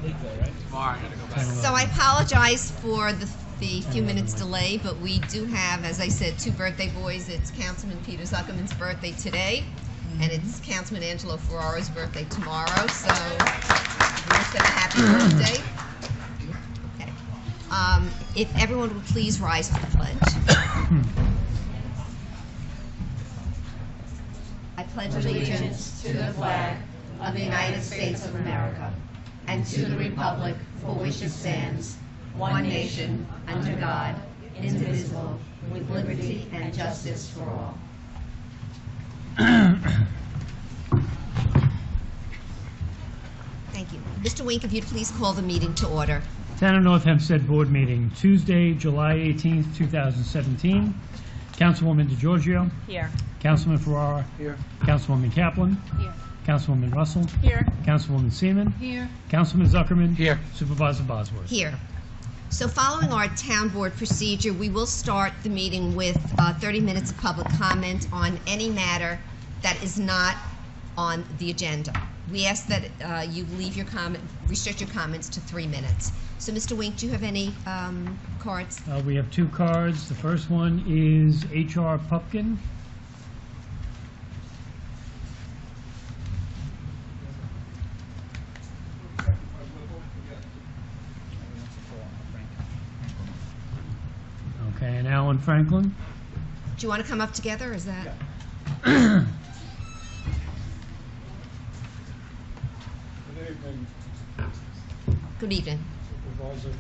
Tomorrow I gotta go back. So I apologize for the few minutes delay, but we do have, as I said, two birthday boys. It's Councilman Peter Zuckerman's birthday today, and it's Councilman Angelo Ferrara's birthday tomorrow, so wish them a happy birthday. Okay. If everyone would please rise for the pledge. I pledge allegiance to the flag of the United States of America and to the republic for which it stands, one nation, under God, indivisible, with liberty and justice for all. Thank you. Mr. Wink, if you'd please call the meeting to order. Town of North Hempstead Board Meeting, Tuesday, July 18th, 2017. Councilwoman DeGiorgio. Here. Councilman Ferrara. Here. Councilwoman Kaplan. Here. Councilwoman Russell. Here. Councilwoman Seaman. Here. Councilman Zuckerman. Here. Supervisor Bosworth. Here. So following our town board procedure, we will start the meeting with 30 minutes of public comment on any matter that is not on the agenda. We ask that you leave your restrict your comments to 3 minutes. So, Mr. Wink, do you have any cards? We have two cards. The first one is H.R. Pupkin. Okay, and Alan Franklin. Do you want to come up together, or is that? Good evening, Good evening. Supervisor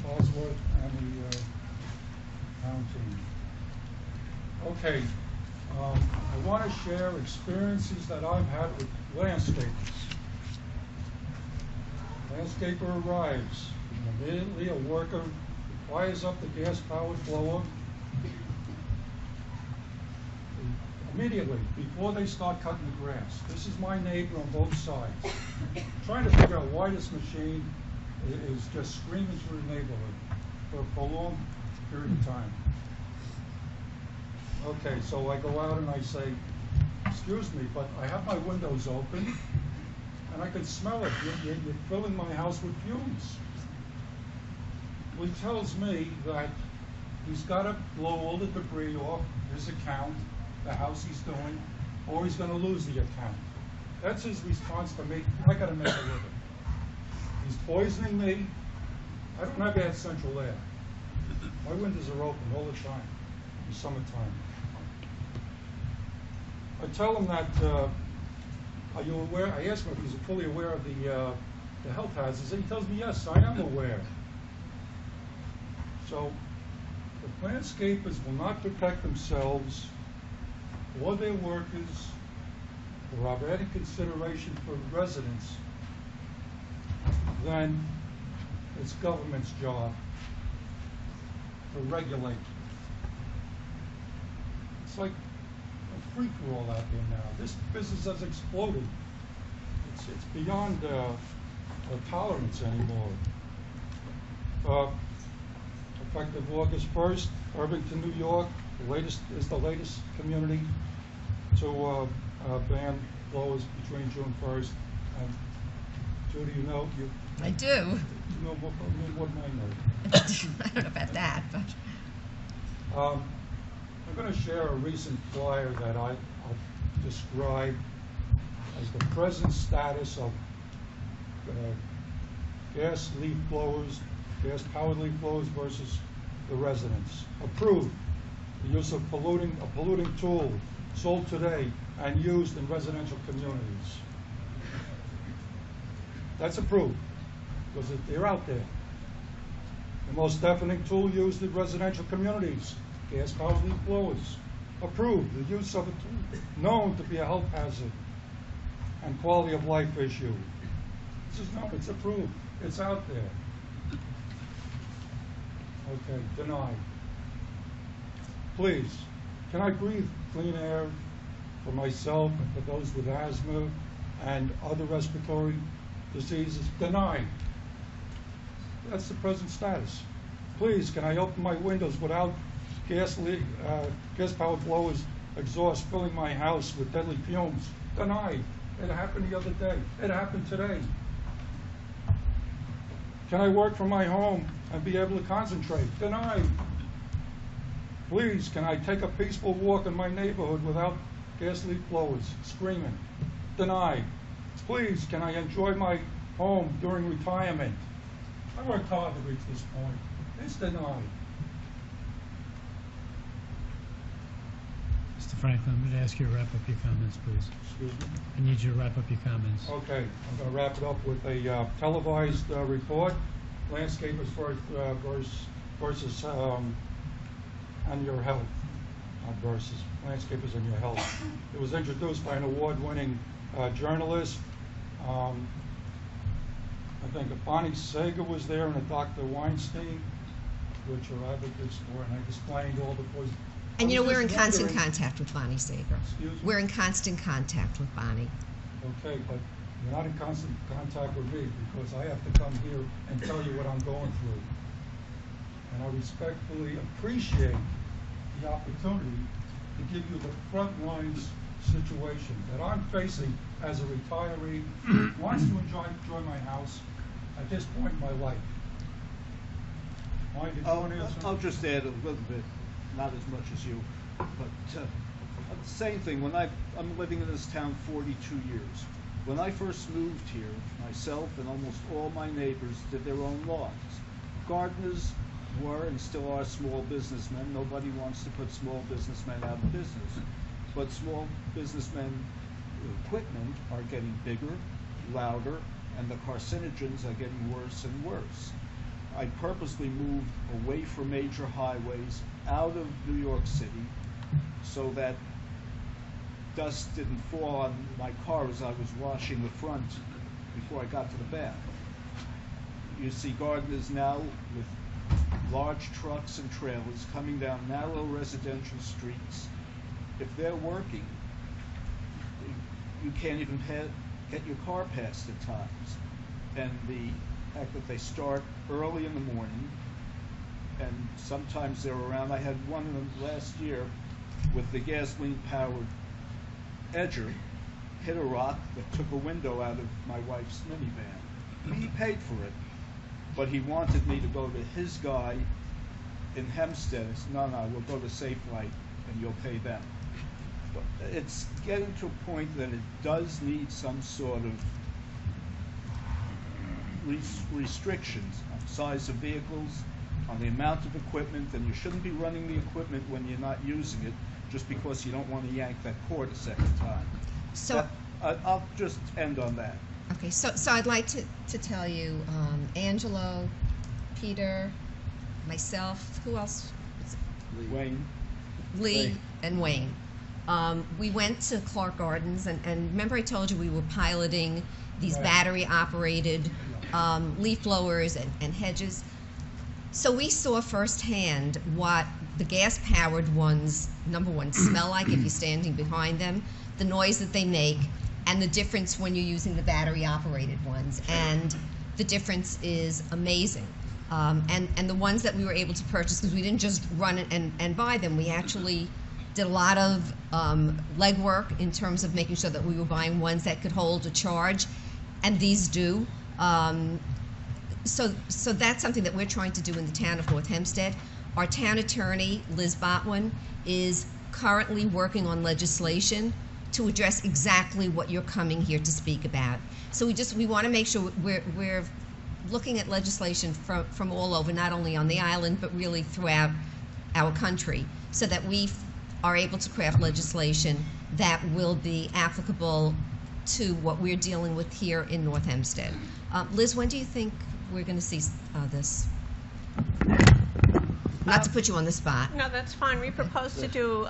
Bosworth and the town team. Okay, I want to share experiences that I've had with landscapers. Landscaper arrives, and immediately a worker fires up the gas-powered blower. Immediately, before they start cutting the grass. This is my neighbor on both sides. Trying to figure out why this machine is just screaming through the neighborhood for a prolonged period of time. Okay, so I go out and I say, excuse me, but I have my windows open and I can smell it. You're filling my house with fumes. Well, he tells me that he's got to blow all the debris off his account, the house he's doing, or he's going to lose the account. That's his response to me. I got to make a living. He's poisoning me. I don't have bad central air. My windows are open all the time in summertime. I tell him that, are you aware? I ask him if he's fully aware of the health hazards. He tells me, yes, I am aware. So the landscapers will not protect themselves or their workers or have any consideration for residents, then it's government's job to regulate. It's like a free-for-all out there now. This business has exploded. It's beyond tolerance anymore. Effective August 1st, Irvington, New York, the latest community to ban blowers between June 1st and Judy, you know, I do. You know more than I know. I don't know about that, but. I'm going to share a recent flyer that I'll describe as the present status of gas leaf blowers, gas-powered leaf blowers versus the residents. Approved. The use of a polluting tool sold today and used in residential communities. That's approved because they're out there. The most deafening tool used in residential communities, gas-powered leaf blowers. Approved. The use of a tool known to be a health hazard and quality of life issue. This is known. It's approved. It's out there. Okay, denied. Please, can I breathe clean air for myself and for those with asthma and other respiratory diseases? Denied. That's the present status. Please, can I open my windows without gas-powered blowers exhaust filling my house with deadly fumes? Denied. It happened the other day. It happened today. Can I work from my home and be able to concentrate? Denied. Please, can I take a peaceful walk in my neighborhood without gas leak blowers screaming? Denied. Please, can I enjoy my home during retirement? I worked hard to reach this point. It's denied. Mr. Franklin, I'm going to ask you to wrap up your comments, please. Excuse me? I need you to wrap up your comments. Okay, I'm going to wrap it up with a televised report, landscapers versus and your health, not versus, landscapers and your health. It was introduced by an award-winning journalist. I think Bonnie Sager was there and a Dr. Weinstein, which are advocates for, and I explained all the points. And you know, we're in constant contact with Bonnie Sager. Excuse me? We're in constant contact with Bonnie. Okay, but you're not in constant contact with me because I have to come here and tell you what I'm going through. And I respectfully appreciate the opportunity to give you the front lines situation that I'm facing as a retiree who wants to enjoy my house at this point in my life. Mike, did you want to answer? I'll just add a little bit, not as much as you, but the same thing. I'm living in this town 42 years. When I first moved here, myself and almost all my neighbors did their own lawns. Gardeners were and still are small businessmen. Nobody wants to put small businessmen out of business. But small businessmen equipment are getting bigger, louder, and the carcinogens are getting worse and worse. I purposely moved away from major highways, out of New York City, so that dust didn't fall on my car as I was washing the front before I got to the back. You see gardeners now with large trucks and trailers coming down narrow residential streets. If they're working, you can't even get your car past at times. And the fact that they start early in the morning, and sometimes they're around. I had one of them last year with the gasoline-powered edger, hit a rock that took a window out of my wife's minivan. He paid for it, but he wanted me to go to his guy in Hempstead. I said, no, we'll go to Safe Light and you'll pay them. But it's getting to a point that it does need some sort of restrictions on size of vehicles, on the amount of equipment, and you shouldn't be running the equipment when you're not using it just because you don't want to yank that cord a second time. So I'll just end on that. okay, so I'd like to tell you, Angelo, Peter, myself, who else? Wayne. Lee and Wayne. We went to Clark Gardens, and remember I told you we were piloting these Right. battery-operated leaf blowers and hedges. So we saw firsthand what the gas-powered ones, number one, smell like if you're standing behind them, the noise that they make, and the difference when you're using the battery-operated ones. And the difference is amazing. And the ones that we were able to purchase, because we didn't just run and buy them, we actually did a lot of legwork in terms of making sure that we were buying ones that could hold a charge, and these do. So that's something that we're trying to do in the town of North Hempstead. Our town attorney, Liz Botwin, is currently working on legislation to address exactly what you're coming here to speak about. So we want to make sure we're looking at legislation from all over, not only on the island, but really throughout our country, so that we are able to craft legislation that will be applicable to what we're dealing with here in North Hempstead. Liz, when do you think we're going to see this? Not to put you on the spot. No, that's fine. We propose to do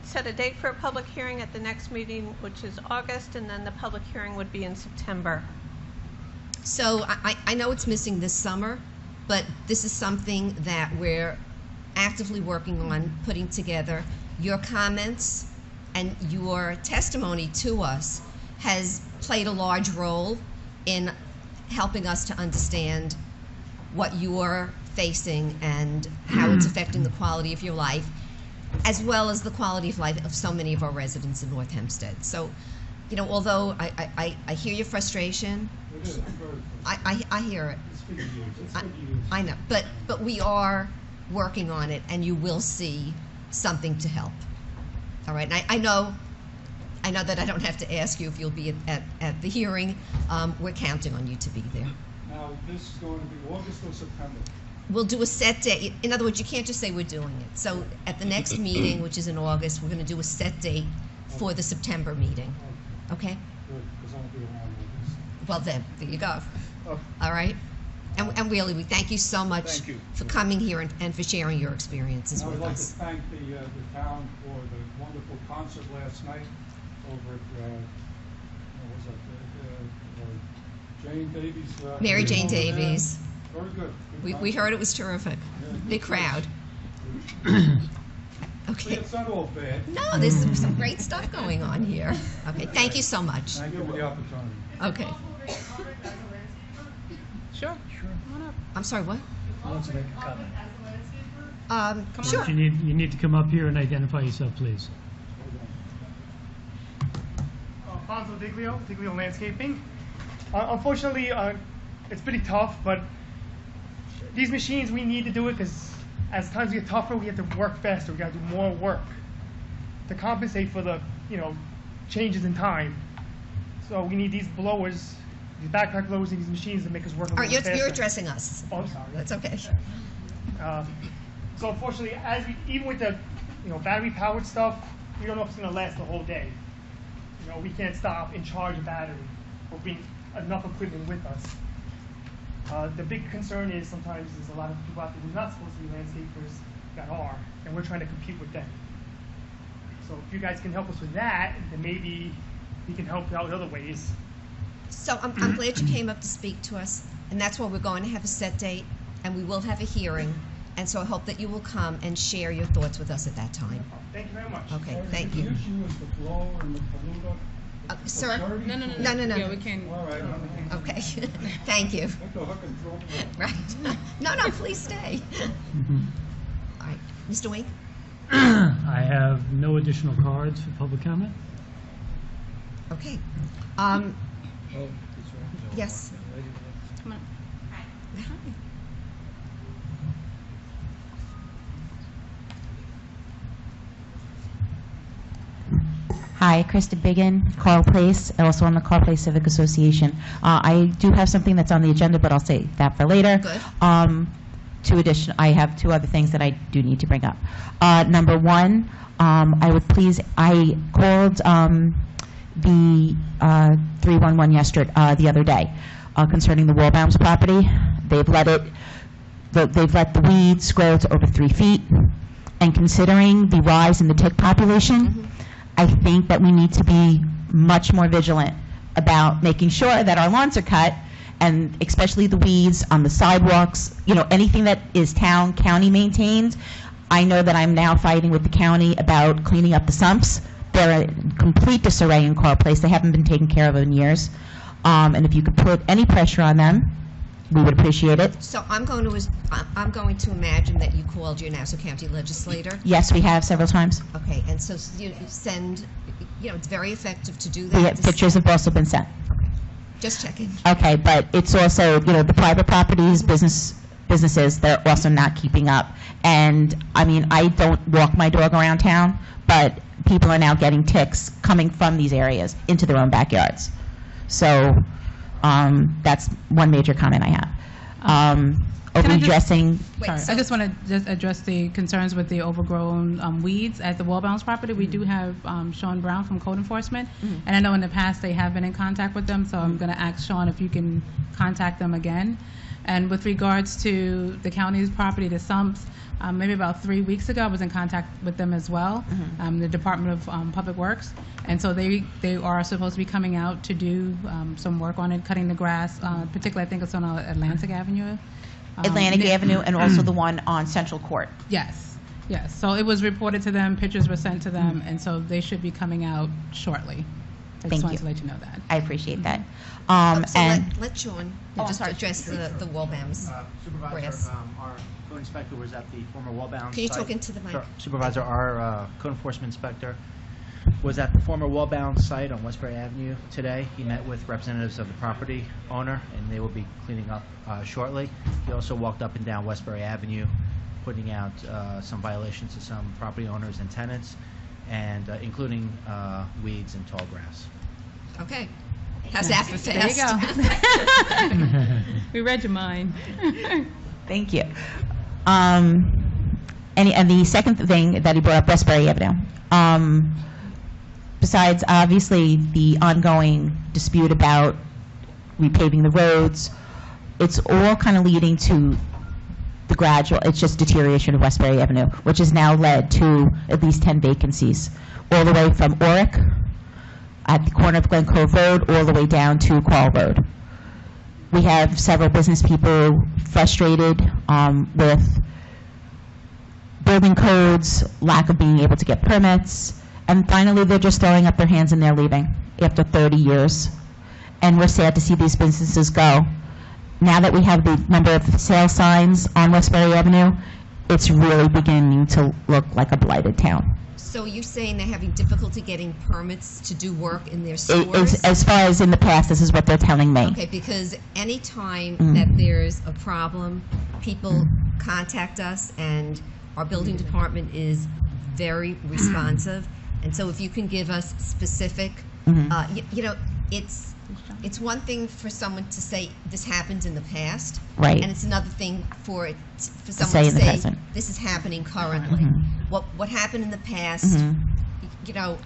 set a date for a public hearing at the next meeting, which is August, and then the public hearing would be in September. So I know it's missing this summer, but this is something that we're actively working on putting together. Your comments and your testimony to us has played a large role in helping us to understand what you're facing and how it's affecting the quality of your life, as well as the quality of life of so many of our residents in North Hempstead. So, you know, although I hear your frustration, It is very I hear it. It's for years. It's for years. I know, but we are working on it, and you will see something to help. All right, and I know that I don't have to ask you if you'll be at the hearing. We're counting on you to be there. Now, this is going to be August or September? We'll do a set date. In other words, you can't just say we're doing it. So at the next meeting, which is in August, we're going to do a set date for the September meeting. Okay? Good, because I'll be around August. Well then, there you go. Oh. All right? And really, we thank you so much Thank you. for coming here and for sharing your experiences I would with like to us. thank the town for the wonderful concert last night over at, what was that, Jane Davies. Mary Jane over there. Davies. Very good. Good We heard concert. it was terrific. Yeah. Big crowd. See, Okay. it's not all bad. No, there's some great stuff going on here. Okay, thank you so much. Thank you for the opportunity. Okay. Sure. Come on up. I'm sorry, what? Who wants to make a comment? Sure. You need to come up here and identify yourself, please. Alfonso Diglio Landscaping. Unfortunately, it's pretty tough, but these machines, we need to do it because as times get tougher, we have to work faster. We got to do more work to compensate for the, changes in time. So we need these blowers, these backpack blowers, and these machines to make us work a All little right, faster. you're addressing us. Oh, I'm sorry. That's okay. So unfortunately, even with the battery-powered stuff, we don't know if it's going to last the whole day. We can't stop and charge a battery or bring enough equipment with us. The big concern is sometimes there's a lot of people out there who are not supposed to be landscapers that are, and we're trying to compete with them. So if you guys can help us with that, then maybe we can help out in other ways. So I'm glad you came up to speak to us, and that's why we're going to have a set date, and we will have a hearing. And so I hope that you will come and share your thoughts with us at that time. Thank you very much. Okay, thank you. The issue is the blower and the polluter. Sir? No. No. Yeah, we can. All right. Okay, thank you. Like the hook and throw. Right. No, please stay. All right, Mr. Wink? I have no additional cards for public comment. Okay. Yes. Come on. Hi, Krista Biggin, Carl Place, also on the Carl Place Civic Association. I do have something that's on the agenda, but I'll save that for later. Good. I have two other things that I do need to bring up. Number one, I called the 311 the other day concerning the Wallbaum's property. They've let the weeds grow to over 3 feet, and considering the rise in the tick population, I think that we need to be much more vigilant about making sure that our lawns are cut, and especially the weeds on the sidewalks, anything that is county maintained. I know that I'm now fighting with the county about cleaning up the sumps. They're in complete disarray in Carl Place. They haven't been taken care of in years. And if you could put any pressure on them, we would appreciate it. So I'm going to imagine that you called your Nassau County legislator. Yes, we have several times. Okay, and so you send, it's very effective to do that. The pictures have also been sent. Just checking. Okay, but it's also, the private properties, businesses, they're also not keeping up. And, I don't walk my dog around town, but people are now getting ticks coming from these areas into their own backyards. So, that's one major comment I have. Overdressing. Wait, Sorry, I just want to just address the concerns with the overgrown weeds at the Wallbounds property. We do have Sean Brown from Code Enforcement, and I know in the past they have been in contact with them, so I'm going to ask Sean if you can contact them again. And with regards to the county's property, the sumps, maybe about 3 weeks ago, I was in contact with them as well, the Department of Public Works, and so they are supposed to be coming out to do some work on it, cutting the grass, particularly I think it's on Atlantic Avenue. Atlantic Avenue and also the one on Central Court. Yes. So it was reported to them, pictures were sent to them, and so they should be coming out shortly. I Thank just wanted you. to let you know that. I appreciate that. So And let Sean Oh, just sorry. address the Wallbaums. Supervisor, Grass. our code inspector was at the former Wallbound Can you site. talk into the mic? Sure. Supervisor, our code enforcement inspector was at the former wall-bound site on Westbury Avenue today. He met with representatives of the property owner, and they will be cleaning up shortly. He also walked up and down Westbury Avenue, putting out some violations to some property owners and tenants, and including weeds and tall grass. Okay. How's that for There you fast? go. We read your mind. Thank you. And the second thing that he brought up, Westbury Avenue. Besides, obviously, the ongoing dispute about repaving the roads, it's all kind of leading to the gradual, it's just deterioration of Westbury Avenue, which has now led to at least 10 vacancies, all the way from Oric, at the corner of Glen Cove Road, all the way down to Qual Road. We have several business people frustrated with building codes, lack of being able to get permits, and finally they're just throwing up their hands and they're leaving after 30 years. And we're sad to see these businesses go. Now that we have the number of sale signs on Westbury Avenue, it's really beginning to look like a blighted town. So you're saying they're having difficulty getting permits to do work in their stores? As far as in the past, this is what they're telling me. Okay, because any time that there's a problem, people contact us, and our building department is very responsive. And so if you can give us specific, you know, it's one thing for someone to say this happened in the past, Right. and it's another thing for say someone in to the say present. this is happening currently. What happened in the past, you know,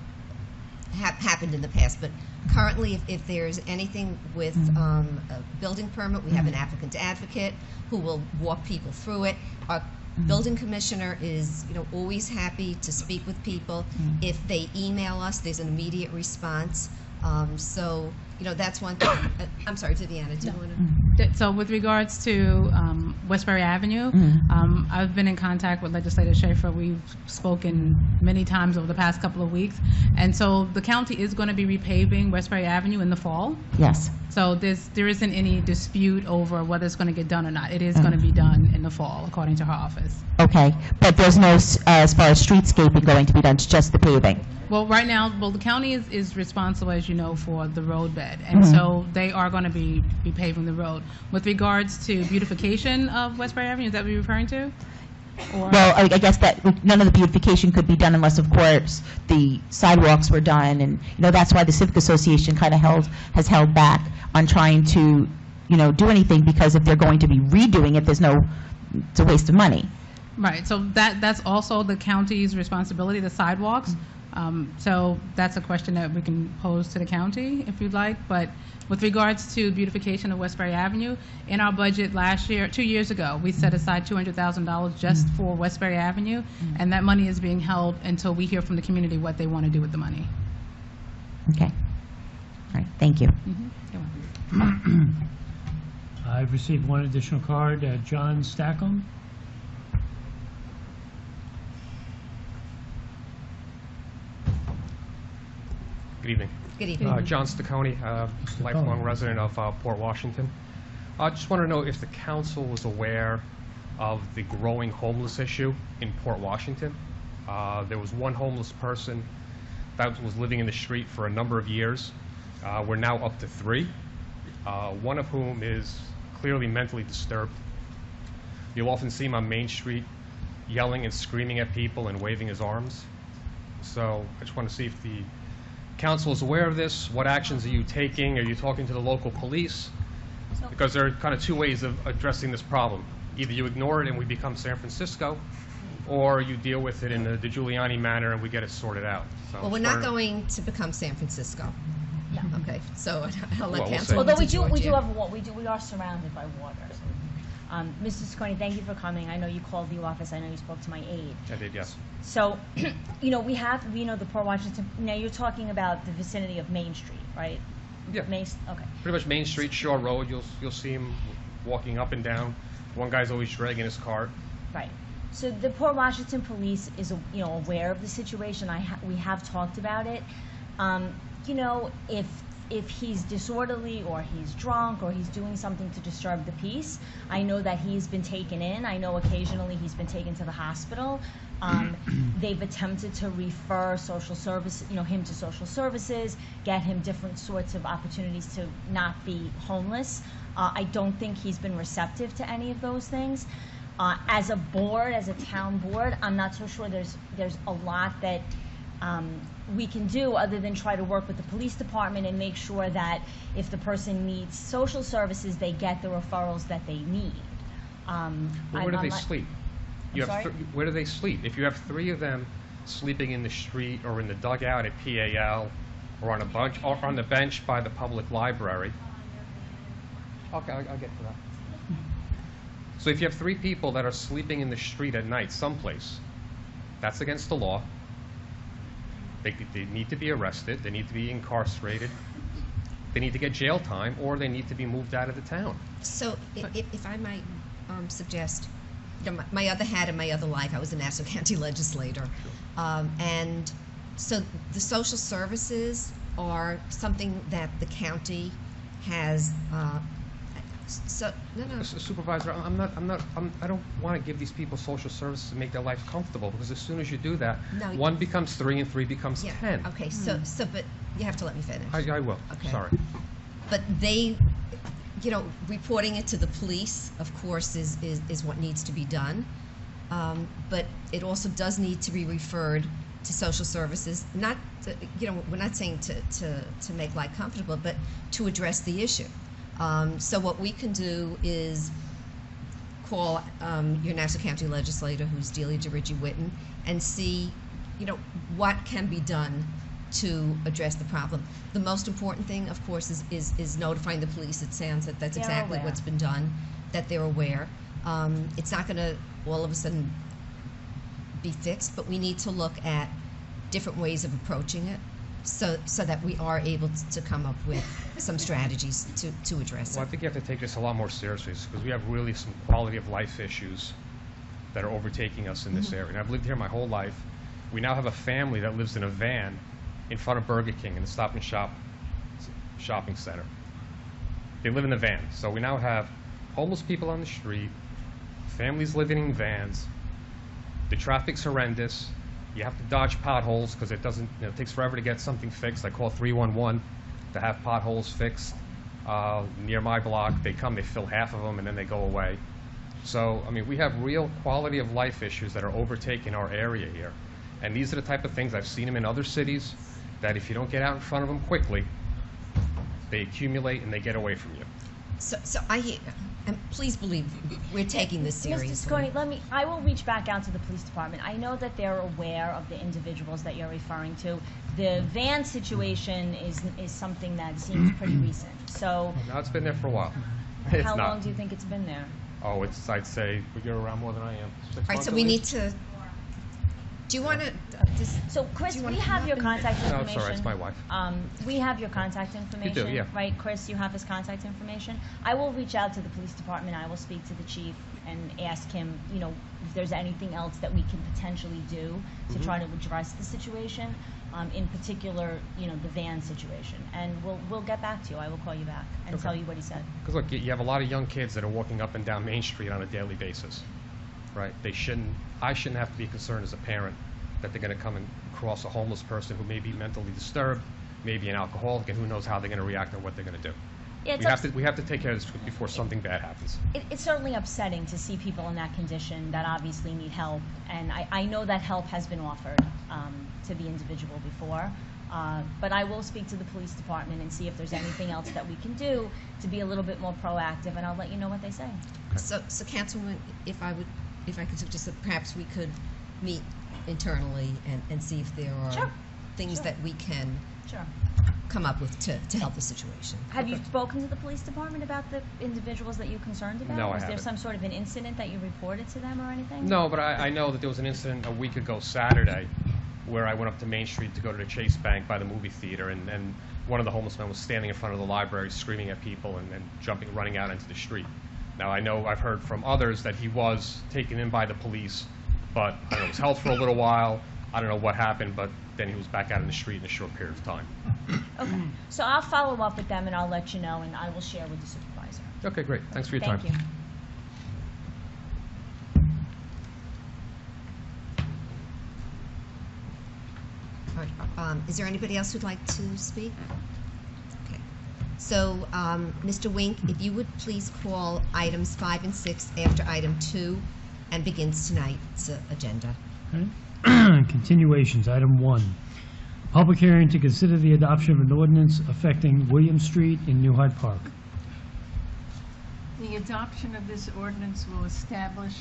happened in the past, but currently, if there's anything with a building permit, we have an applicant advocate who will walk people through it. Our building commissioner is, you know, always happy to speak with people. If they email us, there's an immediate response. So, you know, that's one thing. I'm sorry, Viviana, do you want to? So with regards to Westbury Avenue, I've been in contact with Legislator Schaefer. We've spoken many times over the past couple of weeks. And so the county is going to be repaving Westbury Avenue in the fall. Yes. So there isn't any dispute over whether it's going to get done or not. It is going to be done in the fall, according to her office. Okay, but there's no, as far as streetscaping going to be done, it's just the paving. Well, right now, the county is responsible, as you know, for the road bed, and so they are going to be paving the road. With regards to beautification of Westbury Avenue, is that what you're referring to? Or? Well, I guess that none of the beautification could be done unless, of course, the sidewalks were done, and you know that's why the Civic Association kind of has held back on trying to, you know, do anything, because if they're going to be redoing it, it's a waste of money. Right. So that's also the county's responsibility, the sidewalks. So that's a question that we can pose to the county if you'd like. But with regards to beautification of Westbury Avenue, in our budget last year, 2 years ago, we set aside $200,000 just for Westbury Avenue, and that money is being held until we hear from the community what they want to do with the money. Okay. All right. Thank you. You're welcome. I've received one additional card, John Stackham. Good evening. Good evening. John Staccone, lifelong resident of Port Washington. I just want to know if the council was aware of the growing homeless issue in Port Washington. There was one homeless person that was living in the street for a number of years. We're now up to 3, one of whom is clearly mentally disturbed. You'll often see him on Main Street yelling and screaming at people and waving his arms. So I just want to see if the council is aware of this. What actions are you taking? Are you talking to the local police? Because there are kind of 2 ways of addressing this problem. Either you ignore it and we become San Francisco, or you deal with it in the Giuliani manner and we get it sorted out. So Well, we're not going to become San Francisco. Yeah. Okay, so I'll let Well, we'll Councilwoman see. Although we do DeGiorgio. have what we are surrounded by water. Mr. Ciccone, thank you for coming. I know you called the office. I know you spoke to my aide. I did, yes. So, you know, we know the Port Washington. Now you're talking about the vicinity of Main Street, right? Yeah. Okay. Pretty much Main Street, Shore Road, you'll see him walking up and down. One guy's always dragging his cart. Right. So the Port Washington Police is, you know, aware of the situation. We have talked about it. You know, if if he's disorderly or he's drunk or he's doing something to disturb the peace, I know that he's been taken in. I know occasionally he's been taken to the hospital. They've attempted to refer social service, him to social services, get him different sorts of opportunities to not be homeless. I don't think he's been receptive to any of those things. As a board, as a town board, I'm not so sure there's a lot that we can do other than try to work with the police department and make sure that if the person needs social services, they get the referrals that they need. Where do they sleep? I'm sorry? Where do they sleep? If you have 3 of them sleeping in the street or in the dugout at PAL or on the bench by the public library. Okay, I'll get to that. So if you have 3 people that are sleeping in the street at night someplace, that's against the law. They need to be arrested. They need to be incarcerated. They need to get jail time, or they need to be moved out of the town. So if I might suggest, my other hat in my other life, I was a Nassau County legislator. And so the social services are something that the county has, Supervisor, I don't want to give these people social services to make their life comfortable, because as soon as you do that, No, 1 becomes 3 and 3 becomes 10. Okay, so but you have to let me finish. I will. Okay. Sorry. But they, reporting it to the police, of course, is what needs to be done. But it also does need to be referred to social services. Not, we're not saying to make life comfortable, but to address the issue. So what we can do is call your Nassau County legislator, who's Delia DeRiggi-Witten, and see, what can be done to address the problem. The most important thing, of course, is notifying the police. It sounds that that's They're exactly aware. what's been done, that they're aware. It's not going to all of a sudden be fixed, but we need to look at different ways of approaching it, so that we are able to come up with some strategies to address Well, I it. think you have to take this a lot more seriously, because we have really some quality of life issues that are overtaking us in this area. And I've lived here my whole life. We now have a family that lives in a van in front of Burger King in the Stop and Shop shopping center. They live in the van. So we now have homeless people on the street, families living in vans. The traffic's horrendous. You have to dodge potholes because it doesn't, it takes forever to get something fixed. I call 311 to have potholes fixed near my block. They come, they fill half of them, and then they go away. So, I mean, we have real quality of life issues that are overtaking our area here. And these are the type of things, I've seen them in other cities, that if you don't get out in front of them quickly, they accumulate and they get away from you. So I hear, and please believe we're taking this seriously. Mr. Sconey, I will reach back out to the police department. I know that they're aware of the individuals that you're referring to. The van situation is something that seems pretty recent. So No, it's been there for a while. It's how not. long do you think it's been there? Oh, it's, I'd say, you're around more than I am. 6 All right, months so at we least? need to, do you want to, So, Chris, Do you we wanna have come your up contact No, information. it's all right, it's my wife. We have your contact information. yeah. Right, Chris, you have his contact information. I will reach out to the police department. I will speak to the chief and ask him, if there's anything else that we can potentially do to try to address the situation. In particular, the van situation. And we'll get back to you. I will call you back and tell you what he said. Because look, you have a lot of young kids that are walking up and down Main Street on a daily basis, right? I shouldn't have to be concerned as a parent that they're going to come and cross a homeless person who may be mentally disturbed, maybe an alcoholic, and who knows how they're going to react or what they're going to do. Yeah, We have to take care of this before something bad happens. It's certainly upsetting to see people in that condition that obviously need help, and I know that help has been offered to the individual before, but I will speak to the police department and see if there's anything else that we can do to be a little bit more proactive, and I'll let you know what they say. so Councilwoman, if I could suggest that perhaps we could meet internally and see if there are Sure. things Sure. that we can Sure. come up with to help the situation. Have you spoken to the police department about the individuals that you're concerned about? No, I Was there haven't. some sort of an incident that you reported to them or anything? No, but I know that there was an incident a week ago Saturday where I went up to Main Street to go to the Chase Bank by the movie theater, and one of the homeless men was standing in front of the library screaming at people and running out into the street. Now, I know I've heard from others that he was taken in by the police, but I don't know, was held for a little while. I don't know what happened, but then he was back out in the street in a short period of time. Okay. So I'll follow up with them and I'll let you know and I will share with the supervisor. Okay, great. Thanks for your time. Thank you. All right, is there anybody else who'd like to speak? Okay. So, Mr. Wink, if you would please call items 5 and 6 after item 2 and begins tonight's agenda. Okay. Continuations, item 1. Public hearing to consider the adoption of an ordinance affecting William Street in New Hyde Park. The adoption of this ordinance will establish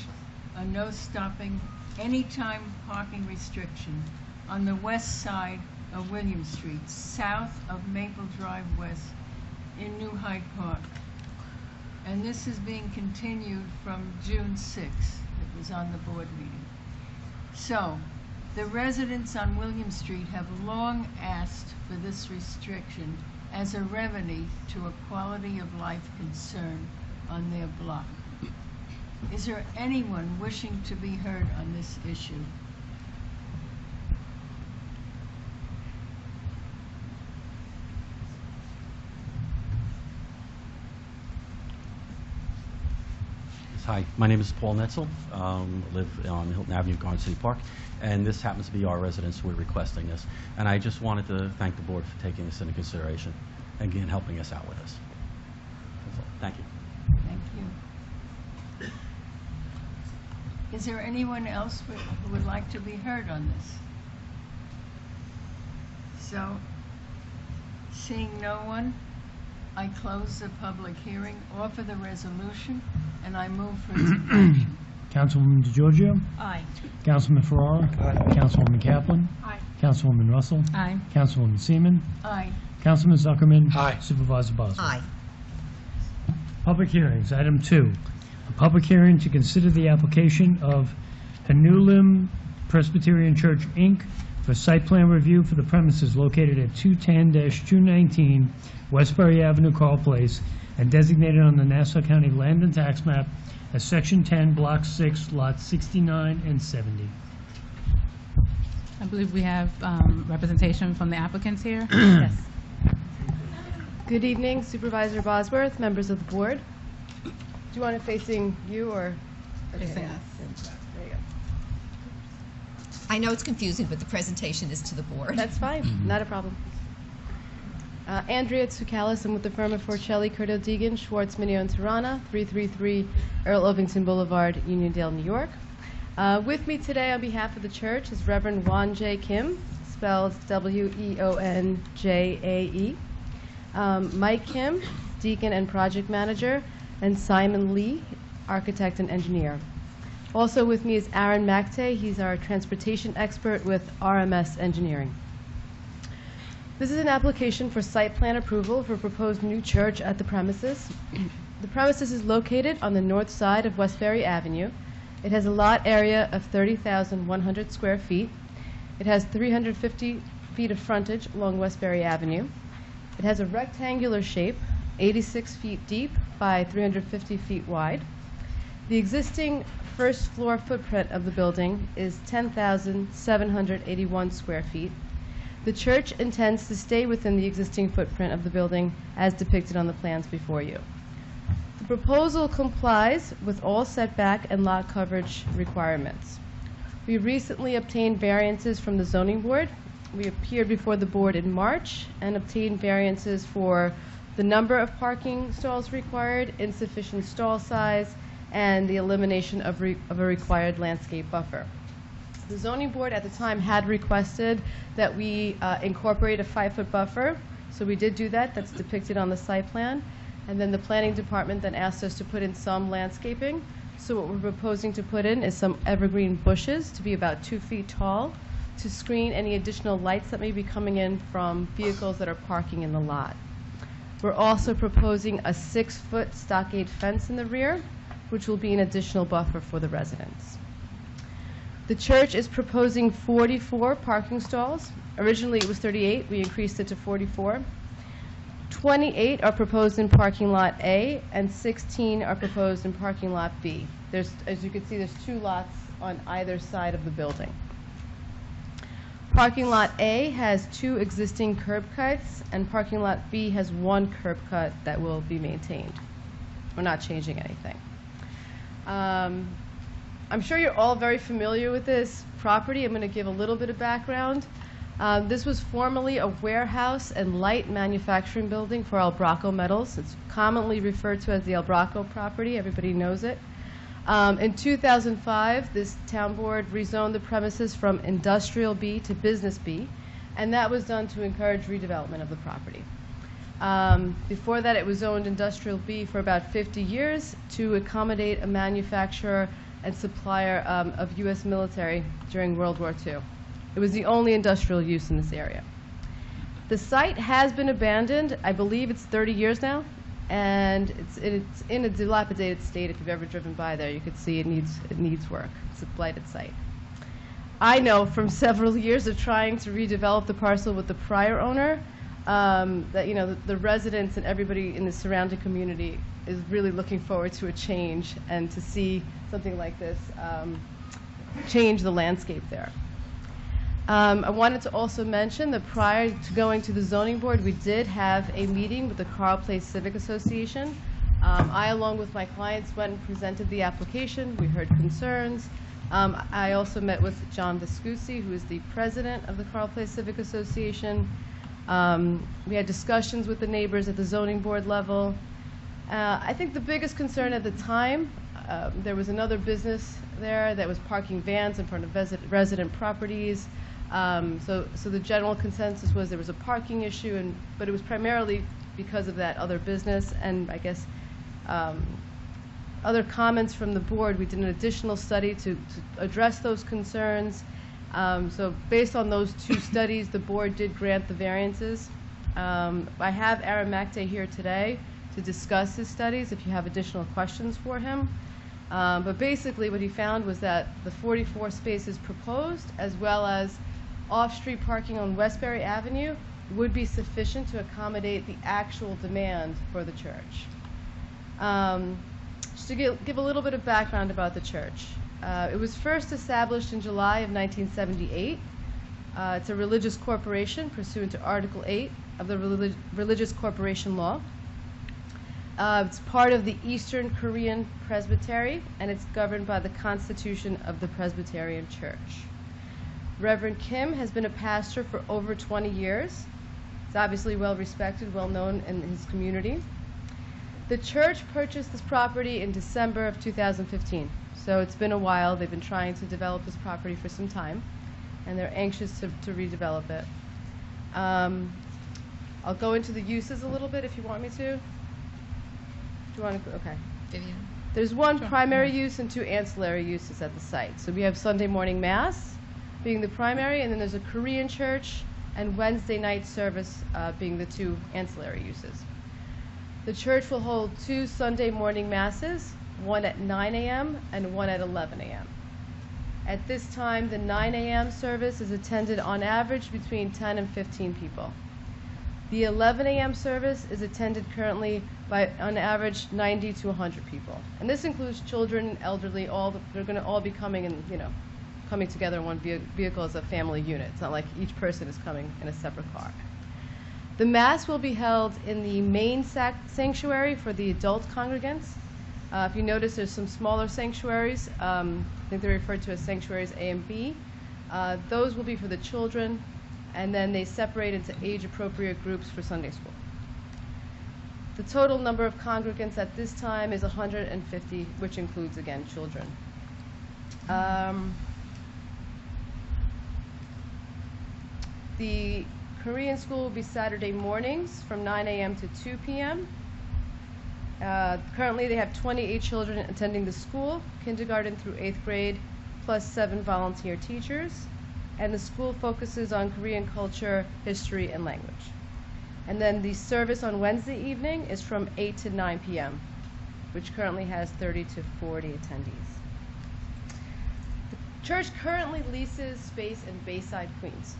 a no stopping anytime parking restriction on the west side of William Street, south of Maple Drive West in New Hyde Park. And this is being continued from June 6th. It was on the board meeting. So, the residents on William Street have long asked for this restriction as a remedy to a quality of life concern on their block. Is there anyone wishing to be heard on this issue? Hi, my name is Paul Netzel. Live on Hilton Avenue, Garden City Park, and this happens to be our residence. We're requesting this, and I just wanted to thank the board for taking this into consideration and again helping us out with this. That's all. Thank you. Thank you. Is there anyone else who would like to be heard on this? So, seeing no one, I close the public hearing, offer the resolution, and I move for its adoption. Councilwoman DeGiorgio? Aye. Councilman Ferrara? Councilwoman Kaplan? Aye. Councilwoman Russell? Aye. Councilwoman Seaman? Aye. Councilman Zuckerman? Aye. Supervisor Boswell? Aye. Public hearings, item 2. A public hearing to consider the application of Hanulim Presbyterian Church, Inc. for site plan review for the premises located at 210-219 Westbury Avenue, Carl Place, and designated on the Nassau County Land and Tax Map as Section 10, Block 6, Lots 69 and 70. I believe we have representation from the applicants here. Yes. Good evening, Supervisor Bosworth, members of the board. Do you want it facing you or? Facing us. There you go. I know it's confusing, but the presentation is to the board. That's fine, not a problem. Andrea Tsoukalis, I'm with the firm of Forcelli, Curto, Deegan, Schwartz, Mineo, and Tirana, 333 Earl Ovington Boulevard, Uniondale, New York. With me today on behalf of the church is Reverend Won J. Kim, spelled W-E-O-N-J-A-E. Mike Kim, Deacon and Project Manager, and Simon Lee, Architect and Engineer. Also with me is Aaron Macte. He's our transportation expert with RMS Engineering. This is an application for site plan approval for proposed new church at the premises. The premises is located on the north side of Westbury Avenue. It has a lot area of 30,100 square feet. It has 350 feet of frontage along Westbury Avenue. It has a rectangular shape, 86 feet deep by 350 feet wide. The existing first floor footprint of the building is 10,781 square feet. The church intends to stay within the existing footprint of the building as depicted on the plans before you. The proposal complies with all setback and lot coverage requirements. We recently obtained variances from the zoning board. We appeared before the board in March and obtained variances for the number of parking stalls required, insufficient stall size, and the elimination of a required landscape buffer. The zoning board at the time had requested that we incorporate a 5-foot buffer, so we did do that. That's depicted on the site plan. And then the planning department then asked us to put in some landscaping. So what we're proposing to put in is some evergreen bushes to be about 2 feet tall to screen any additional lights that may be coming in from vehicles that are parking in the lot. We're also proposing a 6-foot stockade fence in the rear, which will be an additional buffer for the residents. The church is proposing 44 parking stalls. Originally it was 38, we increased it to 44. 28 are proposed in parking lot A and 16 are proposed in parking lot B. As you can see, there's 2 lots on either side of the building. Parking lot A has 2 existing curb cuts, and parking lot B has 1 curb cut that will be maintained. We're not changing anything. I'm sure you're all very familiar with this property. I'm going to give a little bit of background. This was formerly a warehouse and light manufacturing building for Albraco Metals. It's commonly referred to as the Albraco property. Everybody knows it. In 2005, this town board rezoned the premises from Industrial B to Business B, and that was done to encourage redevelopment of the property. Before that, it was zoned Industrial B for about 50 years to accommodate a manufacturer and supplier of U.S. military during World War II. It was the only industrial use in this area. The site has been abandoned. I believe it's 30 years now, and it's in a dilapidated state. If you've ever driven by there, you could see it needs work. It's a blighted site. I know from several years of trying to redevelop the parcel with the prior owner that the residents and everybody in the surrounding community is really looking forward to a change and to see something like this change the landscape there. I wanted to also mention that prior to going to the zoning board, we did have a meeting with the Carl Place Civic Association. I, along with my clients, went and presented the application. We heard concerns. I also met with John Viscusi, who is the president of the Carl Place Civic Association. We had discussions with the neighbors at the zoning board level. I think the biggest concern at the time, there was another business there that was parking vans in front of resident properties. So the general consensus was there was a parking issue, but it was primarily because of that other business, and I guess other comments from the board. We did an additional study to address those concerns. So based on those 2 studies, the board did grant the variances. I have Aaron Macte here today to discuss his studies if you have additional questions for him. But basically what he found was that the 44 spaces proposed, as well as off-street parking on Westbury Avenue, would be sufficient to accommodate the actual demand for the church. Just to give a little bit of background about the church. It was first established in July of 1978. It's a religious corporation pursuant to Article 8 of the Religious Corporation Law. It's part of the Eastern Korean Presbytery, and it's governed by the Constitution of the Presbyterian Church. Reverend Kim has been a pastor for over 20 years. He's obviously well respected, well known in his community. The church purchased this property in December of 2015. So it's been a while. They've been trying to develop this property for some time, and they're anxious to redevelop it. I'll go into the uses a little bit if you want me to. Do you want to? Okay. Vivian? There's 1 primary use and 2 ancillary uses at the site. So we have Sunday morning mass being the primary, and then there's a Korean church and Wednesday night service being the 2 ancillary uses. The church will hold 2 Sunday morning masses, 1 at 9 a.m. and 1 at 11 a.m. At this time, the 9 a.m. service is attended on average between 10 and 15 people. The 11 a.m. service is attended currently by, on average, 90 to 100 people. And this includes children and elderly. They're going to all be coming coming together in one vehicle as a family unit. It's not like each person is coming in a separate car. The Mass will be held in the main sanctuary for the adult congregants. If you notice, there's some smaller sanctuaries. I think they're referred to as sanctuaries A and B. Those will be for the children, and then they separate into age-appropriate groups for Sunday school. The total number of congregants at this time is 150, which includes, again, children. The Korean school will be Saturday mornings from 9 a.m. to 2 p.m. Currently, they have 28 children attending the school, kindergarten through 8th grade, plus 7 volunteer teachers. And the school focuses on Korean culture, history, and language. And then the service on Wednesday evening is from 8 to 9 p.m., which currently has 30 to 40 attendees. The church currently leases space in Bayside, Queens.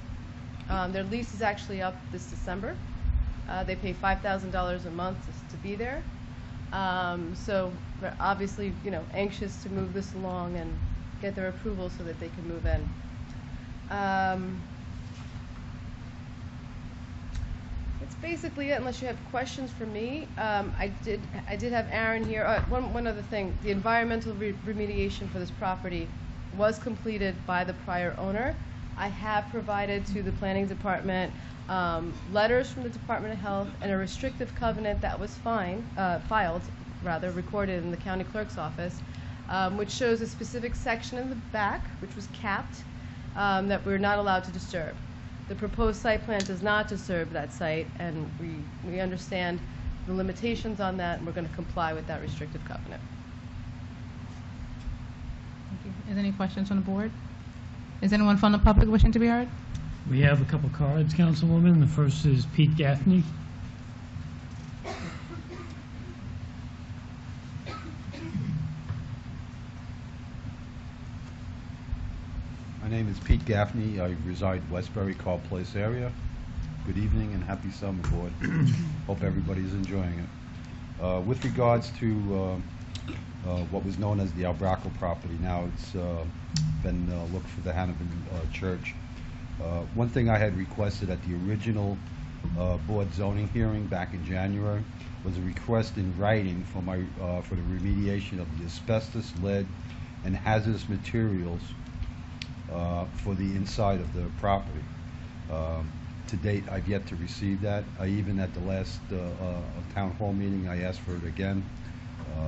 Their lease is actually up this December. They pay $5,000 a month to be there. So they're obviously, anxious to move this along and get their approval so that they can move in. That's basically it, unless you have questions for me. I did have Aaron here. One other thing, the environmental remediation for this property was completed by the prior owner. I have provided to the planning department letters from the Department of Health and a restrictive covenant that was recorded in the county clerk's office, which shows a specific section in the back, which was capped, that we're not allowed to disturb. The proposed site plan does not disturb that site, and we understand the limitations on that, and we're going to comply with that restrictive covenant. Thank you. Is there any questions from the board? Is anyone from the public wishing to be heard? We have a couple cards, Councilwoman. The first is Pete Gaffney. My name is Pete Gaffney. I reside Westbury, Carl Place area. Good evening and happy summer, board. Hope everybody's enjoying it. With regards to what was known as the Albraco property, now it's been looked for the Hanover Church. One thing I had requested at the original board zoning hearing back in January was a request in writing for the remediation of the asbestos, lead, and hazardous materials for the inside of the property. To date, I've yet to receive that. Even at the last town hall meeting, I asked for it again.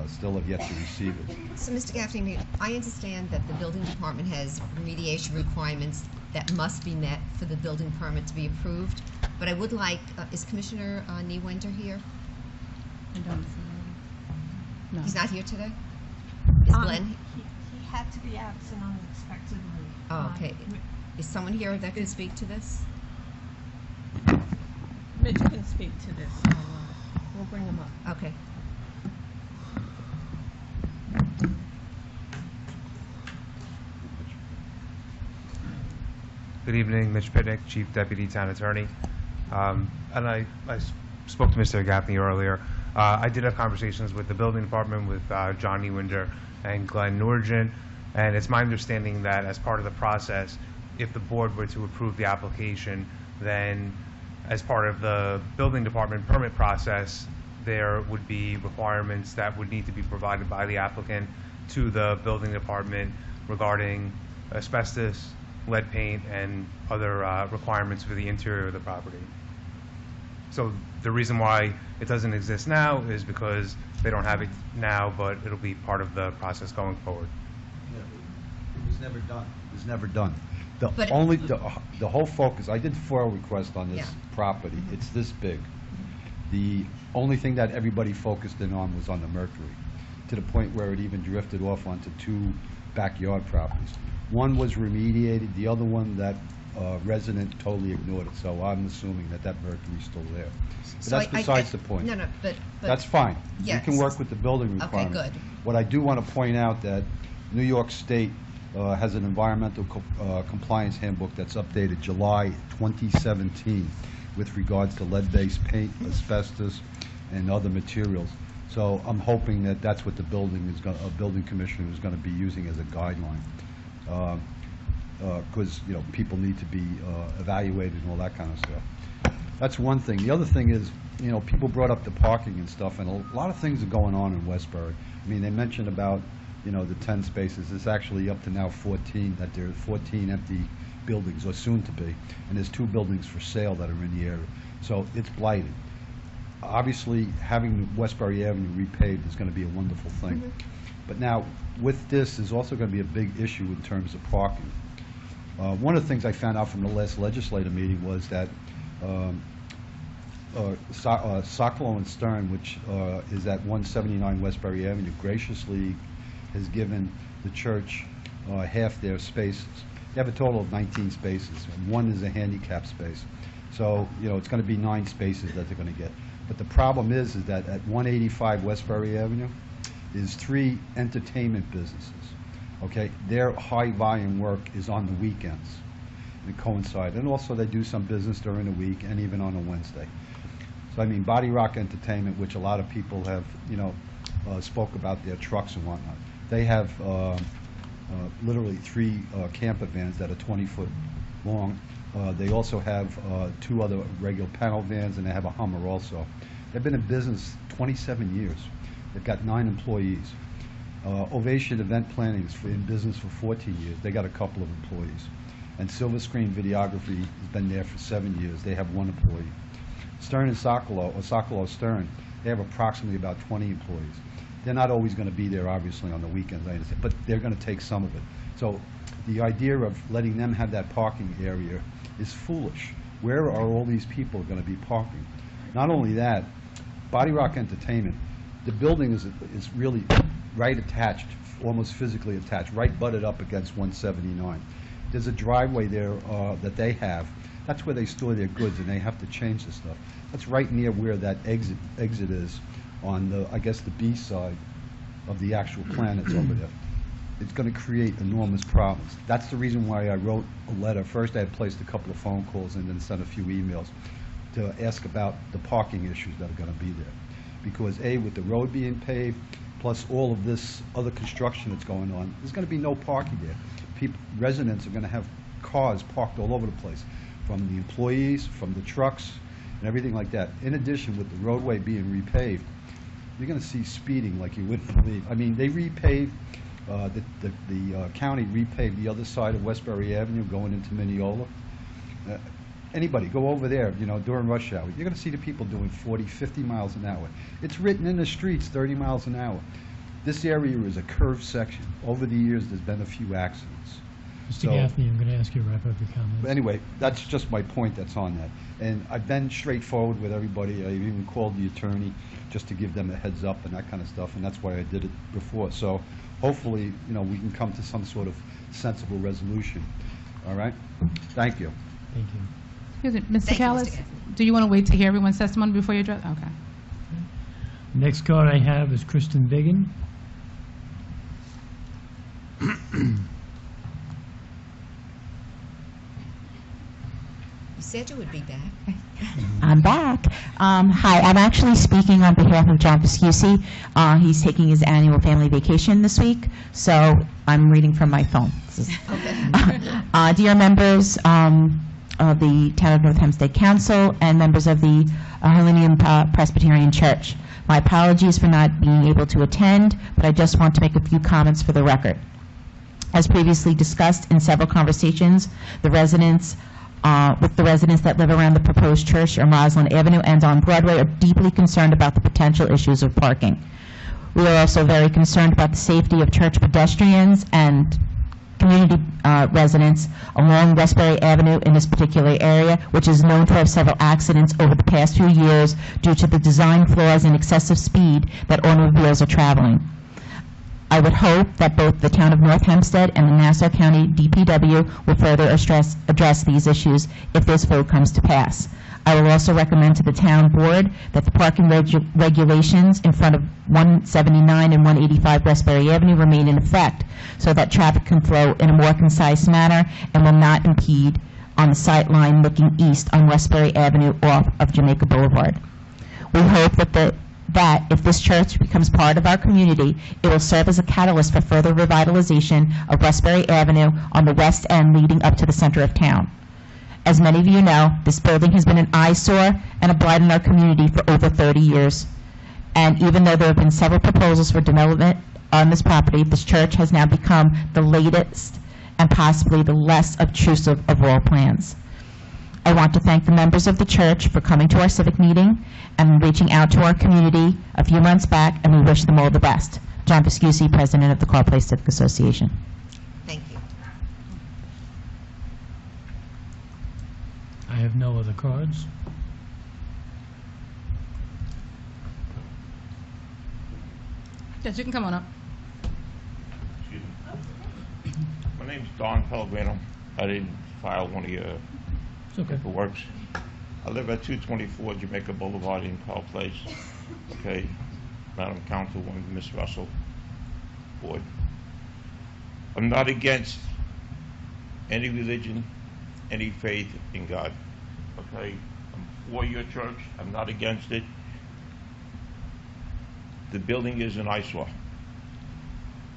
Still have yet to receive it. So, Mr. Gaffney, I understand that the building department has remediation requirements that must be met for the building permit to be approved. But I would like, is Commissioner Niewender here? I don't see him. No. He's not here today? Is Glenn? He had to be absent unexpectedly. Oh, okay. Is someone here that can speak to this? Mitch can speak to this. So, we'll bring him up. Okay. Good evening, Mitch Pitnick, Chief Deputy Town Attorney. And I spoke to Mr. Gaffney earlier. I did have conversations with the building department, with John Newinder and Glenn Nugent, and it's my understanding that as part of the process, if the board were to approve the application, then as part of the building department permit process, there would be requirements that would need to be provided by the applicant to the building department regarding asbestos, lead paint, and other requirements for the interior of the property. So the reason why it doesn't exist now is because they don't have it now, but it'll be part of the process going forward. Yeah, it was never done. It was never done. The whole focus, I did FOIL request on this property. It's this big. The only thing that everybody focused in on was on the Mercury, to the point where it even drifted off onto two backyard properties. One was remediated, the other one, that resident totally ignored it, so I'm assuming that Mercury's still there. But So that's besides the point. No, but That's fine. Yes. You can work with the building requirements. Okay, good. What I do want to point out that New York State has an environmental compliance handbook that's updated July 2017 with regards to lead-based paint, asbestos, and other materials. So I'm hoping that that's what the building commissioner is going to be using as a guideline. Because people need to be evaluated and all that kind of stuff. That's one thing. The other thing is, people brought up the parking and stuff, and a lot of things are going on in Westbury. I mean, they mentioned about the 10 spaces. It's actually up to now 14. That there are 14 empty buildings, or soon to be, and there's 2 buildings for sale that are in the area. So it's blighted. Obviously, having Westbury Avenue repaved is going to be a wonderful thing. Mm-hmm. But now, with this, there's also going to be a big issue in terms of parking. One of the things I found out from the last legislative meeting was that Socolow and Stern, which is at 179 Westbury Avenue, graciously has given the church half their spaces. They have a total of 19 spaces, and 1 is a handicap space. So, it's going to be 9 spaces that they're going to get. But the problem is that at 185 Westbury Avenue is 3 entertainment businesses. Okay, their high volume work is on the weekends. It coincides, and also they do some business during the week and even on a Wednesday. So I mean, Body Rock Entertainment, which a lot of people have, spoke about their trucks and whatnot. They have literally 3 camper vans that are 20-foot long. They also have 2 other regular panel vans, and they have a Hummer also. They've been in business 27 years. They've got 9 employees. Ovation Event Planning is in business for 14 years. They got a couple of employees. And Silver Screen Videography has been there for 7 years. They have 1 employee. Stern and Sokolow, or Sokolow Stern, they have approximately about 20 employees. They're not always going to be there, obviously, on the weekends, I understand, but they're going to take some of it. So the idea of letting them have that parking area is foolish. Where are all these people going to be parking? Not only that, Body Rock Entertainment, the building is really right attached, almost physically attached, right butted up against 179. There's a driveway there that they have. That's where they store their goods, and they have to change the stuff. That's right near where that exit is on the, I guess, the B side of the actual plan that's over there. It's going to create enormous problems. That's the reason why I wrote a letter. First, I had placed a couple of phone calls and then sent a few emails to ask about the parking issues that are going to be there. Because A, with the road being paved, plus all of this other construction that's going on, there's going to be no parking there. Residents are going to have cars parked all over the place, from the employees, from the trucks, and everything like that. In addition, with the roadway being repaved, you're going to see speeding like you wouldn't believe. I mean, they repaved, the county repaved the other side of Westbury Avenue going into Mineola. Anybody, go over there, during rush hour. You're going to see the people doing 40, 50 miles an hour. It's written in the streets, 30 miles an hour. This area is a curved section. Over the years, there's been a few accidents. Mr. Gaffney, I'm going to ask you to wrap up your comments. But anyway, that's just my point that's on that. And I've been straightforward with everybody. I even called the attorney just to give them a heads up and that kind of stuff, and that's why I did it before. So hopefully, we can come to some sort of sensible resolution. All right? Thank you. Thank you. Excuse me, Mr. Thank you, Mr. Callis, Gaffney. do you want to wait to hear everyone's testimony before you address? Okay. Next card I have is Kristen Biggin. You said you would be back. I'm back. Hi, I'm actually speaking on behalf of John Viscusi. He's taking his annual family vacation this week, so I'm reading from my phone. Dear members of the Town of North Hempstead Council and members of the Hellenian Presbyterian Church, my apologies for not being able to attend, but I just want to make a few comments for the record. As previously discussed in several conversations, the residents that live around the proposed church on Roslyn Avenue and on Broadway are deeply concerned about the potential issues of parking. We are also very concerned about the safety of church pedestrians and community residents along Westbury Avenue in this particular area, which is known to have several accidents over the past few years due to the design flaws and excessive speed that automobiles are traveling. I would hope that both the Town of North Hempstead and the Nassau County DPW will further address these issues if this vote comes to pass. I will also recommend to the Town Board that the parking regulations in front of 179 and 185 Westbury Avenue remain in effect so that traffic can flow in a more concise manner and will not impede on the sight line looking east on Westbury Avenue off of Jamaica Boulevard. We hope that if this church becomes part of our community, it will serve as a catalyst for further revitalization of Westbury Avenue on the west end leading up to the center of town. As many of you know, this building has been an eyesore and a blight in our community for over 30 years. And even though there have been several proposals for development on this property, this church has now become the latest and possibly the less obtrusive of all plans. I want to thank the members of the church for coming to our civic meeting and reaching out to our community a few months back, and we wish them all the best. John Viscusi, President of the Carl Place Civic Association. Thank you. I have no other cards. Yes, you can come on up. Excuse me. My name's Don Pellegrino. I didn't file one of your paperworks. I live at 224 Jamaica Boulevard in Carl Place. Okay, Madam Councilwoman, Miss Russell, Board. I'm not against any religion, any faith in God. Okay, I'm for your church. I'm not against it. The building is an eyesore.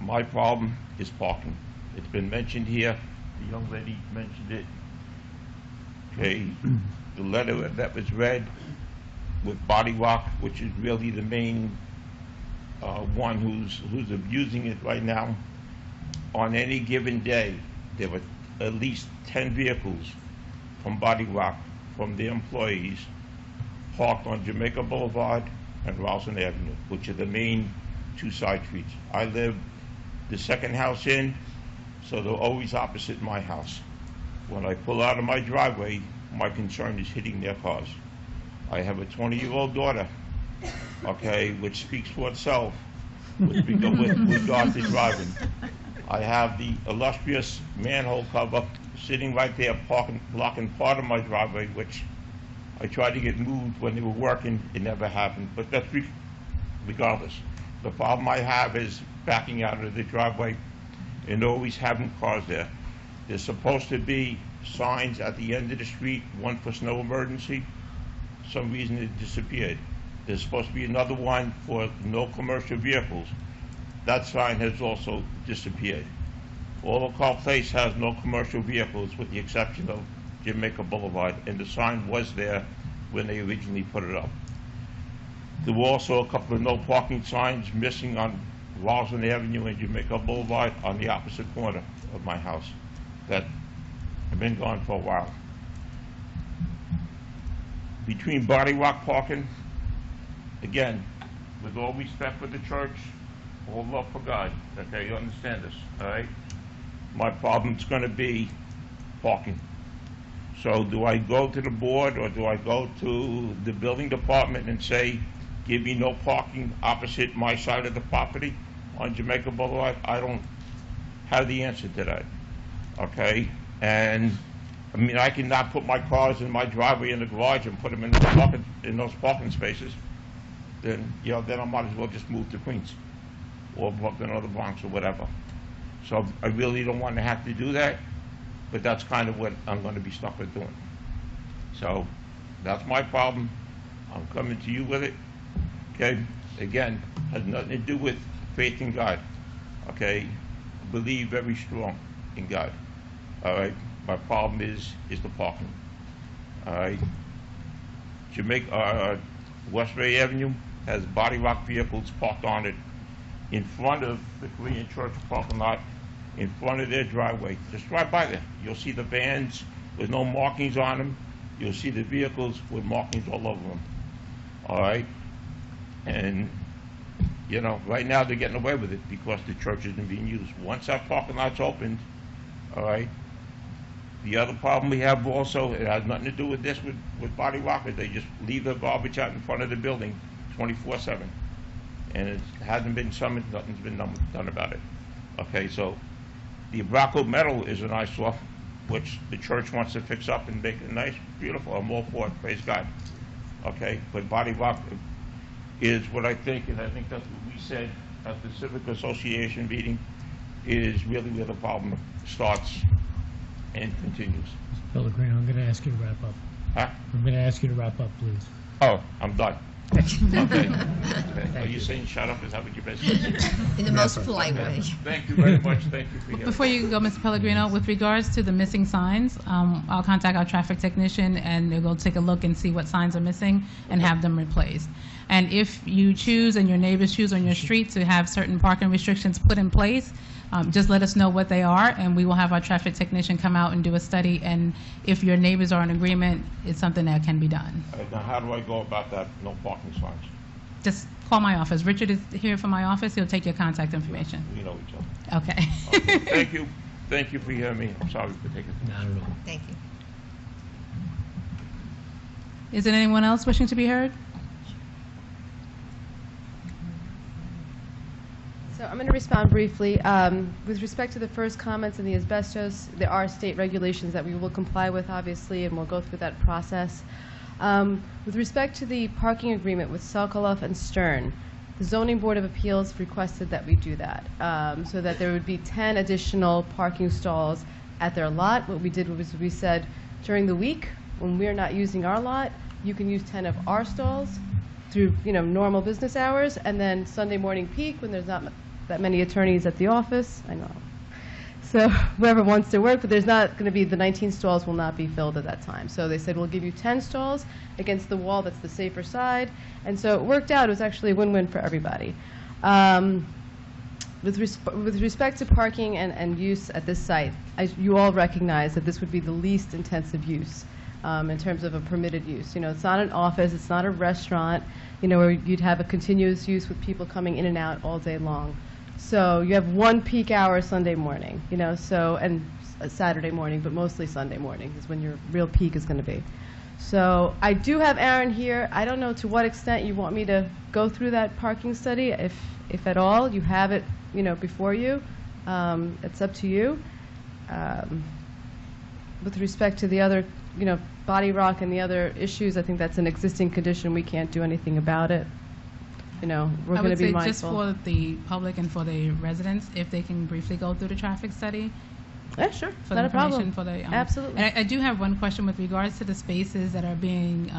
My problem is parking. It's been mentioned here. The young lady mentioned it. Okay, the letter that was read with Body Rock, which is really the main one who's abusing it right now. On any given day, there were at least 10 vehicles from Body Rock, from their employees, parked on Jamaica Boulevard and Ralston Avenue, which are the main two side streets. I live the second house in, so they're always opposite my house. When I pull out of my driveway, my concern is hitting their cars. I have a 20-year-old daughter, okay, which speaks for itself with regard to driving. I have the illustrious manhole cover sitting right there, blocking part of my driveway, which I tried to get moved when they were working. It never happened, but that's regardless. The problem I have is backing out of the driveway and always having cars there. There's supposed to be signs at the end of the street, one for snow emergency. For some reason it disappeared. There's supposed to be another one for no commercial vehicles. That sign has also disappeared. Overcall Place has no commercial vehicles with the exception of Jamaica Boulevard, and the sign was there when they originally put it up. There were also a couple of no parking signs missing on Ralston Avenue and Jamaica Boulevard on the opposite corner of my house that have been gone for a while. Between Body Rock parking, again, with all respect for the church, all love for God, okay, you understand this, all right? My problem's going to be parking. So do I go to the board or do I go to the building department and say, give me no parking opposite my side of the property on Jamaica Boulevard? I don't have the answer to that, okay? And I mean, I cannot put my cars in my driveway in the garage and put them in those parking spaces. Then, you know, then I might as well just move to Queens or Brooklyn or the Bronx or whatever. So I really don't want to have to do that, but that's kind of what I'm going to be stuck with doing. So that's my problem. I'm coming to you with it. Okay? Again, has nothing to do with faith in God. Okay? Believe very strong in God. All right? My problem is the parking. All right? Westbury Avenue has Body Rock vehicles parked on it in front of the Korean Church parking lot, in front of their driveway. Just drive by there. You'll see the vans with no markings on them. You'll see the vehicles with markings all over them. All right? And, you know, right now they're getting away with it because the church isn't being used. Once that parking lot's opened, all right, the other problem we have also, it has nothing to do with this, with Body Rock, is they just leave their garbage out in front of the building 24/7. And it hasn't been summoned, nothing's been done about it. Okay, so the Abraco metal is an eyesore, which the church wants to fix up and make it nice, beautiful. I'm all for it, praise God. Okay, but Body Rock is what I think, and I think that's what we said at the Civic Association meeting, is really where the problem starts and continues. Pellegrino, I'm going to ask you to wrap up. Huh? I'm going to ask you to wrap up, please. Oh, I'm done. Okay. Are you saying shut up? Is that what you're basically saying? In the most polite way. Thank you very much. Thank you for your Before you go, Mr. Pellegrino, with regards to the missing signs, I'll contact our traffic technician and they'll go take a look and see what signs are missing and have them replaced. And if you choose and your neighbors choose on your street to have certain parking restrictions put in place, just let us know what they are, and we will have our traffic technician come out and do a study. And if your neighbors are in agreement, it's something that can be done. Now, how do I go about that? No parking signs. Just call my office. Richard is here from my office. He'll take your contact information. We know each other. Okay. Okay. Thank you. Thank you for hearing me. I'm sorry for taking this. Not at all. Thank you. Is there anyone else wishing to be heard? So I'm going to respond briefly. With respect to the first comments in the asbestos, there are state regulations that we will comply with, obviously, and we'll go through that process. With respect to the parking agreement with Sokoloff and Stern, the Zoning Board of Appeals requested that we do that, so that there would be 10 additional parking stalls at their lot. What we did was we said, during the week, when we're not using our lot, you can use 10 of our stalls through, normal business hours, and then Sunday morning peak, when there's not that many attorneys at the office, I know, So whoever wants to work, but there's not going to be, the 19 stalls will not be filled at that time. So they said, we'll give you 10 stalls against the wall that's the safer side. And so it worked out. It was actually a win-win for everybody. With respect to parking and use at this site, you all recognize that this would be the least intensive use in terms of a permitted use. You know, it's not an office, it's not a restaurant, you know, where you'd have a continuous use with people coming in and out all day long. So you have one peak hour Sunday morning, you know, so, and Saturday morning, but mostly Sunday morning is when your real peak is going to be. So I do have Aaron here. I don't know to what extent you want me to go through that parking study, if at all. You have it, you know, before you. It's up to you. With respect to the other, you know, body rock and the other issues, I think that's an existing condition. We can't do anything about it. You know, we're going to be mindful. I would say just for the public and for the residents, if they can briefly go through the traffic study. Yeah, sure. For Not the a problem. information for the, Absolutely. And I do have one question with regards to the spaces that are being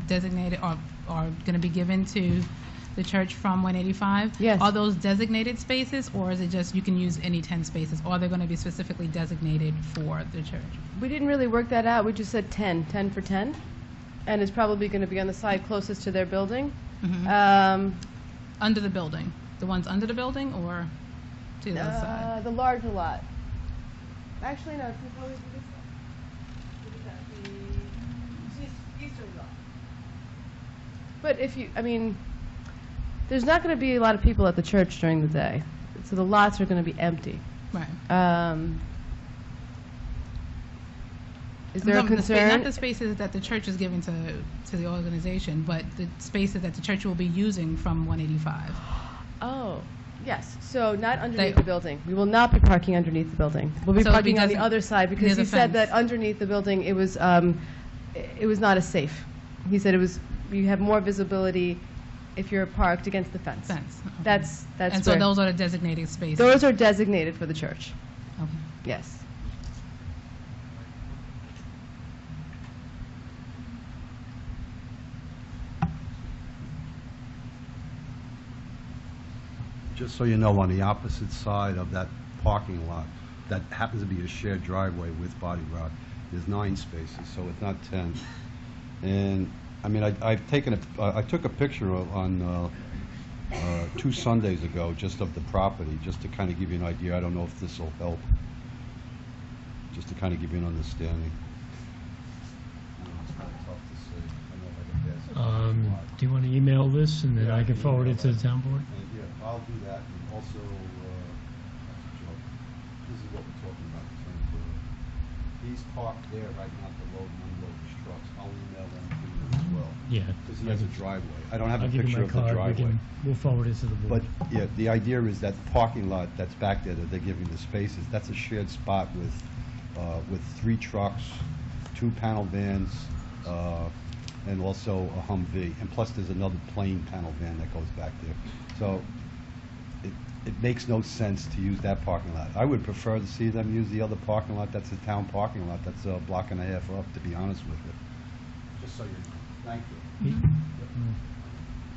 designated or are going to be given to the church from 185. Yes. Are those designated spaces, or is it just you can use any 10 spaces, or are they going to be specifically designated for the church? We didn't really work that out. We just said 10 for 10. And it's probably going to be on the side closest to their building. Under the building? The ones under the building, or to the other side? The larger lot. Actually, no, it's probably this side. Look at that, the eastern lot. But if you, I mean, there's not going to be a lot of people at the church during the day, so the lots are going to be empty. Right. Is there a concern? Not the spaces that the church is giving to the organization, but the spaces that the church will be using from 185. Oh, yes. So not underneath the building. We will not be parking underneath the building. We'll be parking on the other side because he said that underneath the building it was not as safe. He said it was, you have more visibility if you're parked against the fence. Okay. That's and so those are the designated spaces. Those are designated for the church. Okay. Yes. Just so you know, on the opposite side of that parking lot, that happens to be a shared driveway with Body Rock, there's 9 spaces, so it's not 10. And, I mean, I've taken I took a picture on 2 Sundays ago, just of the property, just to kind of give you an idea. I don't know if this will help, just to kind of give you an understanding. It's kind of tough to see. I know if I can pass it. Do you want to email this, and then I can forward it to the town board? Yeah, I'll do that, and also, this is what we're talking about in terms of, he's parked there right now to load and unload his trucks. I'll email them to you as well. Yeah. Because he has a driveway. I don't have I'll a give you picture my of the card. driveway. We'll forward it to the board. But, yeah, the idea is that parking lot that's back there that they're giving the spaces, that's a shared spot with 3 trucks, 2 panel vans, and also a Humvee. And plus, there's another plain panel van that goes back there. So it makes no sense to use that parking lot. I would prefer to see them use the other parking lot. That's a town parking lot. That's a block and a half up, to be honest with you. Just so you know. Thank you.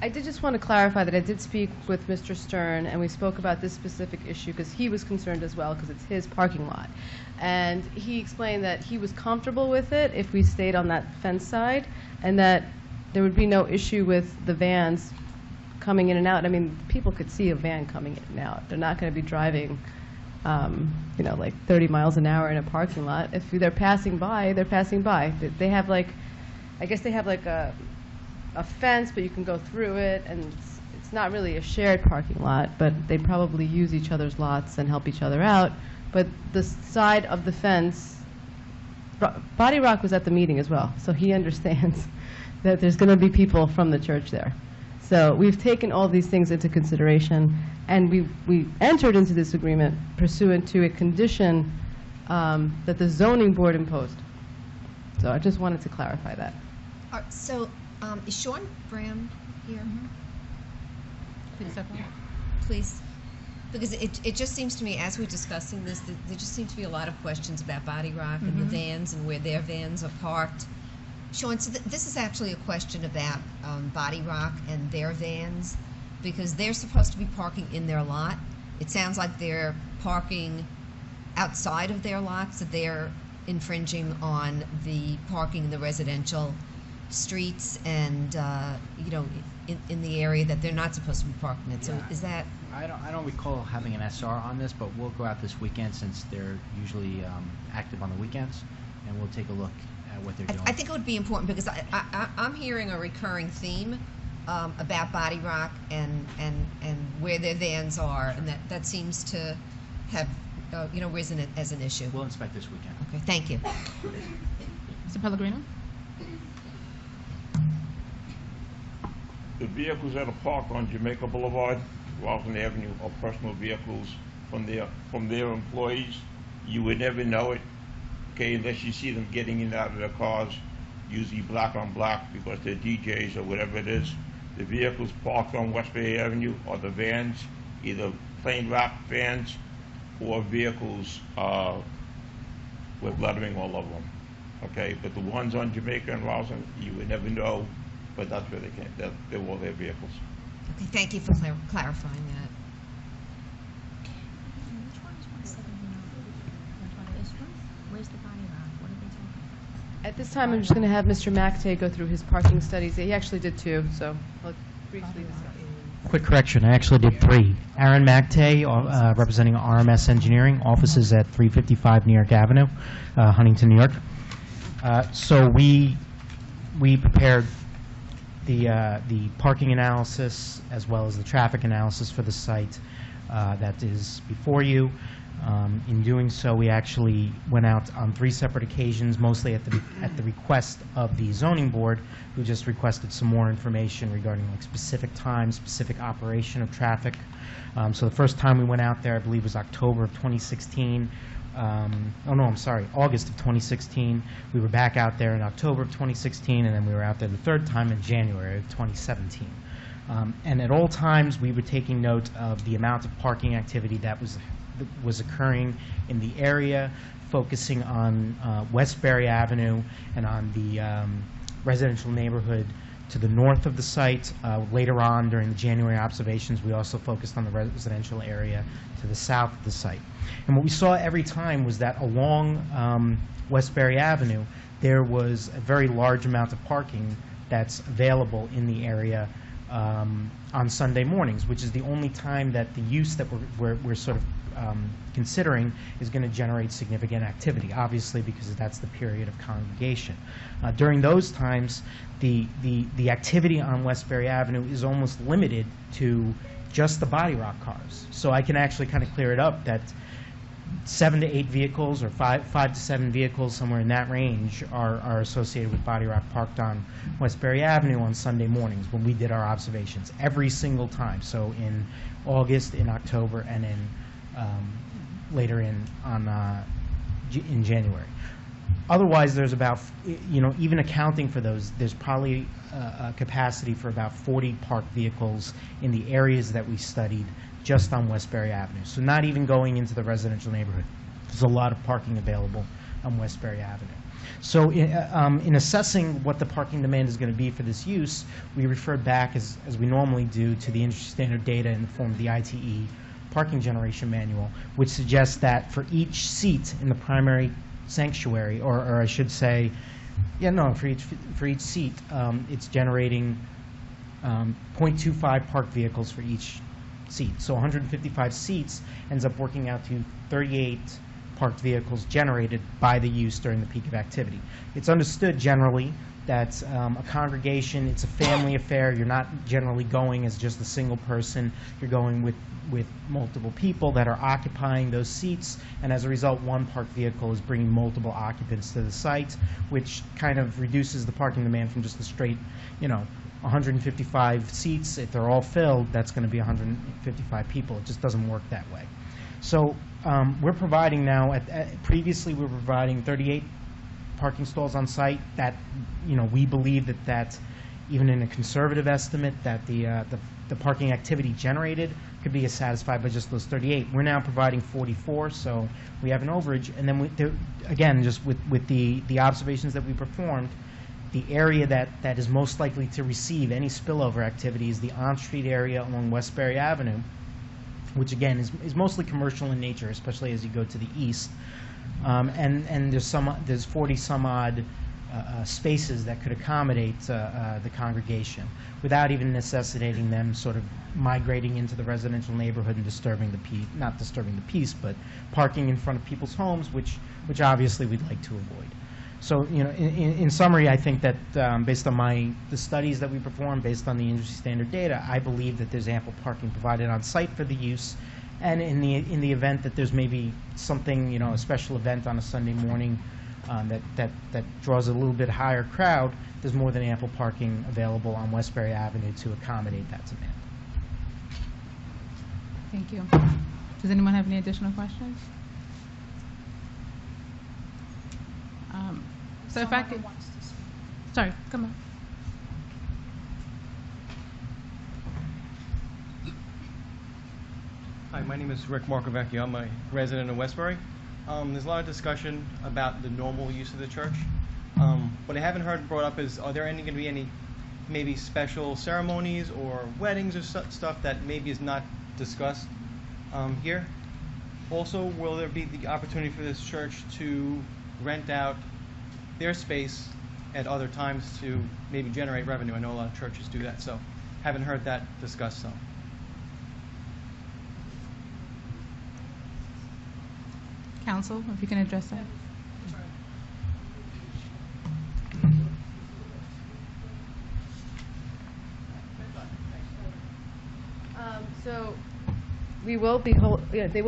I did just want to clarify that I did speak with Mr. Stern, and we spoke about this specific issue because he was concerned as well because it's his parking lot. And he explained that he was comfortable with it if we stayed on that fence side, and that there would be no issue with the vans coming in and out. I mean, people could see a van coming in and out. They're not going to be driving, you know, like 30 miles an hour in a parking lot. If they're passing by, they're passing by. They have like, I guess they have like a fence, but you can go through it, and it's not really a shared parking lot, but they probably use each other's lots and help each other out. But the side of the fence, Body Rock was at the meeting as well, so he understands that there's going to be people from the church there. So we've taken all these things into consideration, and we entered into this agreement pursuant to a condition that the zoning board imposed. So I just wanted to clarify that. So, is Sean Brown here? Please step up. Please. Because it just seems to me, as we're discussing this, that there just seems to be a lot of questions about Body Rock and the vans and where their vans are parked. Sean, so this is actually a question about Body Rock and their vans, because they're supposed to be parking in their lot. It sounds like they're parking outside of their lots, that they're infringing on the parking in the residential streets and, you know, in the area that they're not supposed to be parking it. So Yeah. is that, I don't recall having an SR on this, but we'll go out this weekend since they're usually active on the weekends, and we'll take a look at what they're doing. I think it would be important because I'm hearing a recurring theme about Body Rock and where their vans are, and that seems to have you know, risen as an issue. We'll inspect this weekend. Okay, thank you. Mr. Pellegrino? The vehicles that are parked on Jamaica Boulevard, Roslyn Avenue, are personal vehicles from their employees. You would never know it, okay, unless you see them getting in and out of their cars, usually black on black because they're DJs or whatever it is. The vehicles parked on Westbury Avenue are the vans, either plain wrap vans or vehicles with lettering all over them. Okay, but the ones on Jamaica and Roslyn, you would never know, but that's where they came. They're all their vehicles. Okay, thank you for clarifying that. Where's the Body Rock? What are they talking about? At this time, I'm just going to have Mr. McTay go through his parking studies. He actually did 2, so I'll briefly discuss. Quick correction, I actually did 3. Aaron McTay, representing RMS Engineering, offices at 355 New York Avenue, Huntington, New York. So we prepared the parking analysis as well as the traffic analysis for the site that is before you. In doing so, we actually went out on 3 separate occasions, mostly at the request of the zoning board, who just requested some more information regarding like specific times, specific operation of traffic. So the first time we went out there, I believe, was October of 2016. August of 2016. We were back out there in October of 2016, and then we were out there the 3rd time in January of 2017. And at all times, we were taking note of the amount of parking activity that was occurring in the area, focusing on Westbury Avenue and on the residential neighborhood to the north of the site. Later on, during the January observations, we also focused on the residential area to the south of the site. And what we saw every time was that along Westbury Avenue, there was a very large amount of parking that's available in the area on Sunday mornings, which is the only time that the use that we're sort of considering is going to generate significant activity, obviously, because that's the period of congregation. During those times, the activity on Westbury Avenue is almost limited to just the Body Rock cars. So I can actually kind of clear it up that 7 to 8 vehicles or 5 to 7 vehicles, somewhere in that range, are associated with Body Rock parked on Westbury Avenue on Sunday mornings when we did our observations, every single time. So in August, in October, and in later in January. Otherwise, there's about, even accounting for those, there's probably a capacity for about 40 parked vehicles in the areas that we studied just on Westbury Avenue. So not even going into the residential neighborhood. There's a lot of parking available on Westbury Avenue. So in assessing what the parking demand is going to be for this use, we referred back, as we normally do, to the industry standard data in the form of the ITE parking generation manual, which suggests that for each seat in the primary sanctuary, or I should say, for each seat, it's generating 0.25 parked vehicles for each seat. So 155 seats ends up working out to 38 parked vehicles generated by the use during the peak of activity. It's understood generally that a congregation, it's a family affair. You're not generally going as just a single person. You're going with multiple people that are occupying those seats, and as a result, one parked vehicle is bringing multiple occupants to the site, which kind of reduces the parking demand from just a straight, 155 seats. If they're all filled, that's going to be 155 people. It just doesn't work that way. So we're providing now, previously we were providing 38 parking stalls on site. That, we believe that even in a conservative estimate, that the parking activity generated could be satisfied by just those 38. We're now providing 44, so we have an overage. And then, again, just with the observations that we performed, the area that is most likely to receive any spillover activity is the on-street area along Westbury Avenue, which again is mostly commercial in nature, especially as you go to the east. And there's 40 some odd spaces that could accommodate the congregation without even necessitating them sort of migrating into the residential neighborhood and disturbing the peace, not disturbing the peace, but parking in front of people's homes, which obviously we'd like to avoid. So, you know, in summary, I think that based on the studies that we perform, based on the industry standard data, I believe that there's ample parking provided on site for the use. And in the event that there's maybe something, you know, a special event on a Sunday morning that draws a little bit higher crowd, there's more than ample parking available on Westbury Avenue to accommodate that demand. Thank you. Does anyone have any additional questions? So if I could, sorry, come on. Hi, my name is Rick Markovecchio. I'm a resident of Westbury. There's a lot of discussion about the normal use of the church. What I haven't heard brought up is, are there going to be any maybe special ceremonies or weddings or stuff that maybe is not discussed here? Also, will there be the opportunity for this church to rent out their space at other times to maybe generate revenue? I know a lot of churches do that, so haven't heard that discussed. So. Council, if you can address that. So they will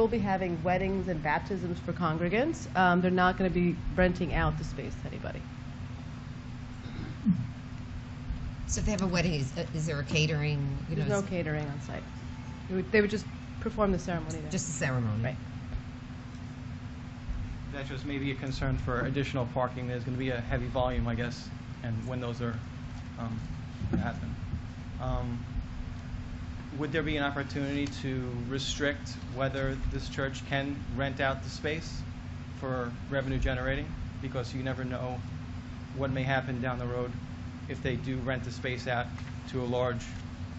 be having weddings and baptisms for congregants. They're not going to be renting out the space to anybody. So if they have a wedding, is there a catering? There's no catering on site. They would just perform the ceremony there. Just the ceremony. Right. That's just maybe a concern for additional parking. There's going to be a heavy volume, I guess, and when those are going to happen. Would there be an opportunity to restrict whether this church can rent out the space for revenue generating? Because you never know what may happen down the road if they do rent the space out to a large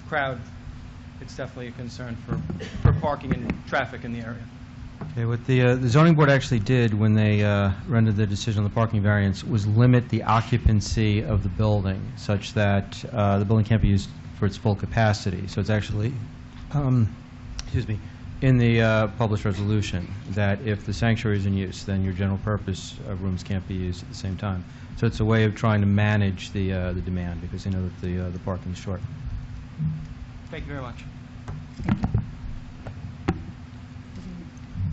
crowd. It's definitely a concern for parking and traffic in the area. Okay, what the zoning board actually did when they rendered the decision on the parking variance was limit the occupancy of the building such that the building can't be used for its full capacity. So it's actually, excuse me, in the published resolution that if the sanctuary is in use, then your general purpose rooms can't be used at the same time. So it's a way of trying to manage the demand because they know that the parking is short. Thank you very much.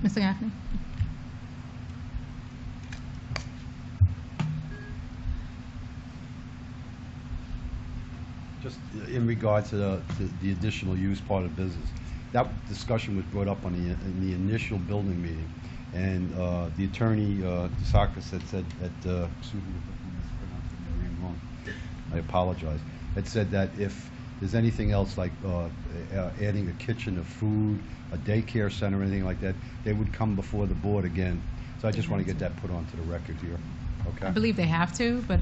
Mr. Gaffney? Just in regards to the additional use part of business, that discussion was brought up in the initial building meeting, and the attorney Sakis had said that excuse me if I mispronounced the name wrong, I apologize. Had said that if there's anything else like adding a kitchen of food, a daycare center, or anything like that, they would come before the board again. So I just want to get that put onto the record here. Okay. I believe they have to, but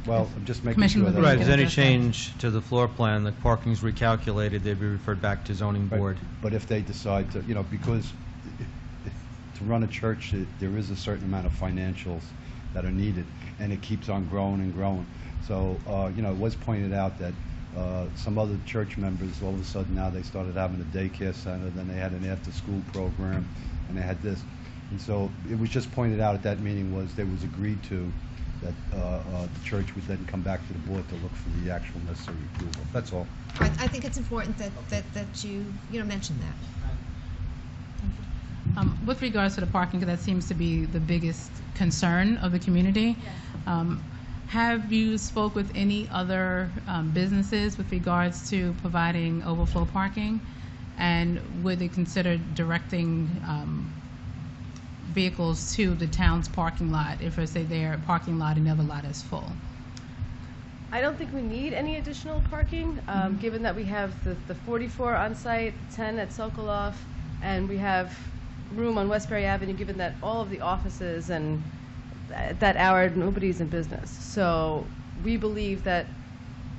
well, I'm just making sure that right. If there's any change to the floor plan, the parking's recalculated, they'd be referred back to zoning board. But if they decide to, you know, because to run a church, there is a certain amount of financials that are needed, and it keeps on growing and growing. So, you know, it was pointed out that some other church members, all of a sudden now they started having a daycare center, then they had an after-school program, and they had this. And so it was just pointed out at that meeting was there was agreed to that the church would then come back to the board to look for the actual necessary approval. That's all. I think it's important that you mention that. With regards to the parking, because that seems to be the biggest concern of the community, have you spoke with any other businesses with regards to providing overflow parking? And would they consider directing vehicles to the town's parking lot if, say, their parking lot and the other lot is full? I don't think we need any additional parking, given that we have the 44 on site, 10 at Sokolov, and we have room on Westbury Avenue, given that all of the offices and at that hour nobody's in business. So we believe that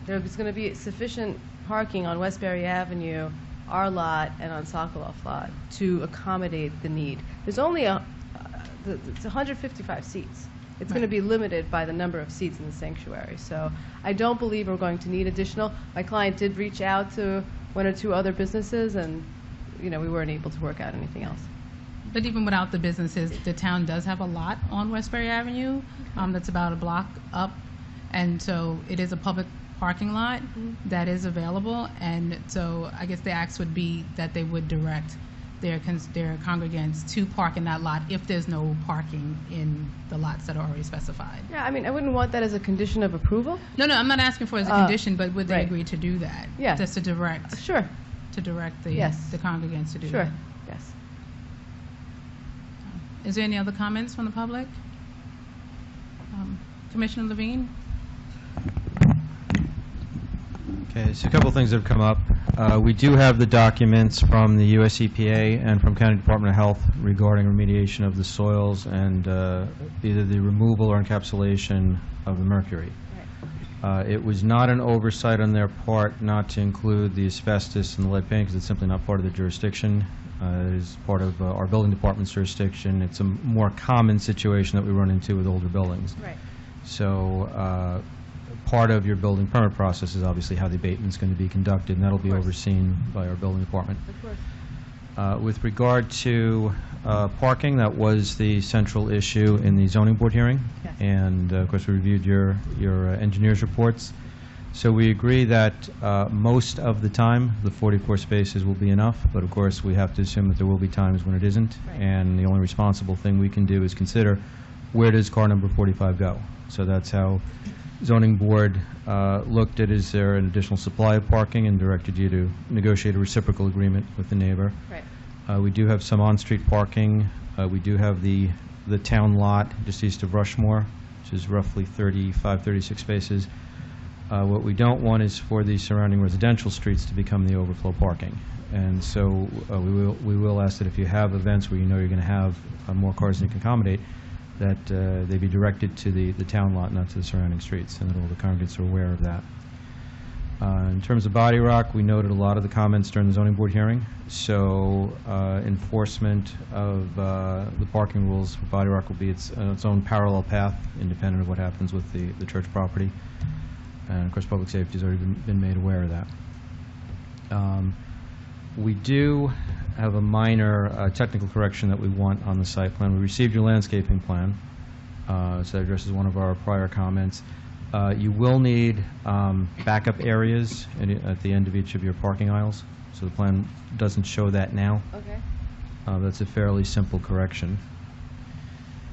there's going to be sufficient parking on Westbury Avenue our lot and on Sokoloff lot to accommodate the need. There's only it's 155 seats. It's going to be limited by the number of seats in the sanctuary. So I don't believe we're going to need additional. My client did reach out to one or two other businesses, and we weren't able to work out anything else. But even without the businesses, the town does have a lot on Westbury Avenue that's about a block up, and so it is a public parking lot that is available, and so I guess the ask would be that they would direct their congregants to park in that lot if there's no parking in the lots that are already specified. Yeah, I mean, I wouldn't want that as a condition of approval. No, I'm not asking for it as a condition, but would they right. agree to do that? Yeah. Just to direct. Sure. To direct the congregants to do sure. that. Yes. Is there any other comments from the public? Commissioner Levine? Okay, so a couple of things that have come up. We do have the documents from the US EPA and from County Department of Health regarding remediation of the soils and either the removal or encapsulation of the mercury. It was not an oversight on their part not to include the asbestos and the lead paint because it's simply not part of the jurisdiction. It is part of our building department's jurisdiction. It's a more common situation that we run into with older buildings. Right. So part of your building permit process is obviously how the abatement's going to be conducted, and that'll be overseen by our building department. Of course. With regard to parking, that was the central issue in the zoning board hearing. Yes. And of course, we reviewed your engineer's reports. So we agree that most of the time, the 44 spaces will be enough, but of course, we have to assume that there will be times when it isn't. Right. And the only responsible thing we can do is consider, where does car number 45 go? So that's how zoning board looked at, is there an additional supply of parking, and directed you to negotiate a reciprocal agreement with the neighbor. Right. We do have some on-street parking. We do have the town lot just east of Rushmore, which is roughly 35, 36 spaces. What we don't want is for the surrounding residential streets to become the overflow parking. And so we will ask that if you have events where you know you're going to have more cars than you can accommodate, that they be directed to the town lot, not to the surrounding streets, and that all the congregants are aware of that. In terms of body rock, we noted a lot of the comments during the zoning board hearing. So enforcement of the parking rules for body rock will be its own parallel path, independent of what happens with the church property. And of course, public safety has already been made aware of that. We do have a minor technical correction that we want on the site plan. We received your landscaping plan, so that addresses one of our prior comments. You will need backup areas at the end of each of your parking aisles, so the plan doesn't show that now. Okay. That's a fairly simple correction.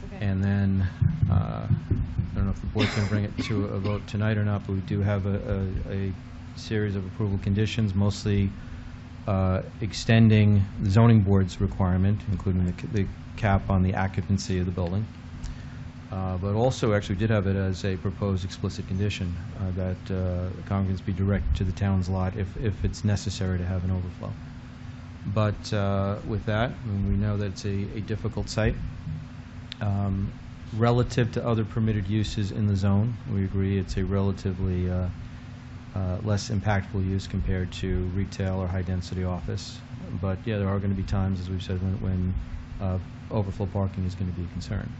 Okay. And then, I don't know if the board's going to bring it to a vote tonight or not, but we do have a series of approval conditions, mostly extending the zoning board's requirement, including the cap on the occupancy of the building. But also, actually, we did have it as a proposed explicit condition that congregants be directed to the town's lot if it's necessary to have an overflow. But with that, we know that it's a difficult site. Relative to other permitted uses in the zone, we agree it's a relatively less impactful use compared to retail or high-density office. But yeah, there are going to be times, as we've said, when overflow parking is going to be a concern.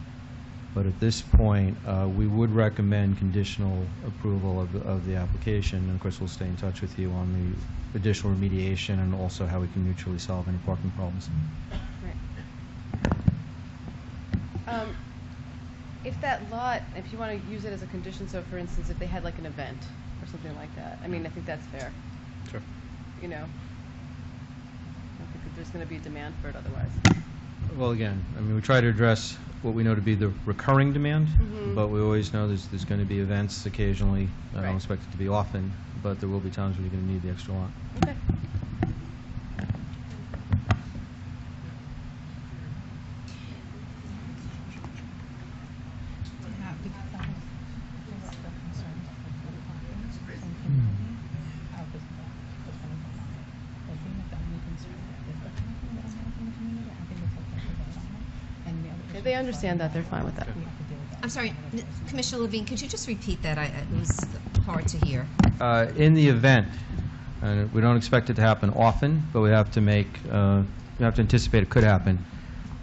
But at this point, we would recommend conditional approval of the application. And of course, we'll stay in touch with you on the additional remediation and also how we can mutually solve any parking problems. Right. If that lot, if you want to use it as a condition, so for instance, if they had like an event or something like that, I mean, I think that's fair. Sure. You know, I don't think that there's going to be a demand for it otherwise. Well, again, I mean, we try to address what we know to be the recurring demand, but we always know there's going to be events occasionally. I don't expect it to be often, but there will be times when you're going to need the extra lot. Okay. They understand that. They're fine with that. I'm sorry, Commissioner Levine, could you just repeat that? It was hard to hear. In the event And we don't expect it to happen often, but we have to anticipate it could happen,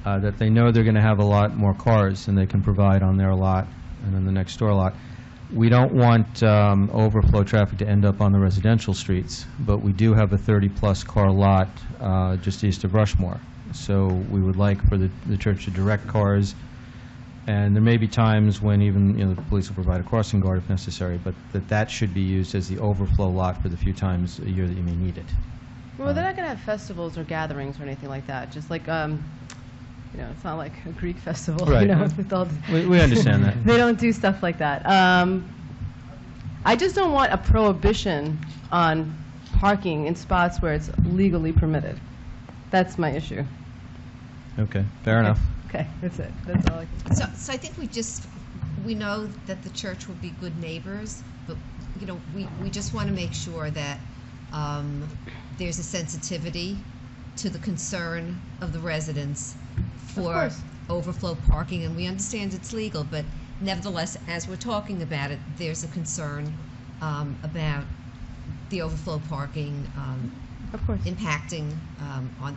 that they know they're going to have a lot more cars than they can provide on their lot and then the next door lot. We don't want overflow traffic to end up on the residential streets, but we do have a 30-plus car lot just east of Rushmore. So we would like for the church to direct cars, and there may be times when even the police will provide a crossing guard if necessary, but that should be used as the overflow lot for the few times a year that you may need it. Well, they're not going to have festivals or gatherings or anything like that. Just like, it's not like a Greek festival. Right. With all We understand that. They don't do stuff like that. I just don't want a prohibition on parking in spots where it's legally permitted. That's my issue. Okay, fair enough. Okay, that's it. That's all I can say. So I think we know that the church will be good neighbors, but, we just want to make sure that there's a sensitivity to the concern of the residents for overflow parking, and we understand it's legal, but nevertheless, as we're talking about it, there's a concern about the overflow parking impacting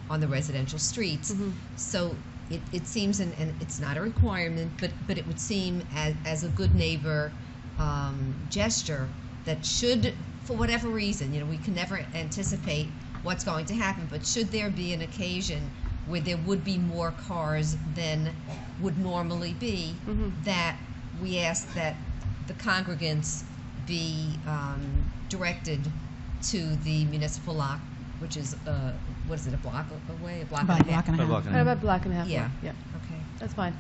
on the residential streets. So it seems, and it's not a requirement, but it would seem as a good neighbor gesture that should, for whatever reason, we can never anticipate what's going to happen, but should there be an occasion where there would be more cars than would normally be, that we ask that the congregants be directed to the municipal lot, which is, what is it, a block away? A block and a half? About a block and a half. Yeah. away. Yeah. Okay. That's fine.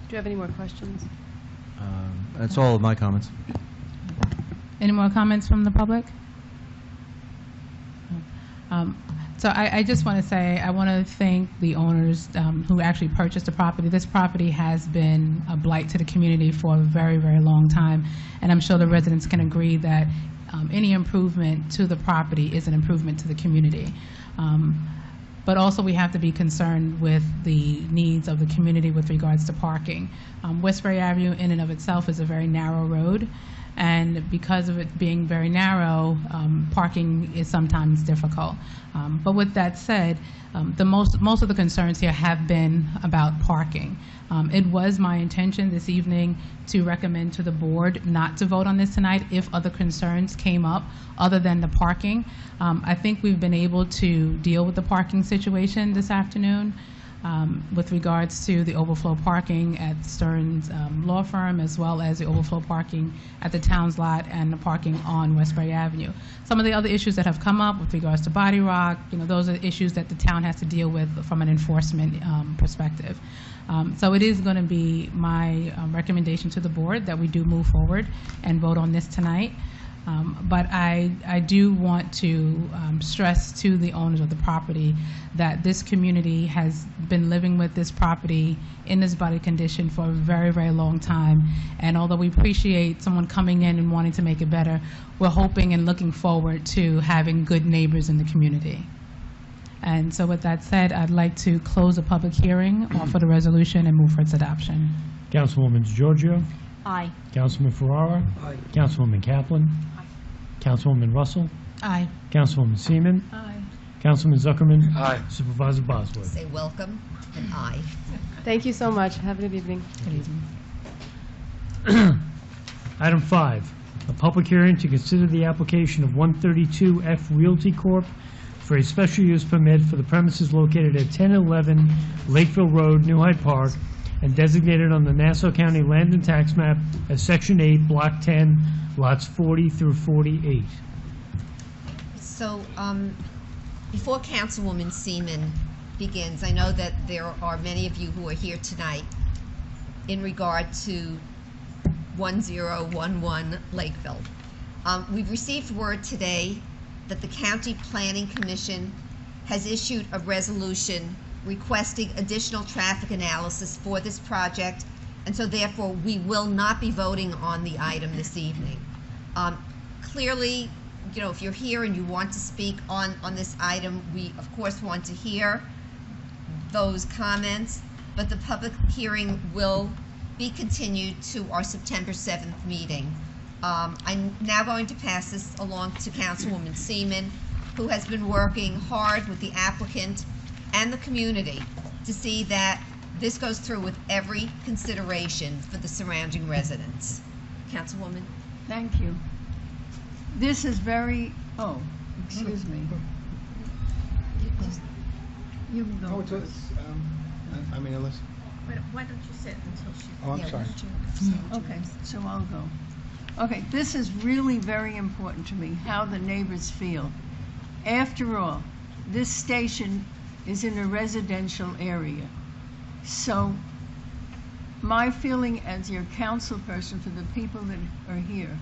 Do you have any more questions? That's all of my comments. Any more comments from the public? So I just want to say, I want to thank the owners who actually purchased the property. This property has been a blight to the community for a very, very long time, and I'm sure the residents can agree that any improvement to the property is an improvement to the community. But also we have to be concerned with the needs of the community with regards to parking. Westbury Avenue in and of itself is a very narrow road, and because of it being very narrow, parking is sometimes difficult. But with that said, most of the concerns here have been about parking. It was my intention this evening to recommend to the board not to vote on this tonight if other concerns came up other than the parking. I think we've been able to deal with the parking situation this afternoon. With regards to the overflow parking at Stearns Law Firm, as well as the overflow parking at the Towns lot and the parking on Westbury Avenue. Some of the other issues that have come up with regards to Body Rock, those are issues that the town has to deal with from an enforcement perspective. So it is going to be my recommendation to the board that we do move forward and vote on this tonight. But I do want to stress to the owners of the property that this community has been living with this property in this body condition for a very, very long time. And although we appreciate someone coming in and wanting to make it better, we're hoping and looking forward to having good neighbors in the community. And so with that said, I'd like to close the public hearing, offer the resolution, and move for its adoption. Councilwoman DeGiorgio? Aye. Councilman Ferrara? Aye. Councilwoman Kaplan? Councilwoman Russell? Aye. Councilwoman Seaman? Aye. Councilman Zuckerman? Aye. Supervisor Bosworth? Say welcome and aye. Thank you so much. Have a good evening. Good evening. Item 5, a public hearing to consider the application of 132F Realty Corp. for a special use permit for the premises located at 1011 Lakeville Road, New Hyde Park, and designated on the Nassau County Land and Tax Map as Section 8, Block 10, lots 40 through 48. So, before Councilwoman Seaman begins, I know that there are many of you who are here tonight in regard to 1011 Lakeville. We've received word today that the County Planning Commission has issued a resolution requesting additional traffic analysis for this project, and so therefore we will not be voting on the item this evening. Clearly, you know, if you're here and you want to speak on this item, we of course want to hear those comments, but the public hearing will be continued to our September 7th meeting. I'm now going to pass this along to Councilwoman Seaman, who has been working hard with the applicant and the community to see that this goes through with every consideration for the surrounding residents. Councilwoman? Thank you. This is very, excuse me. You can go first. Unless. Why don't you sit until she... Oh, I'm sorry. Okay, so I'll go. Okay, this is really very important to me, how the neighbors feel. After all, this station is in a residential area. So my feeling as your council person for the people that are here,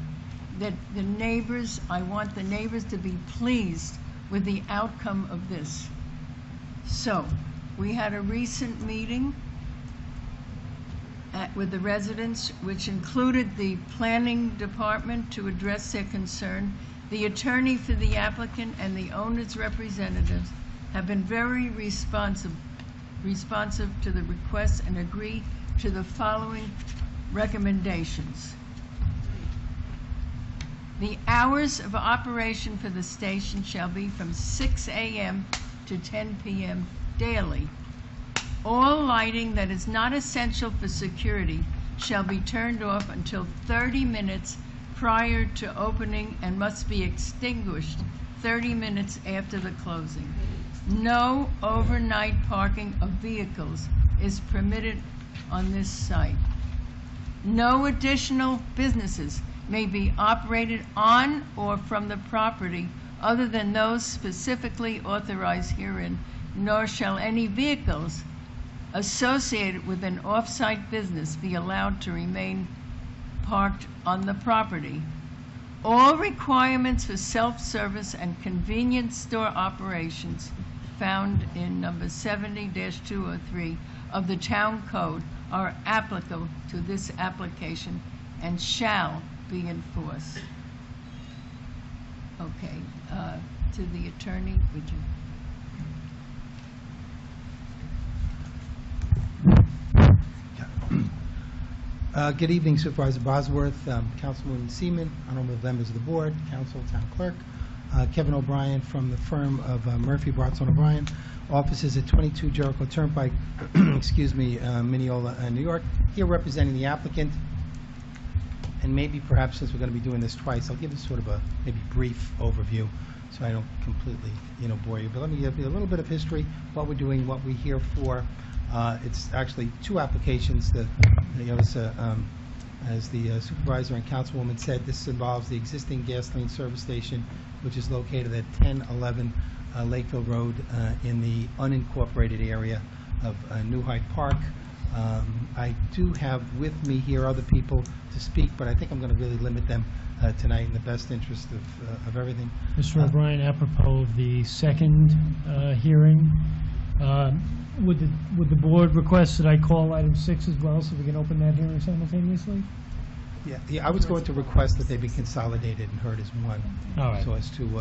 that the neighbors, I want the neighbors to be pleased with the outcome of this. So, we had a recent meeting with the residents, which included the planning department to address their concern. The attorney for the applicant and the owner's representatives have been very responsive to the requests and agree to the following recommendations. The hours of operation for the station shall be from 6 a.m. to 10 p.m. daily. All lighting that is not essential for security shall be turned off until 30 minutes prior to opening and must be extinguished 30 minutes after the closing. No overnight parking of vehicles is permitted on this site. No additional businesses may be operated on or from the property other than those specifically authorized herein, nor shall any vehicles associated with an off-site business be allowed to remain parked on the property. All requirements for self-service and convenience store operations found in number 70-203 of the town code are applicable to this application and shall be enforced. Okay, to the attorney, would you? Good evening, Supervisor Bosworth, Councilwoman Seaman, honorable members of the board, council, town clerk. Kevin O'Brien from the firm of Murphy, Bartz, and O'Brien. Offices at 22 Jericho Turnpike, excuse me, Mineola, New York. Here representing the applicant. And maybe perhaps since we're going to be doing this twice, I'll give you sort of a maybe brief overview so I don't completely, bore you. But let me give you a little bit of history, what we're doing, what we're here for. It's actually two applications that, as the supervisor and councilwoman said, this involves the existing gasoline service station, which is located at 1011 Lakeville Road in the unincorporated area of New Hyde Park. I do have with me here other people to speak, but I think I'm going to really limit them tonight in the best interest of everything. Mr. O'Brien, apropos of the second hearing, would the board request that I call item 6 as well, so we can open that hearing simultaneously? Yeah, I was going to request that they be consolidated and heard as one. All right. So as to...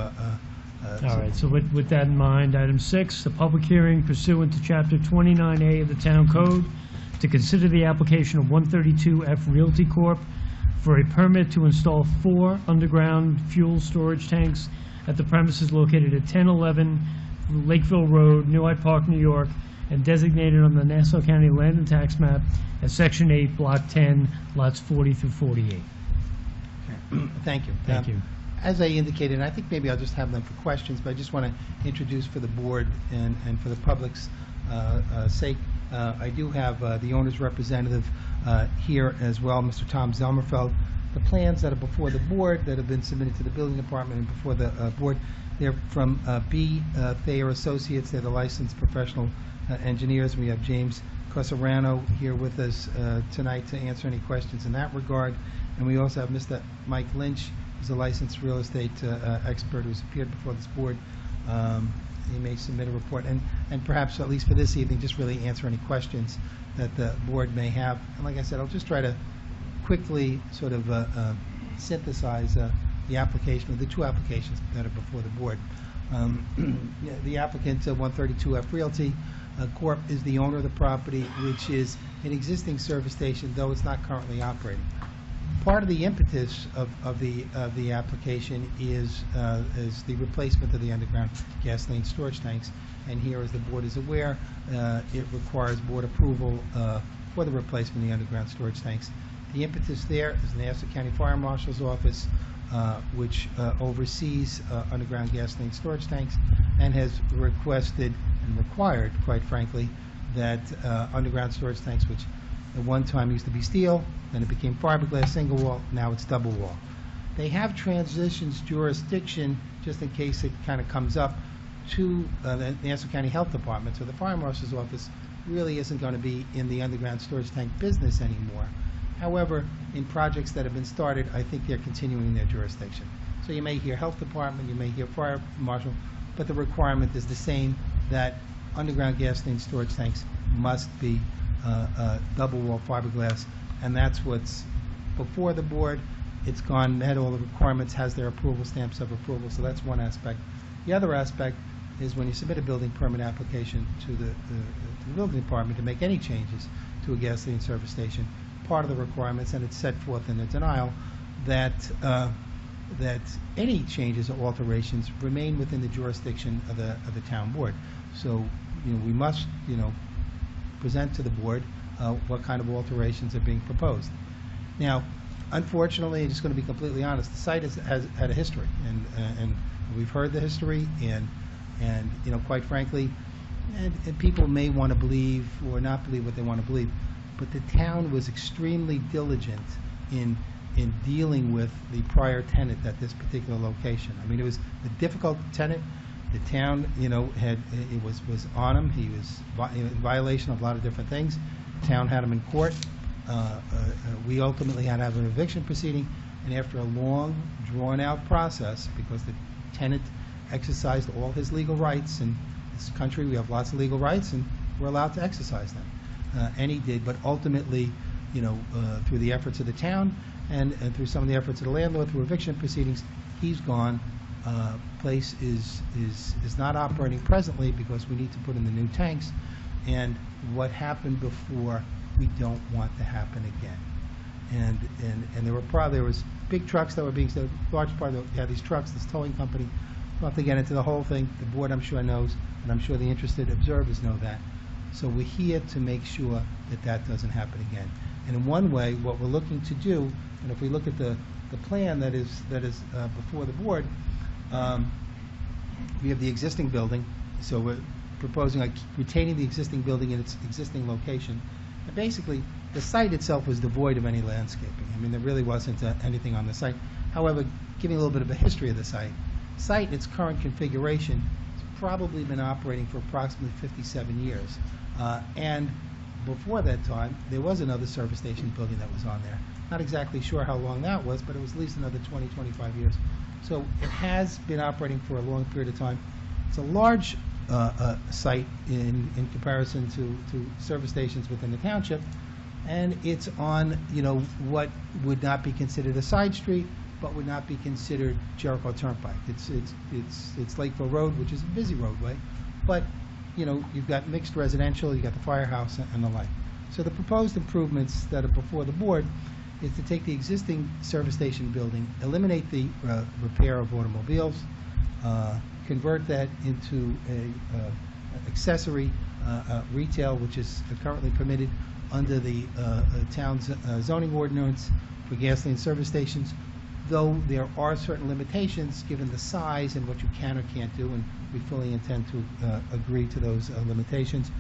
All right, so with that in mind, item 6, the public hearing pursuant to Chapter 29A of the Town Code to consider the application of 132F Realty Corp. for a permit to install 4 underground fuel storage tanks at the premises located at 1011 Lakeville Road, New Hyde Park, New York, and designated on the Nassau County Land and Tax Map as Section 8, Block 10, lots 40 through 48. Thank you. Thank you. As I indicated, and I think maybe I'll just have them for questions, but I just want to introduce for the board and for the public's sake, I do have the owner's representative here as well, Mr. Tom Zelmerfeld. The plans that are before the board that have been submitted to the building department and before the board, they're from B. Thayer Associates. They're the licensed professional engineers. We have James Cosarano here with us tonight to answer any questions in that regard. And we also have Mr. Mike Lynch, who's a licensed real estate expert who's appeared before this board. He may submit a report and perhaps, at least for this evening, just really answer any questions that the board may have. And like I said, I'll just try to quickly sort of synthesize the application, or the two applications that are before the board. The applicant, 132F Realty Corp., is the owner of the property, which is an existing service station, though it's not currently operating. Part of the impetus of the application is the replacement of the underground gasoline storage tanks. And here, as the board is aware, it requires board approval for the replacement of the underground storage tanks. The impetus there is the Nassau County Fire Marshal's Office, which oversees underground gasoline storage tanks, and has requested and required, quite frankly, that underground storage tanks, which at one time used to be steel, then it became fiberglass single wall, now it's double wall. They have transitions jurisdiction, just in case it kind of comes up, to the Nassau County Health Department. So the Fire Marshal's Office really isn't going to be in the underground storage tank business anymore. However, in projects that have been started, I think they're continuing their jurisdiction. So you may hear Health Department, you may hear Fire Marshal, but the requirement is the same, that underground gasoline storage tanks must be double wall fiberglass, and that's what's before the board. It's gone, met all the requirements, has their approval, stamps of approval, so that's one aspect. The other aspect is when you submit a building permit application to the building department to make any changes to a gasoline service station, part of the requirements, and it's set forth in the denial, that that any changes or alterations remain within the jurisdiction of the town board. So, we must, present to the board what kind of alterations are being proposed. Now, unfortunately, I'm just going to be completely honest, the site has had a history, and we've heard the history, and quite frankly, and people may want to believe or not believe what they want to believe, but the town was extremely diligent in dealing with the prior tenant at this particular location. I mean, it was a difficult tenant. The town, was on him. He was in violation of a lot of different things. The town had him in court. We ultimately had to have an eviction proceeding, and after a long, drawn-out process, because the tenant exercised all his legal rights. In this country, we have lots of legal rights, and we're allowed to exercise them. And he did, but ultimately, through the efforts of the town and through some of the efforts of the landlord, through eviction proceedings, he's gone. Place is not operating presently because we need to put in the new tanks, and what happened before, we don't want to happen again. And there was big trucks that were being, so large part of these trucks, this towing company. Not to get into the whole thing, the board I'm sure knows, and I'm sure the interested observers know that. So we're here to make sure that that doesn't happen again. And in one way, what we're looking to do, and if we look at the plan that is before the board, we have the existing building, so we're proposing retaining the existing building in its existing location. And basically, the site itself was devoid of any landscaping. I mean, there really wasn't anything on the site. However, giving a little bit of a history of the site in its current configuration has probably been operating for approximately 57 years. And before that time, there was another service station building that was on there. Not exactly sure how long that was, but it was at least another 20, 25 years. So it has been operating for a long period of time. It's a large site in comparison to service stations within the township, and it's on what would not be considered a side street, but would not be considered Jericho Turnpike. It's Lakeville Road, which is a busy roadway, but you've got mixed residential, you've got the firehouse and the like. So the proposed improvements that are before the board is to take the existing service station building, eliminate the repair of automobiles, convert that into a accessory retail, which is currently permitted under the town's zoning ordinance for gasoline service stations, though there are certain limitations given the size and what you can or can't do, and we fully intend to agree to those limitations.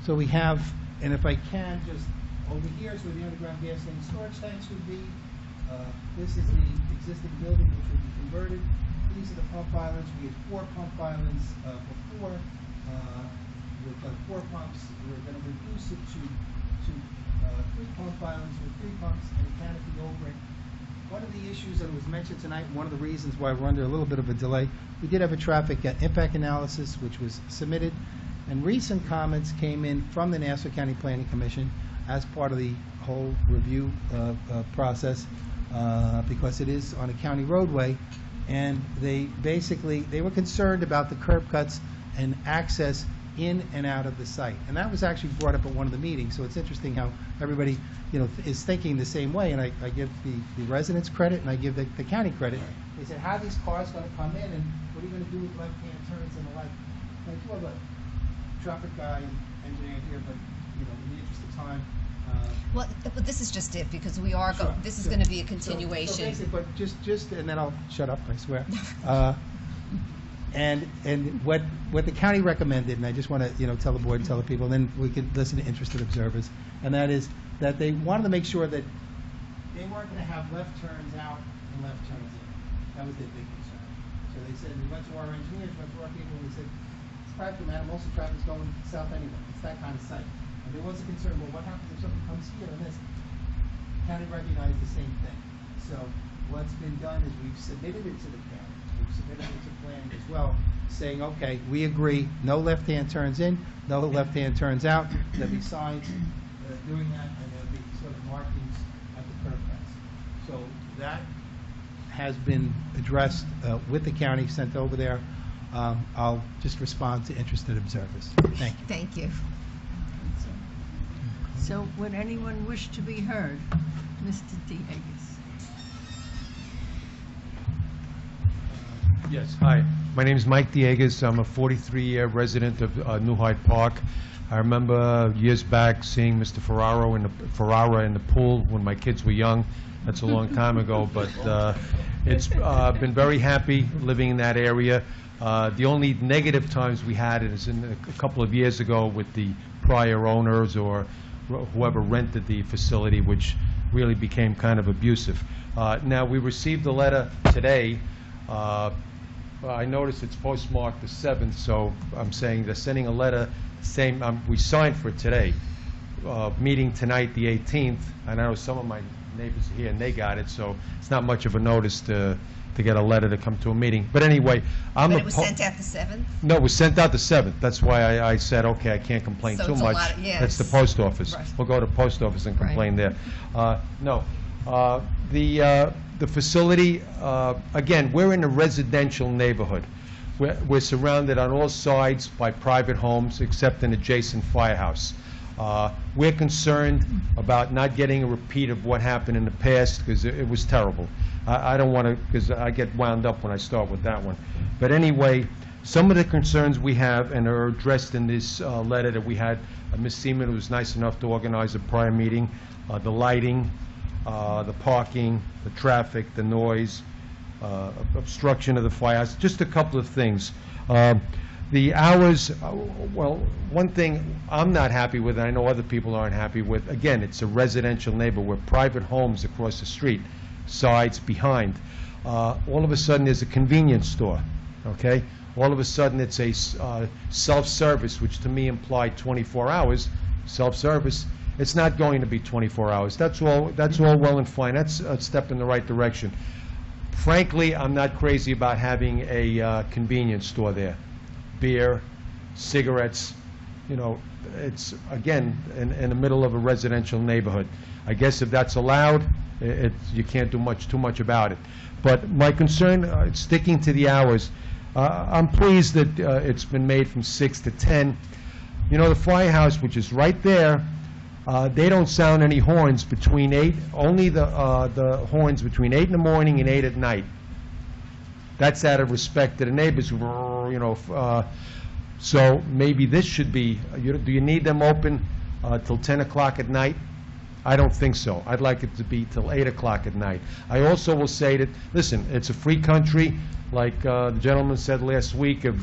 So we have, and if I can, just over here is where the underground gasoline storage tanks would be. This is the existing building which would be converted. These are the pump islands. We had 4 pump islands before. We've got 4 pumps. We're going to reduce it to 3 pump islands with 3 pumps and a canopy over it. One of the issues that was mentioned tonight, one of the reasons why we're under a little bit of a delay, we did have a traffic impact analysis which was submitted, and recent comments came in from the Nassau County Planning Commission as part of the whole review process because it is on a county roadway, and they were concerned about the curb cuts and access in and out of the site. And that was actually brought up at one of the meetings, so it's interesting how everybody, is thinking the same way, and I give the residents credit, and I give the county credit. They said, how are these cars going to come in, and what are you going to do with left-hand turns and the like? And I do have a traffic guy and engineer here, but, in the interest of time. Well, but this is just it, because we are, this is going to be a continuation. So basically, but just, and then I'll shut up, I swear. And what the county recommended, and I just want to, tell the board and tell the people, and then we can listen to interested observers, and that is that they wanted to make sure that they weren't going to have left turns out and left turns in. That was their big concern. So they said, we went to our engineers, went to our people, and we said, it's practical matter, most of the traffic's going south anyway. It's that kind of site. And there was a concern, well, what happens if something comes here and this? County recognized the same thing. So what's been done is we've submitted it to the county. We've submitted it to planning as well, saying, okay, we agree, no left-hand turns in, no left-hand turns out. There'll be signs doing that, and there'll be sort of markings at the curb cuts. So that has been addressed with the county, sent over there. I'll just respond to interested observers. Thank you. Thank you. So would anyone wish to be heard? Mr. Diegues. Yes, hi. My name is Mike Diegues. I'm a 43-year resident of New Hyde Park. I remember years back seeing Mr. Ferrara in the pool when my kids were young. That's a long time ago, but it's been very happy living in that area. The only negative times we had is in a couple of years ago with the prior owners or whoever rented the facility, which really became kind of abusive. Now, we received a letter today. I noticed it's postmarked the 7th, so I'm saying they're sending a letter saying we signed for it today. Meeting tonight, the 18th. I know some of my neighbors are here and they got it, so it's not much of a notice to get a letter to come to a meeting. But anyway, But it was sent out the 7th? No, it was sent out the 7th. That's why I said, okay, I can't complain So too it's a much. lot of- yes. That's the post office. Right. We'll go to post office and complain there. No. The facility, again, we're in a residential neighborhood. We're surrounded on all sides by private homes except an adjacent firehouse. We're concerned about not getting a repeat of what happened in the past because it was terrible. I don't want to, because I get wound up when I start with that one. But anyway, some of the concerns we have and are addressed in this letter that we had, Ms. Seaman was nice enough to organize a prior meeting, the lighting, the parking, the traffic, the noise, obstruction of the firehouse, just a couple of things. The hours, well, one thing I'm not happy with, and I know other people aren't happy with, again, it's a residential neighborhood with private homes across the street, sides, behind. All of a sudden, there's a convenience store, okay? All of a sudden, it's a self-service, which to me implied 24 hours, self-service. It's not going to be 24 hours. That's all well and fine. That's a step in the right direction. Frankly, I'm not crazy about having a convenience store there. Beer, cigarettes, it's, again, in the middle of a residential neighborhood. I guess if that's allowed, you can't do too much about it. But my concern, sticking to the hours, I'm pleased that it's been made from 6 to 10. The firehouse, which is right there, they don't sound any horns between 8, only the horns between 8 in the morning and 8 at night. That's out of respect to the neighbors, so maybe this should be, do you need them open till 10 o'clock at night? I don't think so. I'd like it to be till 8 o'clock at night. I also will say that, listen, it's a free country. Like the gentleman said last week, if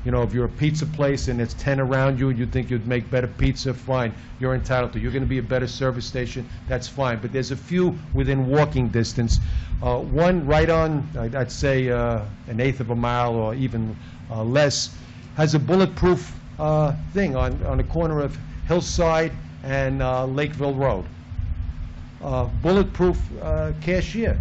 you're a pizza place and there's 10 around you and you think you'd make better pizza, fine, you're entitled to. You're going to be a better service station, that's fine. But there's a few within walking distance. One right on, I'd say an eighth of a mile or even less, has a bulletproof thing on the corner of Hillside and Lakeville Road. Bulletproof cashier.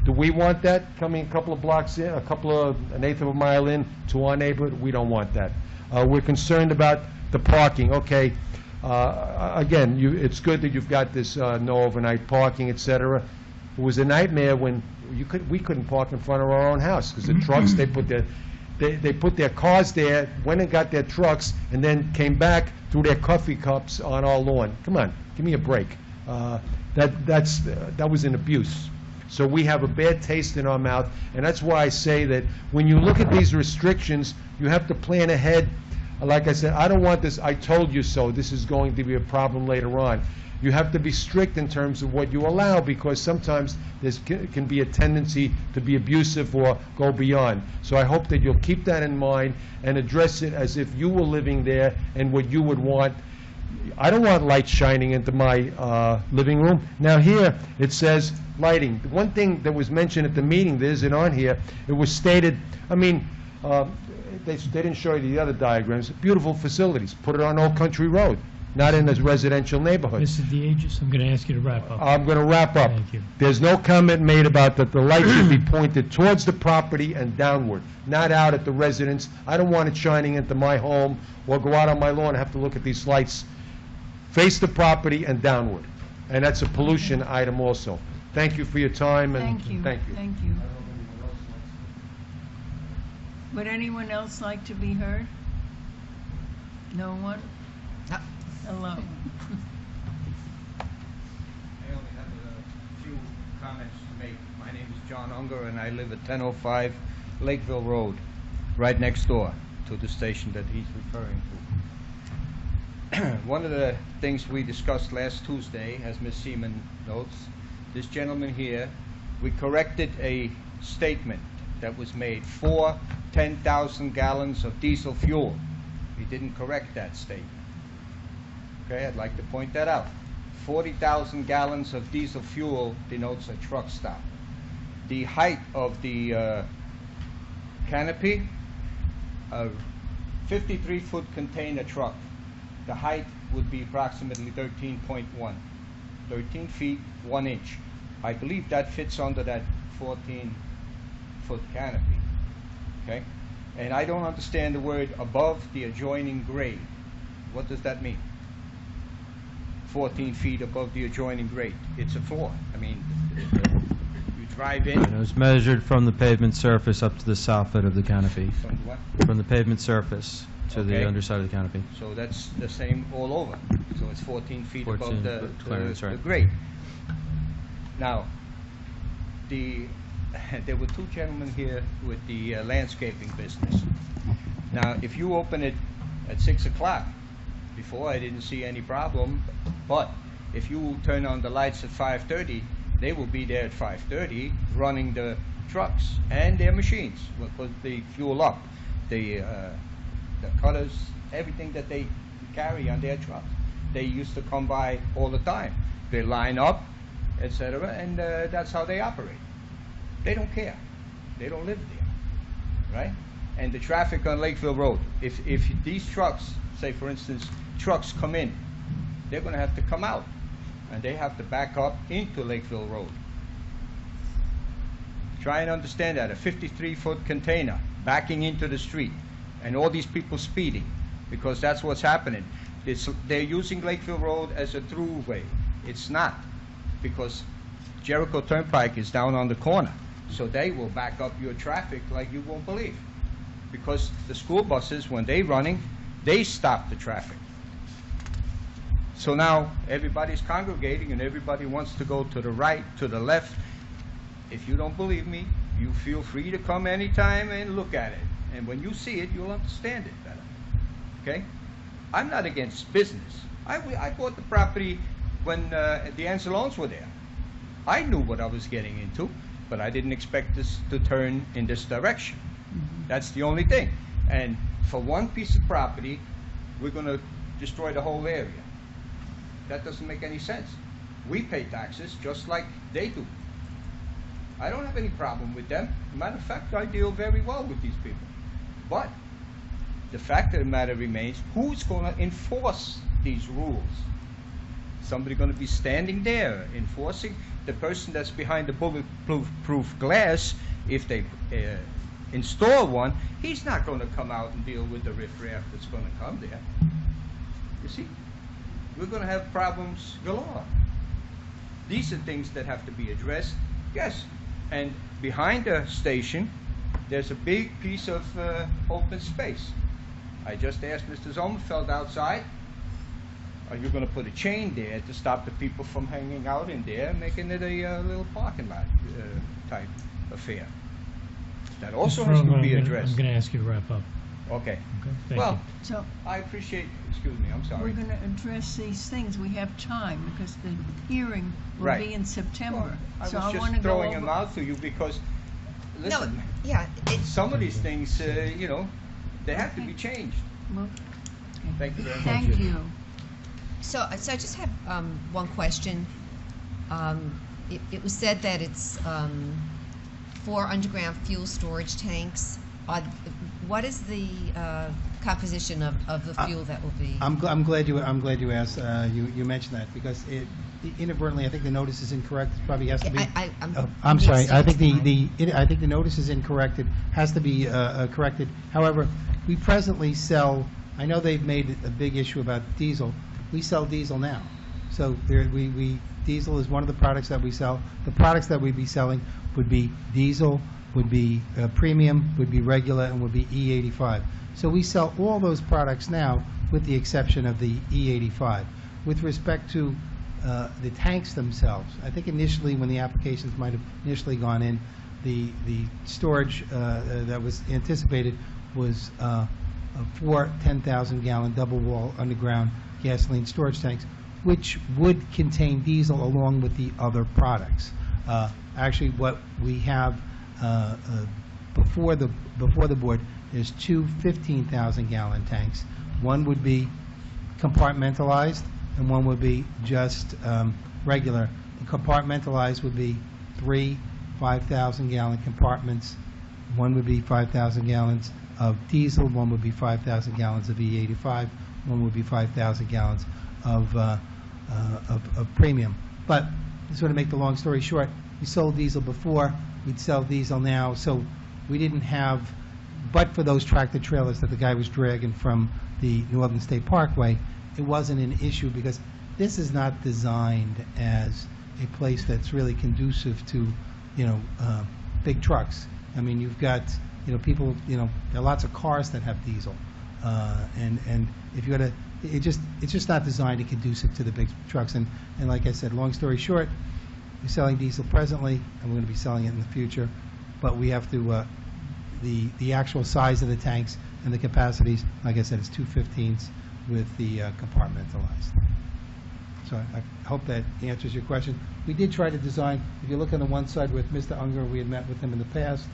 Do we want that coming a couple of blocks in, an eighth of a mile in to our neighborhood? We don't want that. We're concerned about the parking. Okay, again, it's good that you've got this no overnight parking, etc. It was a nightmare when we couldn't park in front of our own house because the trucks, they They put their cars there, went and got their trucks, and then came back, threw their coffee cups on our lawn. Come on, give me a break. That was an abuse. So we have a bad taste in our mouth, and that's why I say that when you look at these restrictions, you have to plan ahead. Like I said, I don't want this, I told you so, this is going to be a problem later on. You have to be strict in terms of what you allow, because sometimes there can be a tendency to be abusive or go beyond. So I hope that you'll keep that in mind and address it as if you were living there and what you would want. I don't want lights shining into my living room. Now here, it says lighting. The one thing that was mentioned at the meeting, there isn't on here, it was stated, I mean, they didn't show you the other diagrams, beautiful facilities. Put it on Old Country Road, not in a residential neighborhood. Mr. DeAgis, I'm going to ask you to wrap up. I'm going to wrap up. Thank you. There's no comment made about that the light should be pointed towards the property and downward, not out at the residence. I don't want it shining into my home or go out on my lawn and have to look at these lights. Face the property and downward. And that's a pollution item also. Thank you for your time. And Thank you. Thank you. Thank you. Would anyone else like to be heard? No one? Hello. I only have a few comments to make. My name is John Unger, and I live at 1005 Lakeville Road, right next door to the station that he's referring to. One of the things we discussed last Tuesday, as Ms. Seaman notes, this gentleman here, we corrected a statement that was made for 10,000 gallons of diesel fuel. He didn't correct that statement. Okay, I'd like to point that out. 40,000 gallons of diesel fuel denotes a truck stop. The height of the canopy, a 53-foot container truck, the height would be approximately 13.1. 13 feet, 1 inch. I believe that fits under that 14-foot canopy. Okay? And I don't understand the word above the adjoining grade. What does that mean? 14 feet above the adjoining grade. It's a floor. I mean, you drive in. And it was measured from the pavement surface up to the south end of the canopy. From what? From the pavement surface to Okay. the underside of the canopy. So that's the same all over. So it's 14 feet 14 above the, foot clearance, the right. grade. Now, there were two gentlemen here with the landscaping business. Now, if you open it at 6 o'clock, before I didn't see any problem, but if you turn on the lights at 5:30, they will be there at 5:30 running the trucks and their machines. Will put the fuel up, the cutters, everything that they carry on their trucks. They used to come by all the time. They line up, etc., and that's how they operate. They don't care. They don't live there, right? And the traffic on Lakeville Road, if these trucks, say for instance, trucks come in, they're going to have to come out, and they have to back up into Lakeville Road. Try and understand that, a 53-foot container backing into the street, and all these people speeding, because that's what's happening. They're using Lakeville Road as a throughway. It's not, because Jericho Turnpike is down on the corner, so they will back up your traffic like you won't believe, because the school buses, when they're running, they stop the traffic. So now everybody's congregating and everybody wants to go to the right, to the left. If you don't believe me, you feel free to come anytime and look at it. And when you see it, you'll understand it better. Okay? I'm not against business. I bought the property when the Ancelones were there. I knew what I was getting into, but I didn't expect this to turn in this direction. That's the only thing. And for one piece of property, we're going to destroy the whole area. That doesn't make any sense. We pay taxes just like they do. I don't have any problem with them. As a matter of fact, I deal very well with these people. But the fact of the matter remains, who's going to enforce these rules? Somebody going to be standing there enforcing? The person that's behind the bulletproof glass, if they install one, he's not going to come out and deal with the riffraff that's going to come there. You see? We're going to have problems galore. These are things that have to be addressed. Yes, and behind the station, there's a big piece of open space. I just asked Mr. Zomerfeld outside, are you going to put a chain there to stop the people from hanging out in there, making it a little parking lot type affair? That also has to be addressed. I'm going to ask you to wrap up. Okay. Thank Well, you. So I appreciate, excuse me, I'm sorry. we're going to address these things. We have time because the hearing will Right. be in September. I So was I just want to go throwing over. them out to you because, listen, yeah, some of these things, you know, they have to be changed. Well, Thank you very much. Thank you. So I just have one question. It was said that it's 4 underground fuel storage tanks. What is the composition of the fuel that will be? I'm glad you asked. You mentioned that because inadvertently, I think the notice is incorrect. It probably has to be. I'm sorry. I think the notice is incorrect. It has to be corrected. However, we presently sell. I know they've made a big issue about diesel. We sell diesel now, so diesel is one of the products that we sell. The products that we'd be selling would be diesel, would be premium, would be regular, and would be E85. So we sell all those products now, with the exception of the E85. With respect to the tanks themselves, I think initially when the applications might have initially gone in, the storage that was anticipated was 4 10,000-gallon double-wall underground gasoline storage tanks, which would contain diesel along with the other products. Actually, what we have before the board is 2 15,000-gallon tanks. One would be compartmentalized, and one would be just regular. The compartmentalized would be 3 5,000-gallon compartments. One would be 5,000 gallons of diesel. One would be 5,000 gallons of E85. One would be 5,000 gallons of premium. But to sort of make the long story short, we sold diesel before. We'd sell diesel now. So we didn't have, but for those tractor trailers that the guy was dragging from the Northern State Parkway, it wasn't an issue because this is not designed as a place that's really conducive to, big trucks. I mean, you've got, people, there are lots of cars that have diesel, and if you got to, it's just not designed to conducive to the big trucks. And like I said, long story short, we're selling diesel presently, and we're going to be selling it in the future, but we have to, the actual size of the tanks and the capacities, like I said, is 215s with the compartmentalized. So I hope that answers your question. We did try to design, if you look on the one side with Mr. Unger, we had met with him in the past,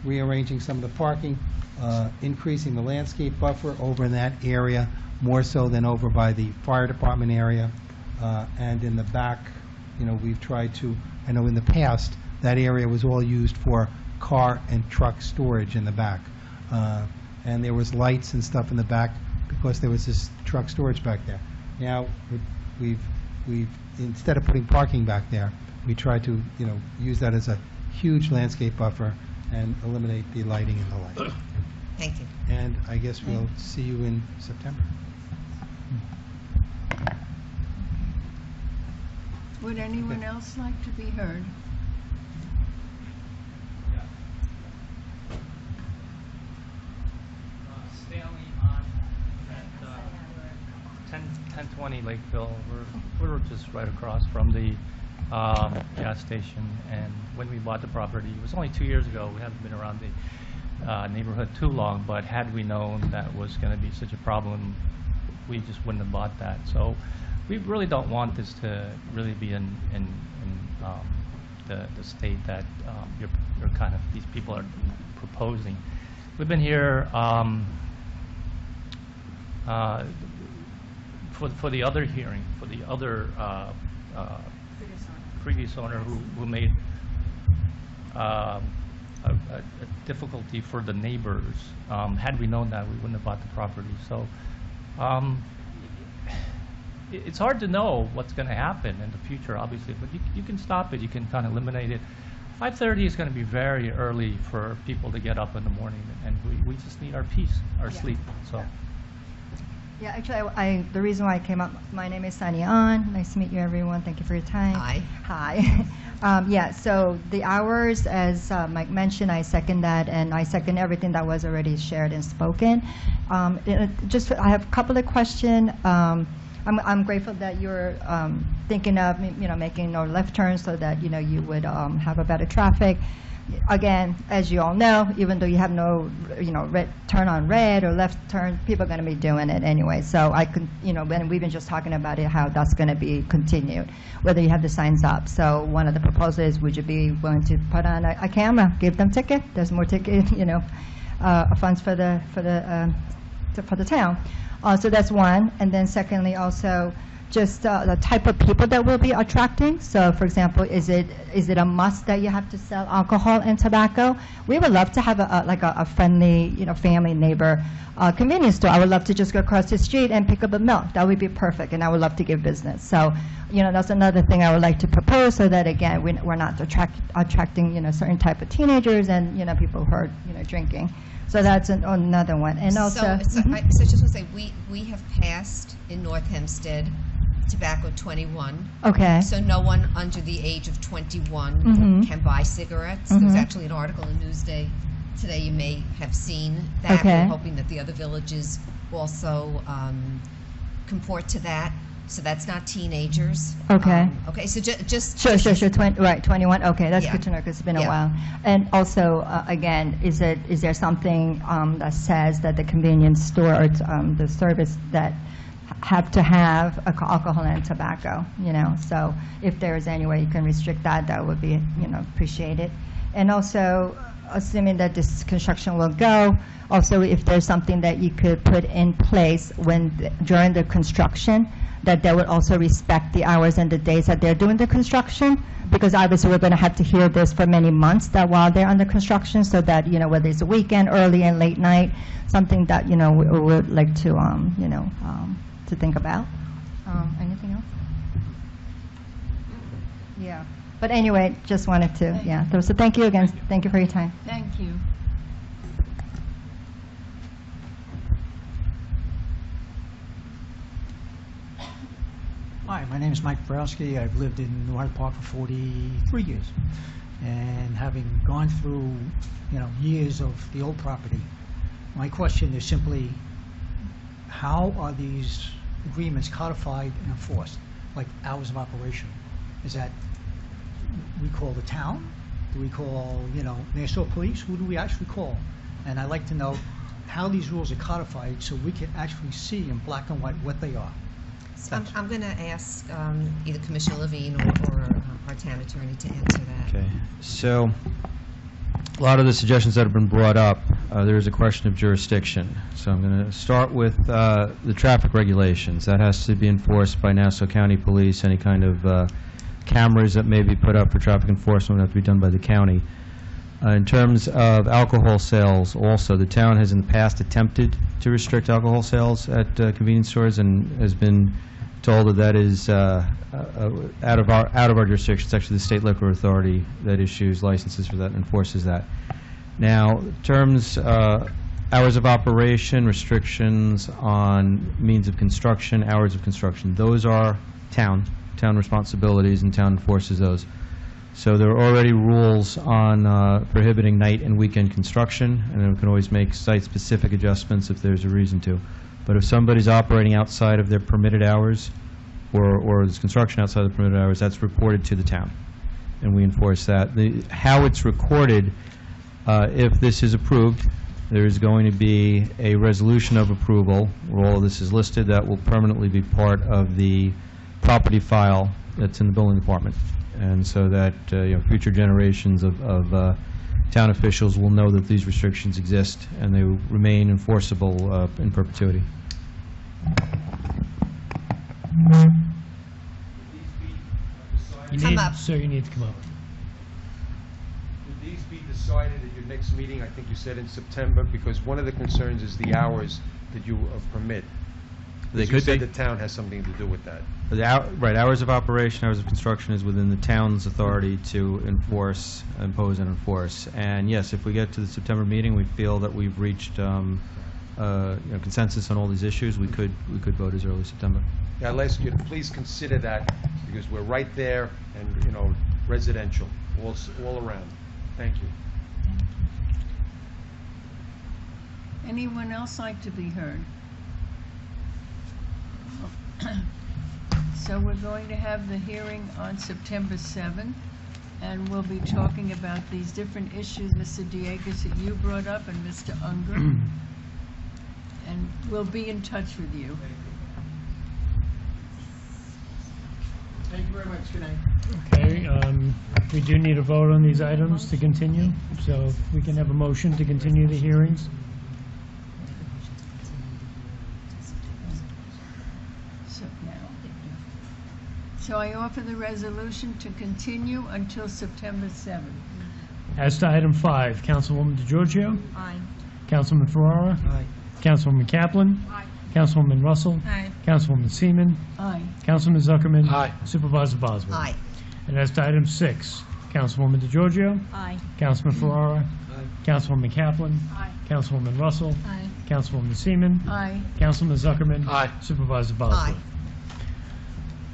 rearranging some of the parking, increasing the landscape buffer over in that area, more so than over by the fire department area. And in the back, we've tried to, I know in the past, that area was all used for car and truck storage in the back. And there was lights and stuff in the back because there was this truck storage back there. Now, we've instead of putting parking back there, we try to, use that as a huge landscape buffer and eliminate the lighting and the light. Thank you. And I guess we'll see you in September. Would anyone else like to be heard? Stanley on at 1020 Lakeville. We're just right across from the gas station, and when we bought the property, it was only 2 years ago. We haven't been around the neighborhood too long, but had we known that was going to be such a problem, we just wouldn't have bought that. So we really don't want this to really be in the state that you're kind of, these people are proposing. We've been here for the other hearing, for the other previous owner who made a difficulty for the neighbors. Had we known that, we wouldn't have bought the property. So it's hard to know what's going to happen in the future, obviously, but you can stop it. You can kind of eliminate it. 5:30 is going to be very early for people to get up in the morning, and we just need our peace, our sleep. So. Yeah, actually, the reason why I came up, my name is Sunny An. Nice to meet you, everyone. Thank you for your time. Hi. Hi. Yeah, so the hours, as Mike mentioned, I second that, and I second everything that was already shared and spoken. I have a couple of questions. I'm grateful that you're thinking of, making no left turns so that, you would have a better traffic. Again, as you all know, even though you have no, turn on red or left turn, people are going to be doing it anyway. So I could, when we've been just talking about it, how that's going to be continued, whether you have the signs up. So one of the proposals is, would you be willing to put on a camera, give them ticket? There's more ticket, funds for the town. So that's one. And then secondly, also, just the type of people that we'll be attracting. So, for example, is it a must that you have to sell alcohol and tobacco? We would love to have a friendly, family neighbor convenience store. I would love to just go across the street and pick up a milk. That would be perfect, and I would love to give business. So, that's another thing I would like to propose, so that again we're not attracting certain type of teenagers and people who are drinking. So that's another one. And also, I just want to say we have passed in North Hempstead tobacco 21. Okay. So no one under the age of 21 can buy cigarettes. There's actually an article in Newsday today, you may have seen that. Okay. We're hoping that the other villages also comport to that. So that's not teenagers. Okay. Okay, so just... Sure. Right, 21. Okay, that's good to know because it's been a Yeah. while. And also, again, is there something that says that the convenience store or the service that have to have alcohol and tobacco, So if there is any way you can restrict that, that would be, appreciated. And also, assuming that this construction will go, also if there's something that you could put in place during the construction, that they would also respect the hours and the days that they're doing the construction, because obviously we're going to have to hear this for many months that while they're under construction, so that whether it's a weekend, early and late night, something that we would like to to think about. Anything else? Yeah. But anyway, just wanted to So thank you again. Thank you for your time. Thank you. Hi, my name is Mike Borowski. I've lived in New Hyde Park for 43 years. And having gone through, years of the old property, my question is simply, how are these agreements codified and enforced, like hours of operation? Is that, we call the town? Do we call, Nassau Police? Who do we actually call? And I'd like to know how these rules are codified so we can actually see in black and white what they are. So I'm going to ask either Commissioner Levine or our town attorney to answer that. Okay, so a lot of the suggestions that have been brought up, there is a question of jurisdiction. So I'm going to start with the traffic regulations. That has to be enforced by Nassau County Police. Any kind of cameras that may be put up for traffic enforcement have to be done by the county. In terms of alcohol sales, also, the town has in the past attempted to restrict alcohol sales at convenience stores and has been told that is out of our jurisdiction. It's actually the State Liquor Authority that issues licenses for that and enforces that. Now, in terms hours of operation, restrictions on means of construction, hours of construction, those are town responsibilities, and town enforces those. So there are already rules on prohibiting night and weekend construction, and then we can always make site-specific adjustments if there's a reason to. But if somebody's operating outside of their permitted hours, or there's construction outside of the permitted hours, that's reported to the town, and we enforce that. How it's recorded, if this is approved, there is going to be a resolution of approval where all of this is listed that will permanently be part of the property file that's in the building department. And so that future generations of town officials will know that these restrictions exist and they will remain enforceable in perpetuity. Sir, you need to come up. Would these be decided at your next meeting? I think you said in September, because one of the concerns is the hours that you permit. They You could said be. the town has something to do with that. Right, hours of operation, hours of construction is within the town's authority to enforce, impose and enforce. And yes, if we get to the September meeting, we feel that we've reached a consensus on all these issues, we could vote as early as September. Yeah, I'll ask you to please consider that, because we're right there, and, residential, all around. Thank you. Anyone else like to be heard? So we're going to have the hearing on September 7th, and we'll be talking about these different issues, Mr. Diegas, that you brought up, and Mr. Unger. And we'll be in touch with you. Thank you very much. Good night. Okay, we do need a vote on these items to continue, so if we can have a motion to continue the hearings. So I offer the resolution to continue until September 7th. As to item 5, Councilwoman DeGiorgio? Aye. Councilman Ferrara? Aye. Councilwoman Kaplan? Aye. Councilwoman Russell? Aye. Councilwoman Seaman? Aye. Councilman Zuckerman? Aye. Supervisor Boswell? Aye. And as to item 6, Councilwoman DeGiorgio? Aye. Councilman Ferrara? Aye. Councilwoman Kaplan? Aye. Councilwoman Russell? Aye. Councilwoman Seaman? Aye. Councilman Zuckerman? Aye. Supervisor Boswell? Aye.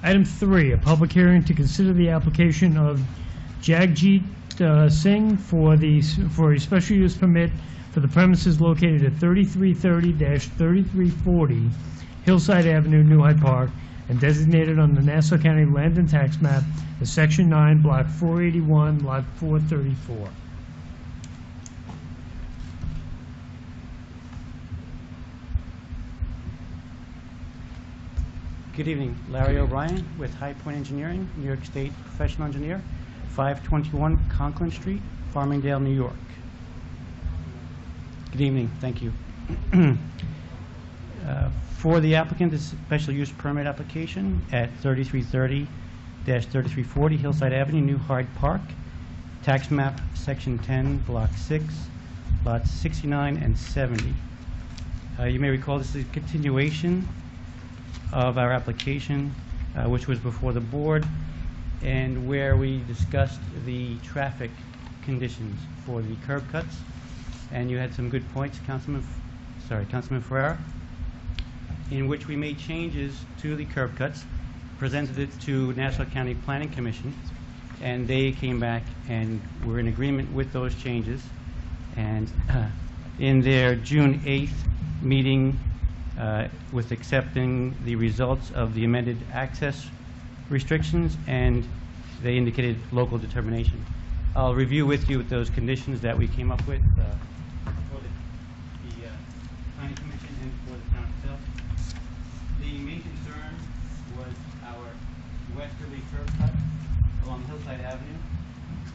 Item 3, a public hearing to consider the application of Jagjit Singh for a special use permit for the premises located at 3330-3340 Hillside Avenue, New Hyde Park, and designated on the Nassau County Land and Tax Map as Section 9, Block 481, Lot 434. Good evening, Larry O'Brien with High Point Engineering, New York State professional engineer, 521 Conklin Street, Farmingdale, New York. Good evening, thank you. For the applicant, this special use permit application at 3330-3340 Hillside Avenue, New Hyde Park, tax map section 10, block 6, lots 69 and 70. You may recall this is a continuation of our application, which was before the board, and where we discussed the traffic conditions for the curb cuts. And you had some good points, Councilman Ferrara, in which we made changes to the curb cuts, presented it to Nassau County Planning Commission, and they came back and were in agreement with those changes. And in their June 8th meeting, with accepting the results of the amended access restrictions, and they indicated local determination. I'll review with you those conditions that we came up with for the Planning Commission and for the town itself. The main concern was our westerly curb cut along Hillside Avenue,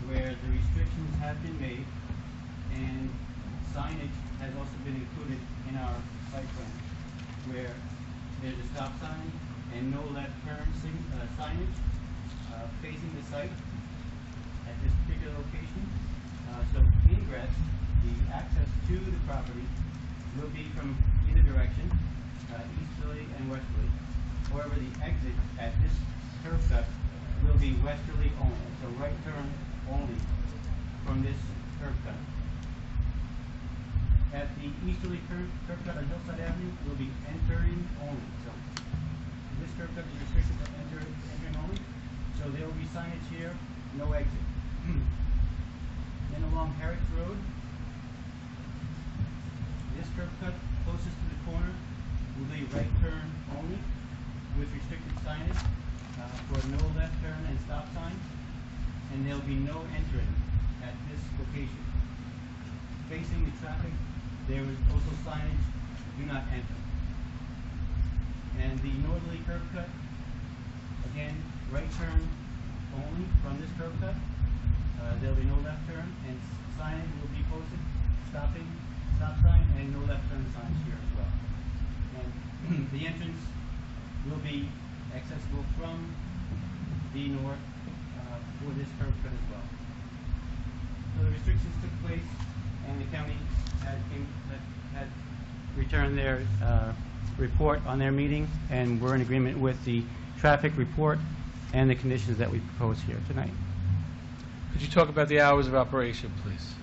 where the restrictions have been made, and signage has also been included in our site plan, where there's a stop sign and no left turn signage facing the site at this particular location. So ingress, the access to the property, will be from either direction, easterly and westerly. However, the exit at this curb cut will be westerly only, so right turn only from this curb cut. At the easterly curb cut on Hillside Avenue will be entering only. So this curb cut is restricted to entering only. So there will be signage here, no exit. Then along Herrick Road, this curb cut closest to the corner will be right turn only with restricted signage for no left turn and stop sign. And there will be no entering at this location. Facing the traffic, there is also signage, do not enter. And the northerly curb cut, again, right turn only from this curb cut. There'll be no left turn, and sign will be posted, stop sign, and no left turn signs here as well. And the entrance will be accessible from the north for this curb cut as well. So the restrictions took place, and the county had returned their report on their meeting, and we're in agreement with the traffic report and the conditions that we propose here tonight. Could you talk about the hours of operation, please?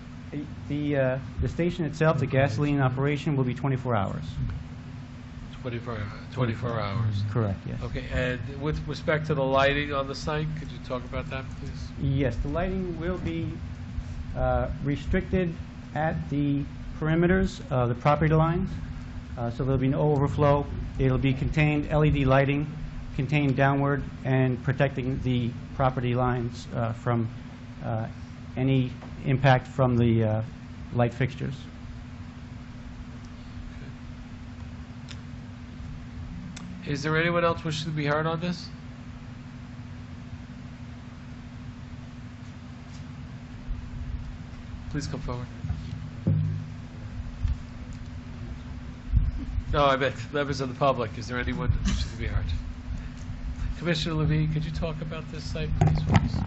The station itself, the gasoline operation, will be 24 hours. 24 hours. Correct, yes. Okay, and with respect to the lighting on the site, could you talk about that, please? Yes, the lighting will be restricted at the perimeters of the property lines, so there'll be no overflow. It'll be contained LED lighting, contained downward, and protecting the property lines from any impact from the light fixtures. Is there anyone else wishing to be heard on this? Please come forward. No, I meant members of the public. Is there anyone wishing to be heard? Commissioner Levine, could you talk about this site, please, for us?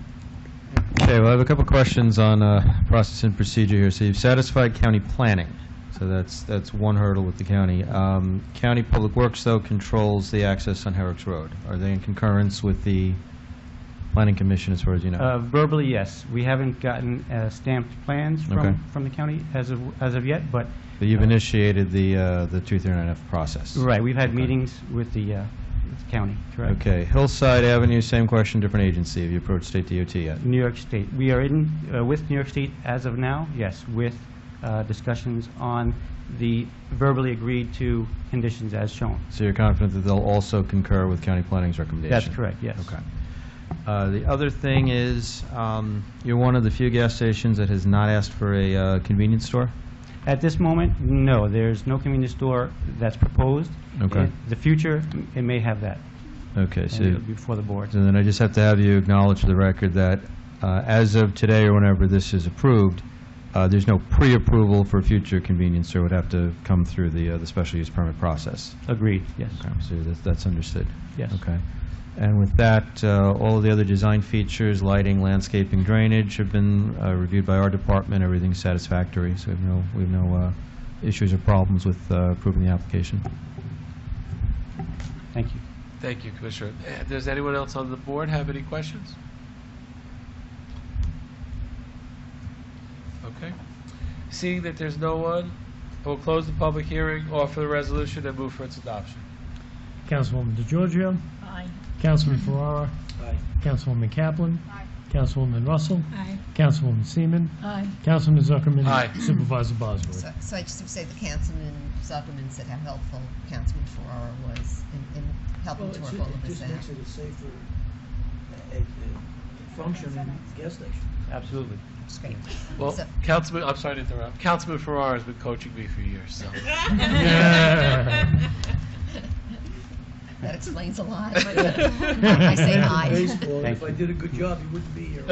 Okay, well, I have a couple questions on process and procedure here. So you've satisfied county planning. So that's one hurdle with the county. County Public Works, though, controls the access on Herrick's Road. Are they in concurrence with the Planning Commission, as far as you know? Verbally, yes. We haven't gotten stamped plans from the county as of yet, but you've initiated the 239F process. Right. We've had meetings with the county. Correct. Okay. Hillside Avenue, same question, different agency. Have you approached State DOT yet? New York State. We are in with New York State as of now. Yes, with discussions on the verbally agreed to conditions as shown. So you're confident that they'll also concur with county planning's recommendation? That's correct, yes. Okay. The other thing is, you're one of the few gas stations that has not asked for a convenience store? At this moment, no. There's no convenience store that's proposed. Okay. In the future, it may have that. Okay, so it'll be before the board. So then I just have to have you acknowledge for the record that as of today or whenever this is approved, there's no pre-approval for future convenience store. It would have to come through the special use permit process. Agreed, yes. Okay, so that's understood. Yes. Okay. And with that, all of the other design features, lighting, landscaping, drainage have been reviewed by our department. Everything's satisfactory, so we have no issues or problems with approving the application. Thank you. Thank you, Commissioner. Does anyone else on the board have any questions? Okay. Seeing that there's no one, we'll close the public hearing, offer the resolution, and move for its adoption. Councilwoman DeGiorgio. Aye. Councilman Ferrara. Aye. Councilwoman Kaplan. Aye. Councilwoman Russell. Aye. Councilwoman Seaman. Aye. Councilman Zuckerman. Aye. Supervisor Bosworth. So I just have to say the Councilman Zuckerman said how helpful Councilman Ferrara was in helping to work all of this out. It just makes it a safer functioning gas station. Absolutely. It's great. Well, So- Councilman, I'm sorry to interrupt. Councilman Farrar has been coaching me for years, so. That explains a lot. I say hi. Baseball, if I did a good job, you wouldn't be here.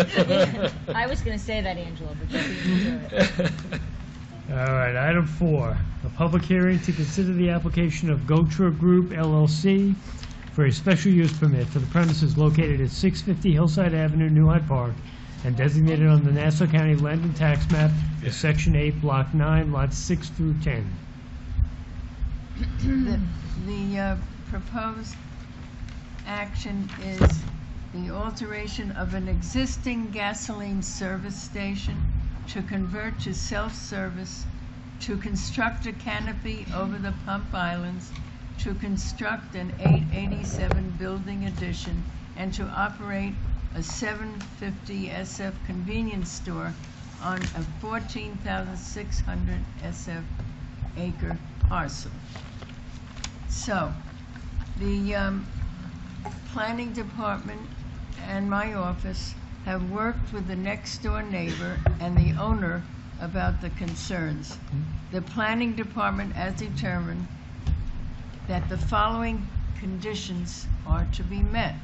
I was going to say that, Angela, but you beat me to it. All right, item 4, a public hearing to consider the application of Gotra Group LLC for a special use permit for the premises located at 650 Hillside Avenue, New Hyde Park, and designated on the Nassau County Land and Tax Map as Section 8, Block 9, Lots 6 through 10. The proposed action is the alteration of an existing gasoline service station to convert to self-service, to construct a canopy over the pump islands, to construct an 887 building addition, and to operate a 750 SF convenience store on a 14,600 SF acre parcel. So, the planning department and my office have worked with the next door neighbor and the owner about the concerns. The planning department has determined that the following conditions are to be met.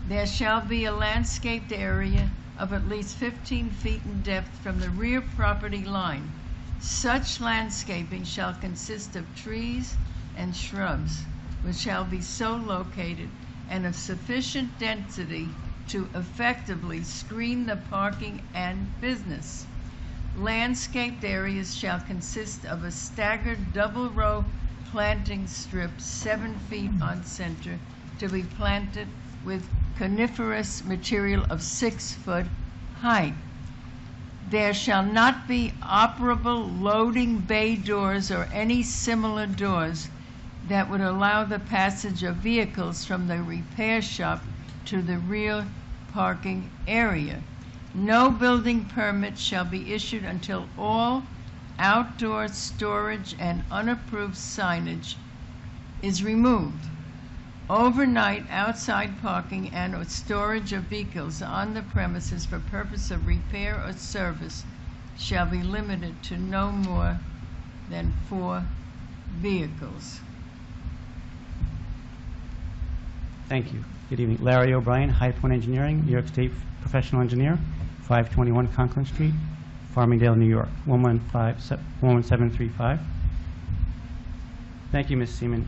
There shall be a landscaped area of at least 15 feet in depth from the rear property line. Such landscaping shall consist of trees and shrubs, which shall be so located and of sufficient density to effectively screen the parking and business. Landscaped areas shall consist of a staggered double-row planting strip 7 feet on center to be planted with coniferous material of 6 foot height. There shall not be operable loading bay doors or any similar doors that would allow the passage of vehicles from the repair shop to the rear parking area. No building permit shall be issued until all outdoor storage and unapproved signage is removed. Overnight outside parking and or storage of vehicles on the premises for purpose of repair or service shall be limited to no more than 4 vehicles. Thank you. Good evening. Larry O'Brien, High Point Engineering, New York State Professional Engineer, 521 Conklin Street, Farmingdale, New York, 11735. Thank you, Ms. Seaman.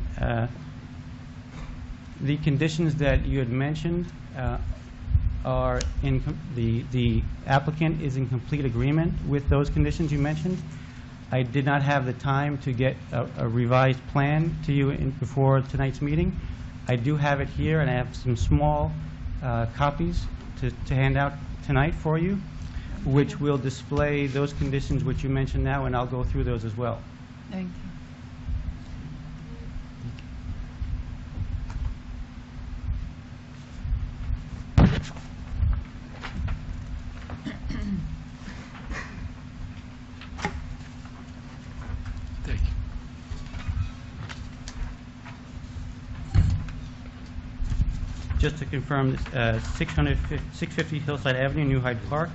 The conditions that you had mentioned are in, the applicant is in complete agreement with those conditions you mentioned. I did not have the time to get a revised plan to you before tonight's meeting. I do have it here, and I have some small copies to hand out tonight for you, which will display those conditions which you mentioned now, and I'll go through those as well. Thank you. Thank you. Just to confirm, 650 Hillside Avenue, New Hyde Park,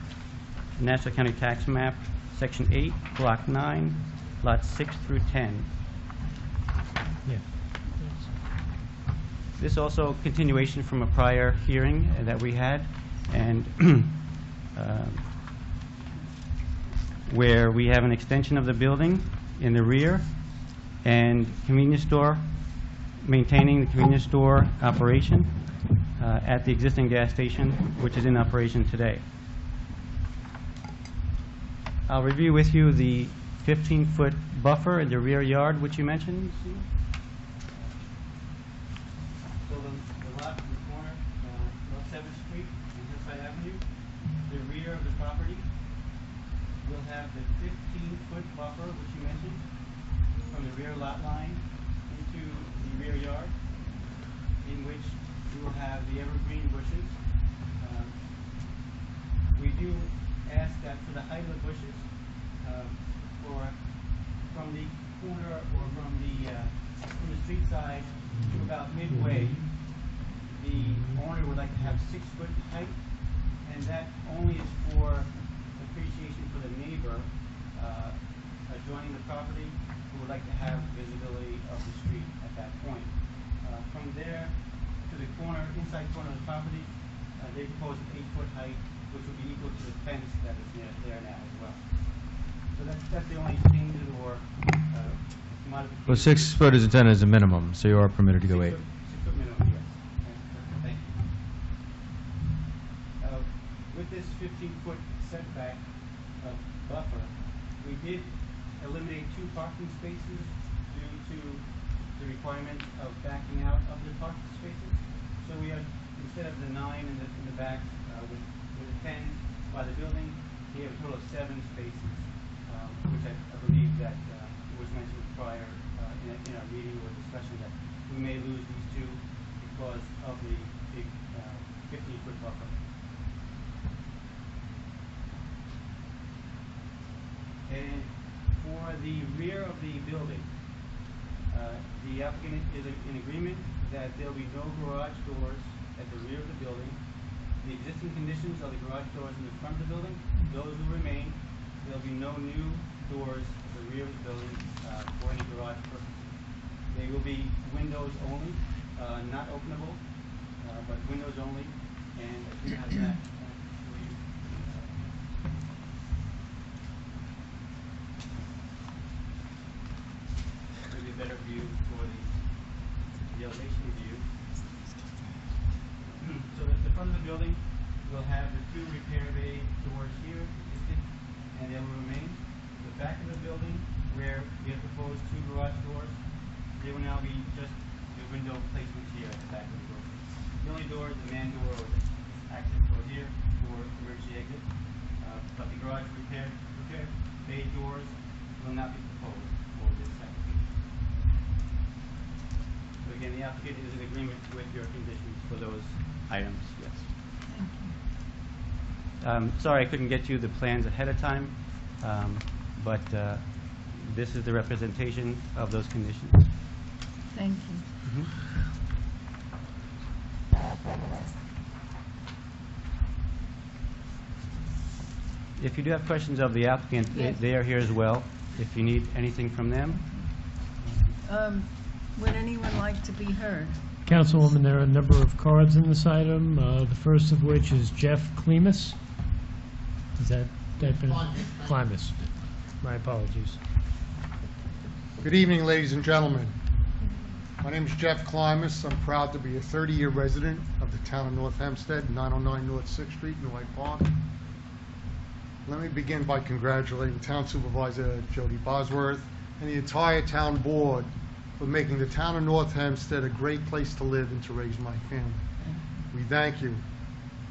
Nassau County Tax Map, Section 8, Block 9, Lots 6 through 10. Yeah. This also a continuation from a prior hearing that we had, and where we have an extension of the building in the rear and convenience store, maintaining the convenience store operation at the existing gas station, which is in operation today. I'll review with you the 15-foot buffer in the rear yard, which you mentioned. So the lot in the corner, North 7th Street and Hillside Avenue, the rear of the property will have the 15-foot buffer, which you mentioned, from the rear lot line into the rear yard, in which we will have the evergreen bushes. We do ask that for the height of the bushes, from the corner or from the street side to about midway, the owner would like to have 6-foot height, and that only is for appreciation for the neighbor adjoining the property who would like to have visibility of the street at that point. From there to the corner, inside corner of the property, they propose an 8-foot height, which would be equal to the fence that is there now as well. So that's the only changes or modifications. Well, 6 foot is intended as a minimum, so you are permitted to go 8. 6-foot minimum, yes. Thank you. With this 15-foot setback buffer, we did eliminate 2 parking spaces due to the requirement of backing out of the parking spaces. So we have, instead of the 9 in the back with the 10 by the building, we have a total of 7 spaces, which I believe that was mentioned prior in our meeting or discussion that we may lose these 2 because of the big 15-foot buffer. And for the rear of the building, the applicant is in agreement that there will be no garage doors at the rear of the building. The existing conditions are the garage doors in the front of the building. Those will remain. There will be no new doors at the rear of the building for any garage purposes. They will be windows only, not openable, but windows only. And I think I have that for you. Maybe a better view for the elevation view. So the front of the building will have the 2 repair bay doors here, and they will remain. The back of the building, where we have proposed 2 garage doors, they will now be just the window placements here at the back of the building. The only door is the man door or the access door here for emergency exit. but the garage repair bay doors will not be proposed for this second piece. So again, the applicant is in agreement with your conditions for those items, yes. Sorry I couldn't get you the plans ahead of time, but this is the representation of those conditions. Thank you. If you do have questions of the applicant, they are here as well, if you need anything from them. Would anyone like to be heard? Councilwoman, there are a number of cards in this item, the first of which is Jeff Klimas. Is that Klimas? My apologies. Good evening, ladies and gentlemen. My name is Jeff Klimas. I'm proud to be a 30-year resident of the town of North Hempstead, 909 North 6th Street, New Hyde Park. Let me begin by congratulating Town Supervisor Jody Bosworth and the entire town board for making the town of North Hempstead a great place to live and to raise my family. We thank you.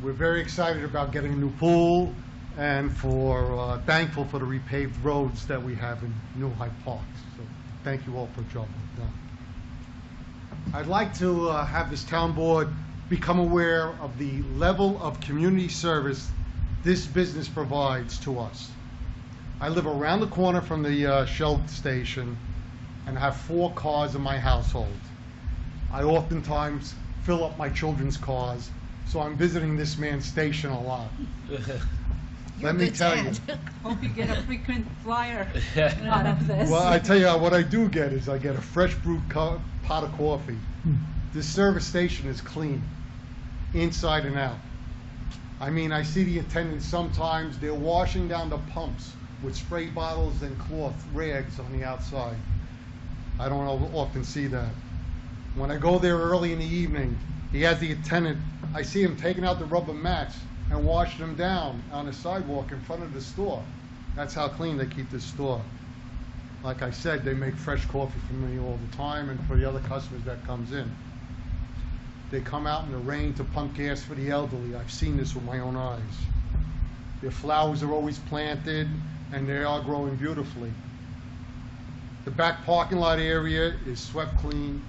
We're very excited about getting a new pool and thankful for the repaved roads that we have in New Hyde Park. So thank you all for the job you've done. I'd like to have this town board become aware of the level of community service this business provides to us. I live around the corner from the Shell station and have 4 cars in my household. I oftentimes fill up my children's cars, so I'm visiting this man's station a lot. Let me tell you. Hope you get a frequent flyer out of this. Well, I tell you what I do get is I get a fresh brewed pot of coffee. This service station is clean, inside and out. I mean, I see the attendants sometimes, they're washing down the pumps with spray bottles and cloth rags on the outside. I don't often see that. When I go there early in the evening, he has the attendant, I see him taking out the rubber mats and washing them down on the sidewalk in front of the store. That's how clean they keep this store. Like I said, they make fresh coffee for me all the time and for the other customers that comes in. They come out in the rain to pump gas for the elderly. I've seen this with my own eyes. Their flowers are always planted and they are growing beautifully. The back parking lot area is swept clean.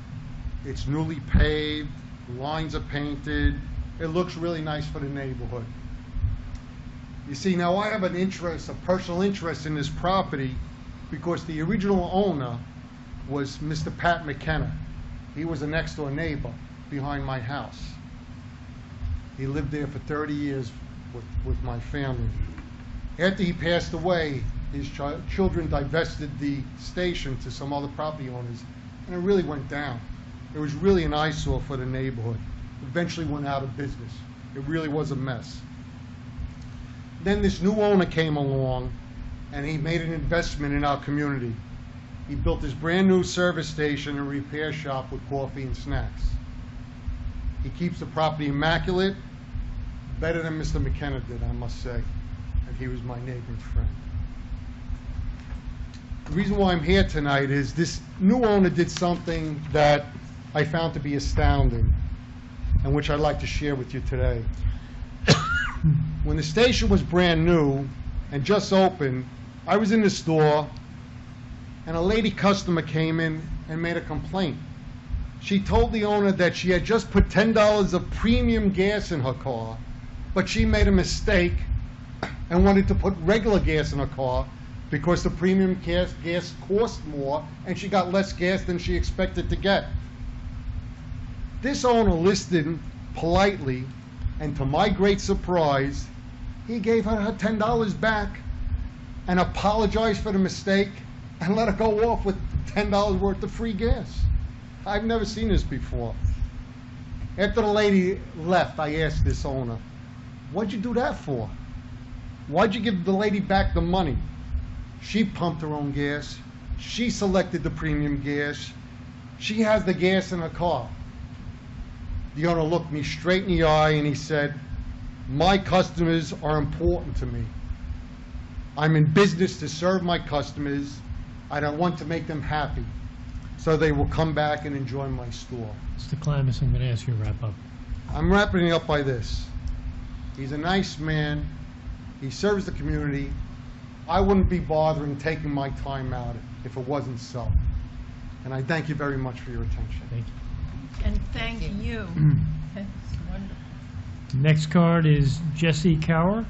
It's newly paved, lines are painted. It looks really nice for the neighborhood. You see, now I have a personal interest in this property because the original owner was Mr. Pat McKenna. He was a next door neighbor behind my house. He lived there for 30 years with my family. After he passed away, his children divested the station to some other property owners, and it really went down. It was really an eyesore for the neighborhood. Eventually went out of business. It really was a mess. Then this new owner came along, and he made an investment in our community. He built this brand new service station and repair shop with coffee and snacks. He keeps the property immaculate, better than Mr. McKenna did, I must say. And he was my neighbor and friend. The reason why I'm here tonight is this new owner did something that I found to be astounding, and which I'd like to share with you today. When the station was brand new and just opened, I was in the store, and a lady customer came in and made a complaint. She told the owner that she had just put $10 of premium gas in her car, but she made a mistake and wanted to put regular gas in her car because the premium gas cost more and she got less gas than she expected to get. This owner listened politely, and to my great surprise, he gave her $10 back and apologized for the mistake and let her go off with $10 worth of free gas. I've never seen this before. After the lady left, I asked this owner, "What'd you do that for? Why'd you give the lady back the money?" She pumped her own gas. She selected the premium gas. She has the gas in her car. The owner looked me straight in the eye and he said, "My customers are important to me. I'm in business to serve my customers. I don't want to make them happy, so they will come back and enjoy my store." Mr. Klimas, I'm going to ask you to wrap up. I'm wrapping it up by this. He's a nice man. He serves the community. I wouldn't be bothering taking my time out if it wasn't so. And I thank you very much for your attention. Thank you. And thank you. That's wonderful. Next card is Jesse Cower.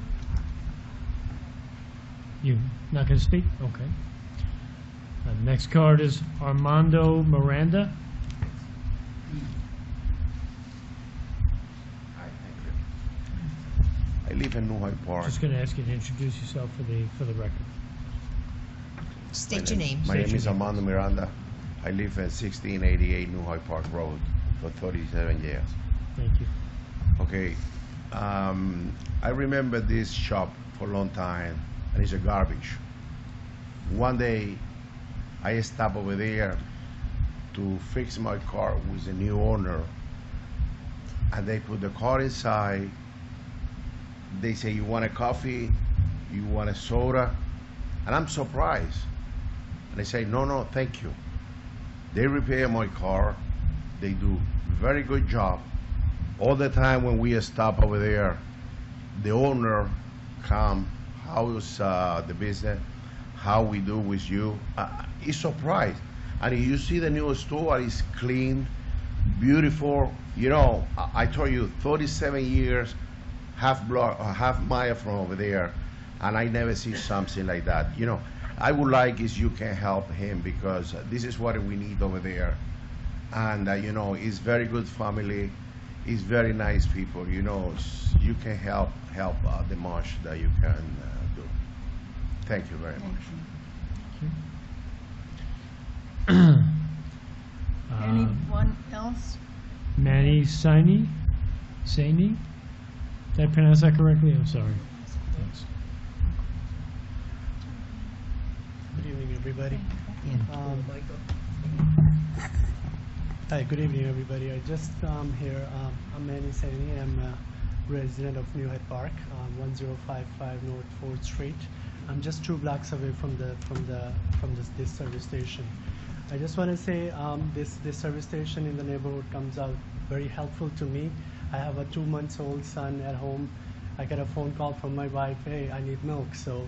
You not going to speak? Okay. Next card is Armando Miranda. I live in New Hyde Park. Just going to ask you to introduce yourself for the record. State your name. My name is Armando Miranda. I live at 1688 New Hyde Park Road for 37 years. Thank you. Okay. I remember this shop for a long time, and it's a garbage. One day, I stopped over there to fix my car with a new owner, and they put the car inside. They say, you want a coffee? You want a soda? And I'm surprised. And I say, no, no, thank you. They repair my car. They do very good job. All the time when we stop over there, the owner come, how's the business, how we do with you. He's surprised. And you see the new store is clean, beautiful. You know, I told you 37 years, half mile from over there, and I never see something like that. You know, I would like is you can help him, because this is what we need over there. And you know, he's very good family. He's very nice people. You know, you can help the much that you can do. Thank you very much. Anyone else? Manny Saini? Did I pronounce that correctly? I'm sorry. Thanks. Good evening, everybody. Hi, good evening, everybody. I just here. I'm Manny Saini. I'm a resident of New Hyde Park, 1055 North 4th Street. I'm just 2 blocks away from this service station. I just want to say this service station in the neighborhood comes out very helpful to me. I have a 2-month-old son at home. I get a phone call from my wife, hey, I need milk. So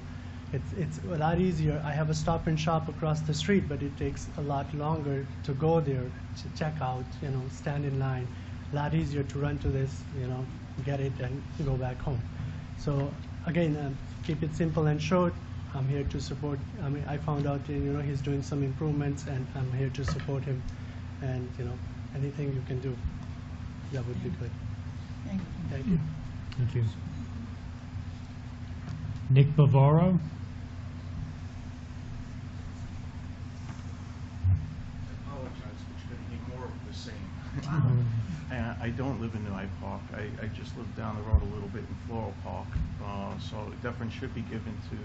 it's a lot easier. I have a Stop and Shop across the street, but it takes a lot longer to go there, to check out, you know, stand in line. A lot easier to run to this, you know, get it and go back home. So again, keep it simple and short. I'm here to support. I mean, I found out, you know, he's doing some improvements, and I'm here to support him. And you know, anything you can do, that would be good. Thank you. Thank you. Thank you. Nick Bavaro. Apologize, but you're going to hear more of the same. I don't live in New Hyde Park. I just live down the road a little bit in Floral Park. So deference should be given to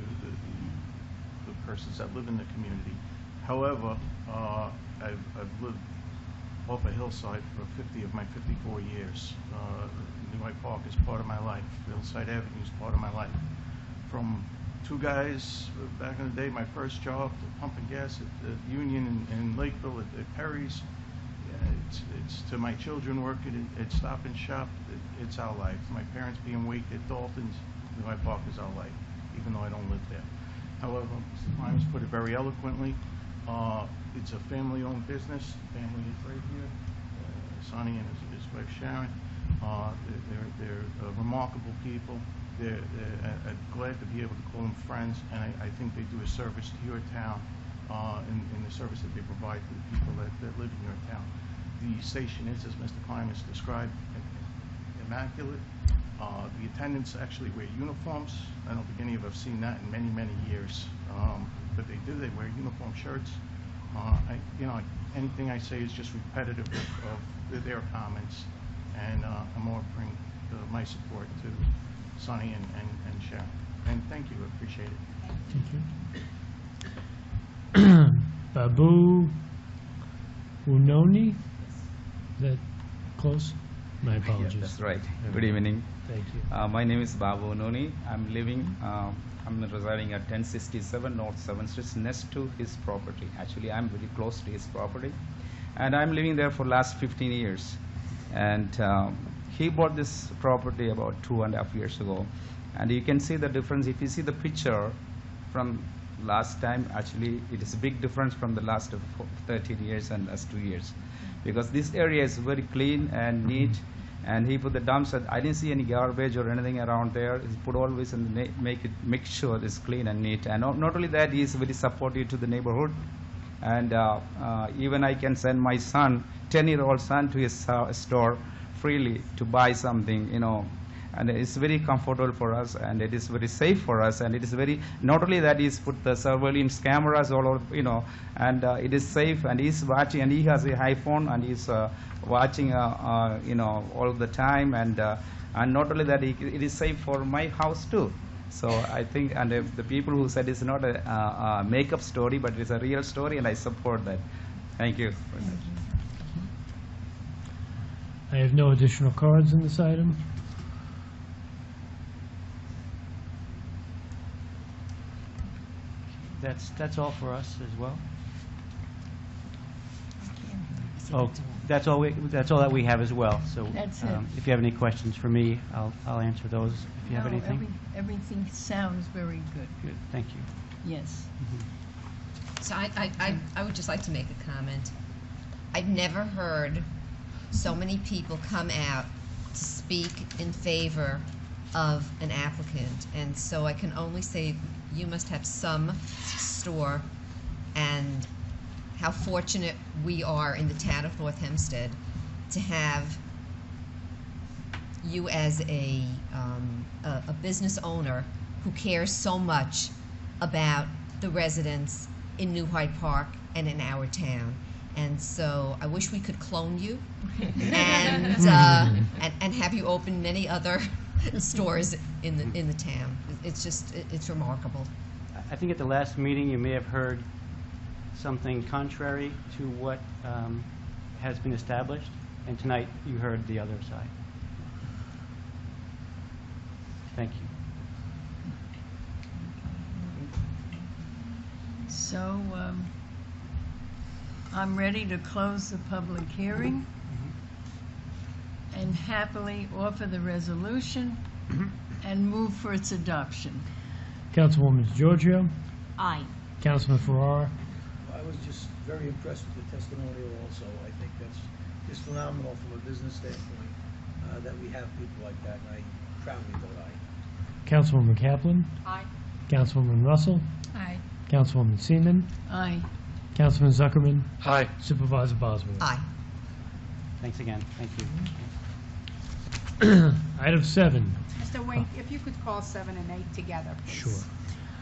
the persons that live in the community. However, I've lived off a hillside for 50 of my 54 years. New Hyde Park is part of my life. Hillside Avenue is part of my life. From 2 guys back in the day, my first job, to pumping gas at Union in Lakeville at Perry's. It's to my children working at Stop and Shop. It's our life. My parents being Wake at Dalton's, New Hyde Park is our life, even though I don't live there. However, Mr. Klimas put it very eloquently. It's a family-owned business. Family is right here. Sonny and his wife Sharon. They're remarkable people. They're glad to be able to call them friends, and I think they do a service to your town in the service that they provide to the people that live in your town. The station is, as Mr. Klimas described, immaculate. The attendants actually wear uniforms. I don't think any of us have seen that in many, many years. But they do. They wear uniform shirts. You know, anything I say is just repetitive of their comments, and I'm offering my support to Sonny and Sharon. And thank you. I appreciate it. Thank you. Babu Unoni? Is that close? My apologies. Yeah, that's right. Good evening. Thank you. My name is Babu Unoni. I'm residing at 1067 North 7th Street, next to his property. Actually, I'm very close to his property. And I'm living there for last 15 years. And he bought this property about 2.5 years ago. And you can see the difference. If you see the picture from last time, actually it is a big difference from the last 13 years and last 2 years, because this area is very clean and neat. And he put the dumps, and I didn't see any garbage or anything around there. He put always and make sure it's clean and neat. And not only that, he is very supportive to the neighborhood. And even I can send my son, 10-year-old son, to his store freely to buy something, you know. And it's very comfortable for us, and it is very safe for us. And it is very, not only that, he's put the surveillance cameras all over, you know, and it is safe. And he's watching, and he has an iPhone, and he's watching, you know, all the time. And not only that, it is safe for my house too. So I think, and if the people who said it's not a make-up story, but it's a real story, and I support that. Thank you. I have no additional cards in this item. That's all for us as well. Oh, that's all that we have as well. So That's it. if you have any questions for me, I'll answer those. If you have No, anything. Everything sounds very good. Good. Thank you. Yes. So I would just like to make a comment. I've never heard so many people come out to speak in favor of an applicant, and so I can only say you must have some store, and how fortunate we are in the town of North Hempstead to have you as a business owner who cares so much about the residents in New Hyde Park and in our town. And so I wish we could clone you and have you open many other stores in the town. It's just, it's remarkable. I think at the last meeting you may have heard something contrary to what has been established, and tonight you heard the other side. Thank you. So I'm ready to close the public hearing and happily offer the resolution and move for its adoption. Councilwoman Giorgio. Aye. Councilman Farrar. I was just very impressed with the testimonial also. I think that's just phenomenal from a business standpoint, that we have people like that, and I proudly vote aye. Councilwoman Kaplan. Aye. Councilwoman Russell. Aye. Councilwoman Seaman. Aye. Councilman Zuckerman. Aye. Supervisor Bosworth. Aye. Thanks again. Thank you. Item 7. Mr. Wink, if you could call 7 and 8 together, please. Sure.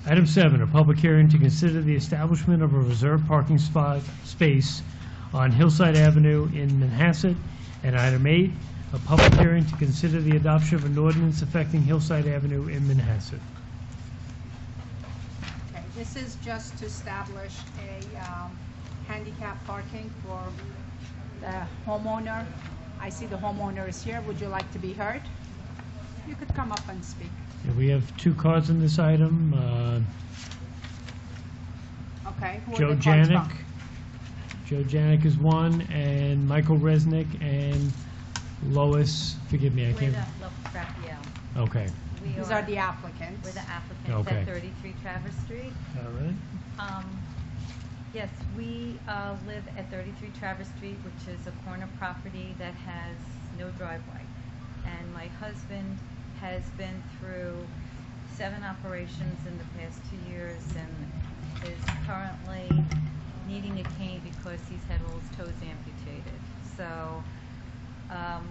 Item 7, a public hearing to consider the establishment of a reserved parking space on Hillside Avenue in Manhasset. And item 8, a public hearing to consider the adoption of an ordinance affecting Hillside Avenue in Manhasset. Okay, this is just to establish a handicap parking for the homeowner. I see the homeowner is here. Would you like to be heard? You could come up and speak. Yeah, we have 2 cards in this item. Okay. Who are Joe the cards Janik. from? Joe Janik is one, and Michael Resnick and Lois, forgive me, I can't. Okay. These are the applicants. We're the applicants Okay. at 33 Traverse Street. All right. Yes, we live at 33 Traverse Street, which is a corner property that has no driveway. And my husband has been through 7 operations in the past 2 years and is currently needing a cane because he's had all his toes amputated. So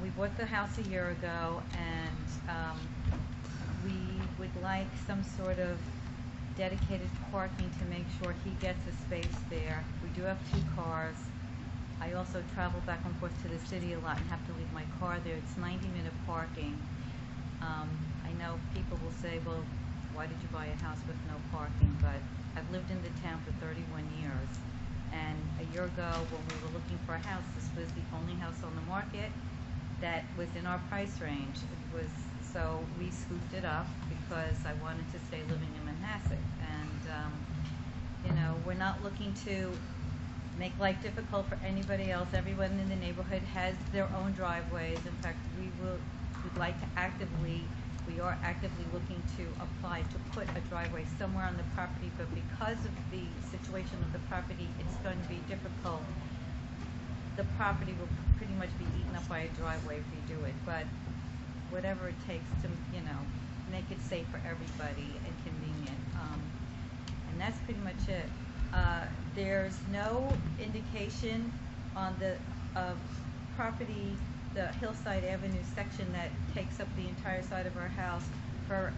we bought the house a year ago, and we would like some sort of dedicated parking to make sure he gets a space there. We do have 2 cars. I also travel back and forth to the city a lot and have to leave my car there. It's 90-minute parking. I know people will say, well, why did you buy a house with no parking? But I've lived in the town for 31 years. And a year ago, when we were looking for a house, this was the only house on the market that was in our price range. So we scooped it up because I wanted to stay living in Manhasset. And, you know, we're not looking to make life difficult for anybody else. Everyone in the neighborhood has their own driveways. In fact, we'd like to actively We are actively looking to apply to put a driveway somewhere on the property, but because of the situation of the property, it's going to be difficult. The property will pretty much be eaten up by a driveway if we do it, but whatever it takes to, you know, make it safe for everybody and convenient. And that's pretty much it. There's no indication on the property, the Hillside Avenue section that takes up the entire side of our house for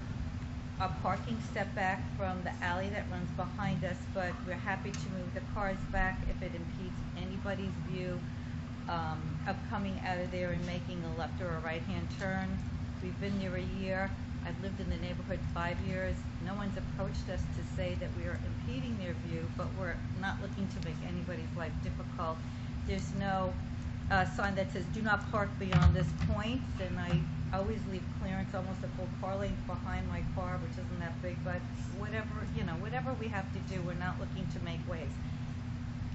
a parking setback from the alley that runs behind us, but we're happy to move the cars back if it impedes anybody's view of coming out of there and making a left or a right-hand turn. We've been there a year. I've lived in the neighborhood 5 years. No one's approached us to say that we are impeding their view, but we're not looking to make anybody's life difficult. There's no sign that says do not park beyond this point, and I always leave clearance, almost a full car length behind my car, which isn't that big, but whatever, you know, whatever we have to do, we're not looking to make waves.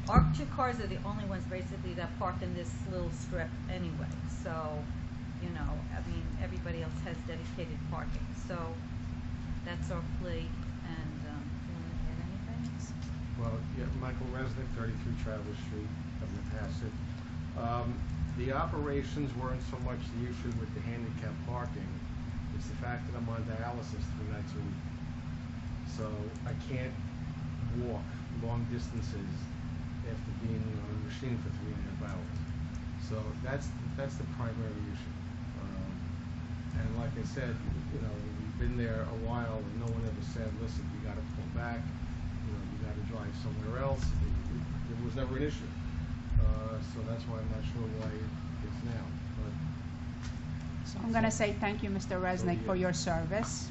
Our 2 cars are the only ones basically that park in this little strip anyway, so, you know, I mean, everybody else has dedicated parking, so that's our plea, and you want to add anything? Well, yeah, Michael Resnick, 33 Travis Street, Manhasset. The operations weren't so much the issue with the handicap parking, it's the fact that I'm on dialysis 3 nights a week. So I can't walk long distances after being on a machine for 3.5 hours. So that's the primary issue. And like I said, you know, we've been there a while and no one ever said, listen, you gotta pull back, you know, you gotta drive somewhere else. It was never an issue. So that's why I'm not sure why it's now. But So I'm going to say thank you, Mr. Resnick, for your service.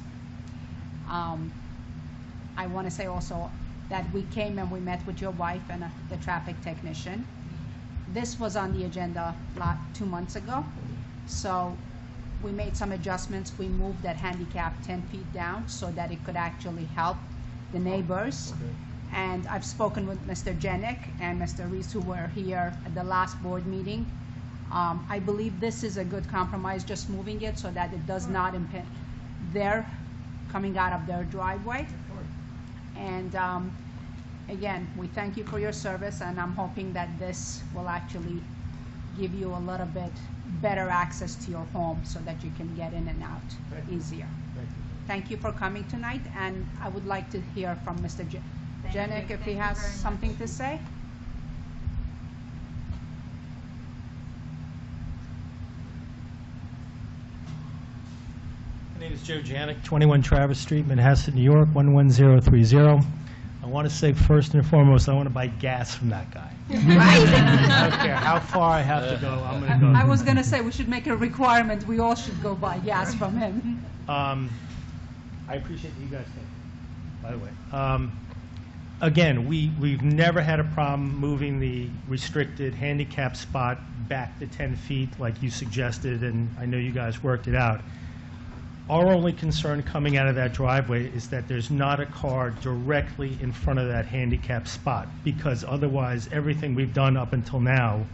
I want to say also that we came and we met with your wife and the traffic technician. This was on the agenda 2 months ago. So we made some adjustments. We moved that handicap 10 feet down so that it could actually help the neighbors. Okay. And I've spoken with Mr. Janik and Mr. Reese, who were here at the last board meeting. I believe this is a good compromise, just moving it so that it does not impede their coming out of their driveway. And again, we thank you for your service, and I'm hoping that this will actually give you a little bit better access to your home so that you can get in and out easier. Thank you. Thank you for coming tonight, and I would like to hear from Mr. Janik if he Thank has you very much. something to say. My name is Joe Janik, 21 Travis Street, Manhasset, New York, 11030. I want to say first and foremost, I want to buy gas from that guy. I don't care how far I have to go, I'm going to go. I was going to say we should make a requirement. We all should go buy gas from him. I appreciate that you guys came, by the way. Again, we've never had a problem moving the restricted handicap spot back to 10 feet like you suggested, and I know you guys worked it out. Our only concern coming out of that driveway is that there's not a car directly in front of that handicap spot, because otherwise, everything we've done up until now,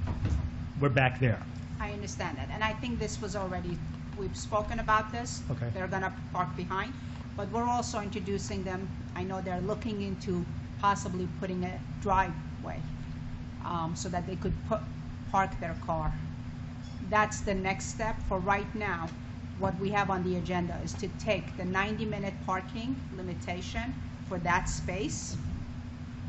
we're back there. I understand that, and I think this was already, we've spoken about this. Okay. They're going to park behind, but we're also introducing them. I know they're looking into possibly putting a driveway so that they could park their car. That's the next step. For right now, what we have on the agenda is to take the 90-minute parking limitation for that space,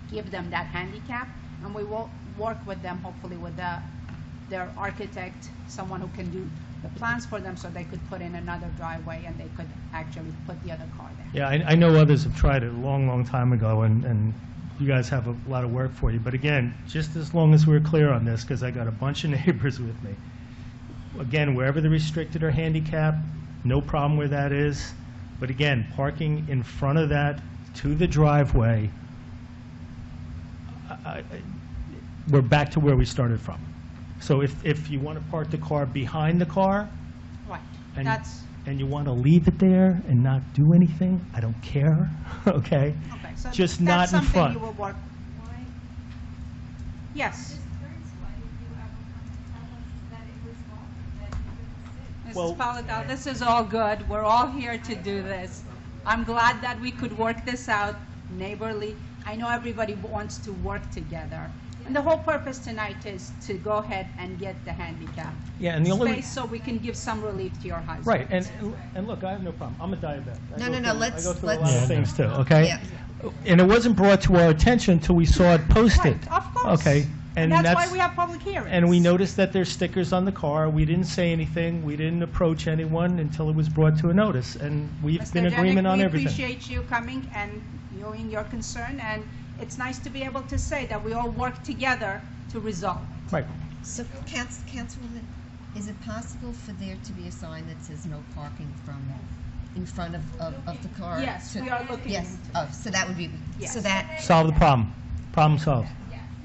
give them that handicap, and we will work with them, hopefully with their architect, someone who can do the plans for them so they could put in another driveway and they could actually put the other car there. Yeah, I know others have tried it a long, long time ago, and you guys have a lot of work for you. But again, just as long as we're clear on this, because I got a bunch of neighbors with me. Again, wherever the restricted or handicapped, no problem where that is. But again, parking in front of that to the driveway, we're back to where we started from. So if you want to park the car behind the car, Right, and you want to leave it there and not do anything, I don't care, okay? Okay, so Just that's not in something front. you will work. Yes. Mrs. Palatal, this is all good. We're all here to do this. I'm glad that we could work this out neighborly. I know everybody wants to work together. And the whole purpose tonight is to go ahead and get the handicap Yeah, and the only space so we can give some relief to your husband. Right, and look, I have no problem. I'm a diabetic. Let's I go through a lot of things too, okay? Yeah. And it wasn't brought to our attention until we saw it posted. Right, of course. Okay, And that's why we have public hearings. And we noticed that there's stickers on the car. We didn't say anything. We didn't approach anyone until it was brought to a notice, and we've Mr. been in agreement on Janik, everything. we appreciate you coming and viewing your concern, and it's nice to be able to say that we all work together to resolve it. Right. So, Councilwoman, is it possible for there to be a sign that says no parking from in front of the car? Yes, we are looking Yes. into Oh, so that would be, Yes. so that, Solve the problem. Problem solved.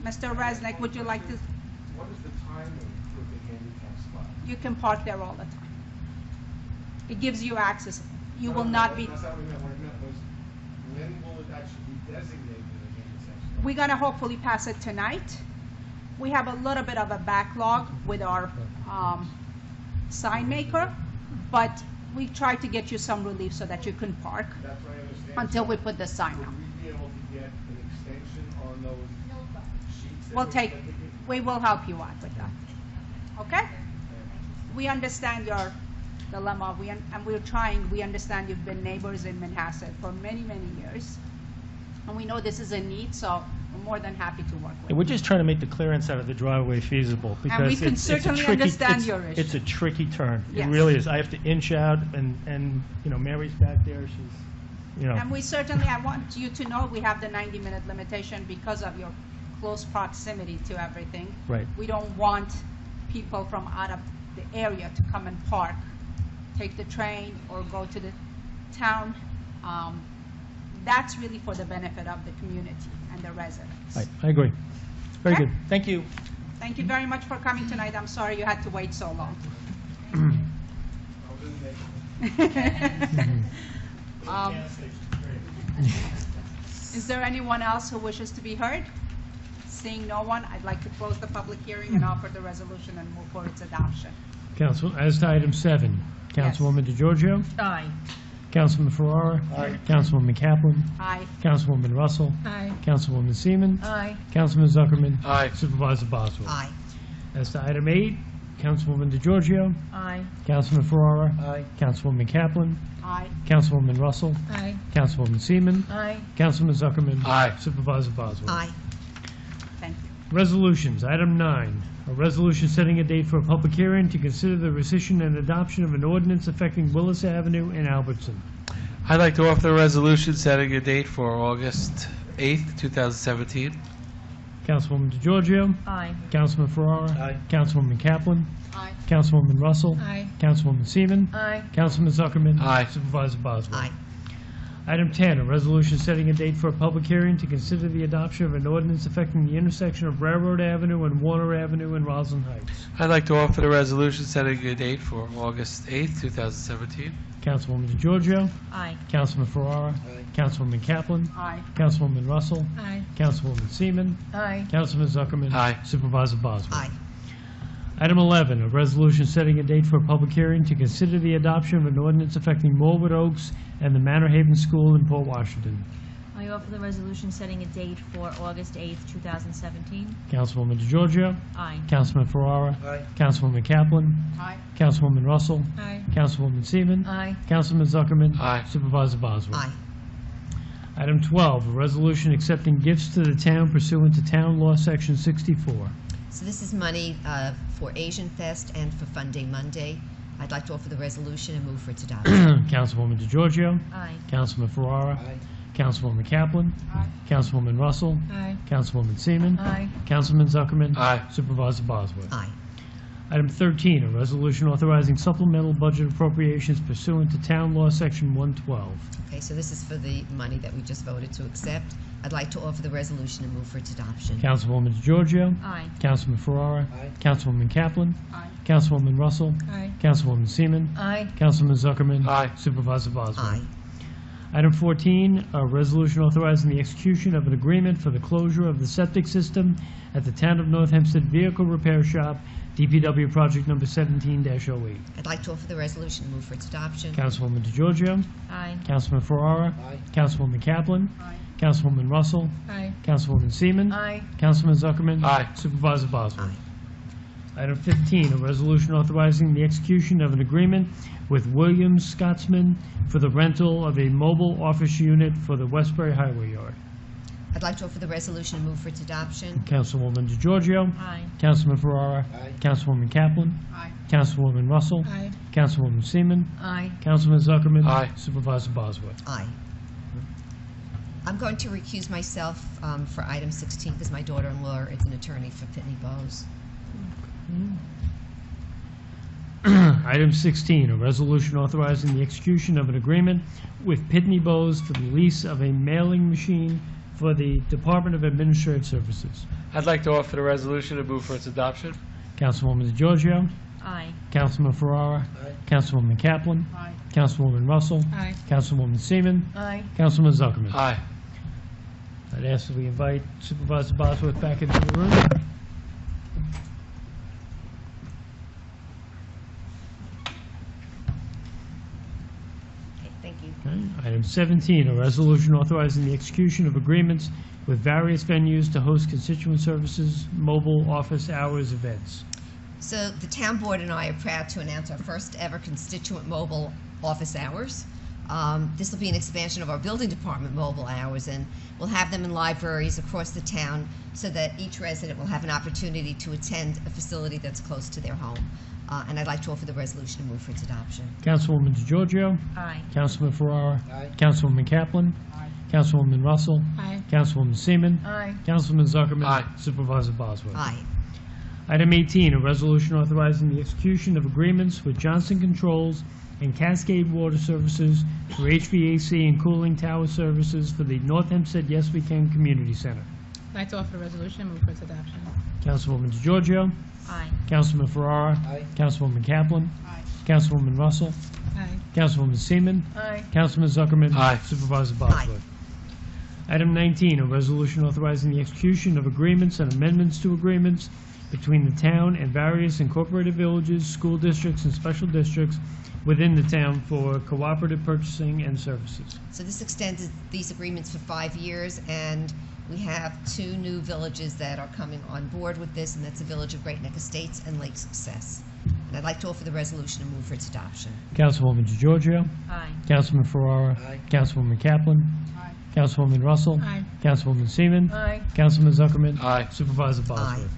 Mr. Resnick, would you like to, What is the timing for the handicap spot? you can park there all the time. It gives you access. You will not be, That's not what I meant. What I meant was, when will it actually be designated a handicap spot? we're gonna hopefully pass it tonight. We have a little bit of a backlog with our sign maker, but we try to get you some relief so that you can park That's what I understand. until we put the sign Would up. we be able to get an extension on those sheets? that We will help you out with that. Okay? We understand your dilemma, and we're trying, we understand you've been neighbors in Manhasset for many, many years. And we know this is a need, so we're more than happy to work with And we're just trying to make the clearance out of the driveway feasible, because we can it's a certainly tricky- understand it's- your issue. It's a tricky turn. It Yes. really is. I have to inch out, and, you know, Mary's back there, she's, you know. And we certainly, I want you to know, we have the 90-minute limitation because of your close proximity to everything. Right. We don't want people from out of the area to come and park, take the train, or go to the town. That's really for the benefit of the community and the residents. Right, I agree. Very Okay. good. Thank you. Thank you very much for coming tonight. I'm sorry you had to wait so long. Um, Is there anyone else who wishes to be heard? Seeing no one, I'd like to close the public hearing and offer the resolution and move for its adoption. Council, as to item 7, Councilwoman DeGiorgio? Aye. Councilman Ferrara? Aye. Councilwoman Kaplan? Aye. Councilwoman Russell? Aye. Councilwoman Seaman? Aye. Councilman Zuckerman? Aye. Supervisor Bosworth? Aye. As to item 8, Councilwoman DeGiorgio? Aye. Councilman Ferrara? Aye. Councilwoman Kaplan? Aye. Councilwoman Russell? Aye. Councilwoman Seaman? Aye. Councilman Zuckerman? Aye. Supervisor Bosworth? Aye. Thank you. Resolutions, item 9, a resolution setting a date for a public hearing to consider the rescission and adoption of an ordinance affecting Willis Avenue in Albertson. I'd like to offer the resolution setting a date for August 8th, 2017. Councilwoman DeGiorgio? Aye. Councilman Ferrara? Aye. Councilwoman Kaplan? Aye. Councilwoman Russell? Aye. Councilwoman Seaman? Aye. Councilman Zuckerman? Aye. Supervisor Bosworth? Aye. Item 10, a resolution setting a date for a public hearing to consider the adoption of an ordinance affecting the intersection of Railroad Avenue and Warner Avenue in Roslyn Heights. I'd like to offer the resolution setting a date for August 8th, 2017. Councilwoman DeGiorgio? Aye. Councilman Ferrara? Councilwoman Kaplan? Aye. Councilwoman Russell? Aye. Councilwoman Seaman? Aye. Councilman Zuckerman? Aye. Supervisor Bosworth? Aye. Item 11, a resolution setting a date for a public hearing to consider the adoption of an ordinance affecting Morwood Oaks and the Manor Haven School in Port Washington. I offer the resolution setting a date for August 8th, 2017. Councilwoman DeGiorgio? Aye. Councilman Ferrara? Aye. Councilwoman Kaplan? Aye. Councilwoman Russell? Aye. Councilwoman Seaman? Aye. Councilman Zuckerman? Aye. Supervisor Bosworth? Aye. Item 12, a resolution accepting gifts to the town pursuant to Town Law Section 64. So this is money for Asian Fest and for Fun Day Monday. I'd like to offer the resolution and move for its adoption. Councilwoman DeGiorgio? Aye. Councilman Ferrara? Aye. Councilwoman Kaplan? Aye. Councilwoman Russell? Aye. Councilwoman Seaman? Aye. Councilman Zuckerman? Aye. Supervisor Bosworth? Aye. Item 13, a resolution authorizing supplemental budget appropriations pursuant to Town Law Section 112. Okay, so this is for the money that we just voted to accept. I'd like to offer the resolution and move for its adoption. Councilwoman DeGiorgio? Aye. Councilman Ferrara? Aye. Councilwoman Kaplan? Aye. Councilwoman Russell? Aye. Councilwoman Seaman? Aye. Councilman Zuckerman? Aye. Supervisor Bosworth? Aye. Item 14, a resolution authorizing the execution of an agreement for the closure of the septic system at the Town of North Hempstead Vehicle Repair Shop, DPW project number 17-08. I'd like to offer the resolution and move for its adoption. Councilwoman DeGiorgio. Aye. Councilman Ferrara. Aye. Councilwoman Kaplan. Aye. Councilwoman Russell. Aye. Councilwoman Seaman. Aye. Councilman Zuckerman. Aye. Supervisor Bosworth. Item 15, a resolution authorizing the execution of an agreement with Williams Scotsman for the rental of a mobile office unit for the Westbury Highway Yard. I'd like to offer the resolution and move for its adoption. Councilwoman DeGiorgio. Aye. Councilman Ferrara. Aye. Councilwoman Kaplan. Aye. Councilwoman Russell. Aye. Councilwoman Seaman. Aye. Councilman Zuckerman. Aye. Supervisor Bosworth. Aye. I'm going to recuse myself for item 16 because my daughter-in-law is an attorney for Pitney Bowes. Item 16, a resolution authorizing the execution of an agreement with Pitney Bowes for the lease of a mailing machine for the Department of Administrative Services. I'd like to offer the resolution and move for its adoption. Councilwoman DeGiorgio. Aye. Councilman Ferrara. Aye. Councilwoman Kaplan. Aye. Councilwoman Russell. Aye. Councilwoman Seaman. Aye. Councilman Zuckerman. Aye. I'd ask that we invite Supervisor Bosworth back into the room. Okay, thank you. Okay. Item 17, a resolution authorizing the execution of agreements with various venues to host constituent services, mobile office hours events. So the town board and I are proud to announce our first ever constituent mobile office hours. This will be an expansion of our building department mobile hours, and we'll have them in libraries across the town so that each resident will have an opportunity to attend a facility that's close to their home. And I'd like to offer the resolution and move for its adoption. Councilwoman DeGiorgio. Aye. Councilman Ferrara. Aye. Councilwoman Kaplan. Aye. Councilwoman Russell. Aye. Councilwoman Seaman. Aye. Councilman Zuckerman. Aye. Supervisor Bosworth. Aye. Item 18, a resolution authorizing the execution of agreements with Johnson Controls and Cascade Water Services for HVAC and cooling tower services for the North Hempstead Yes We Can Community Center. I'd like to offer a resolution, move for its adoption. Councilwoman DeGiorgio. Aye. Councilman Ferrara. Aye. Councilwoman Kaplan. Aye. Councilwoman Russell. Aye. Councilwoman Seaman. Aye. Councilman Zuckerman. Aye. Supervisor Bosworth. Item 19, a resolution authorizing the execution of agreements and amendments to agreements between the town and various incorporated villages, school districts, and special districts within the town for cooperative purchasing and services. So this extends these agreements for 5 years, and we have 2 new villages that are coming on board with this, and that's the Village of Great Neck Estates and Lake Success. And I'd like to offer the resolution and move for its adoption. Councilwoman DeGiorgio. Aye. Councilman Ferrara. Aye. Councilwoman Kaplan. Aye. Councilwoman Russell. Aye. Councilwoman Seaman. Aye. Councilman Zuckerman. Aye. Supervisor Bosworth.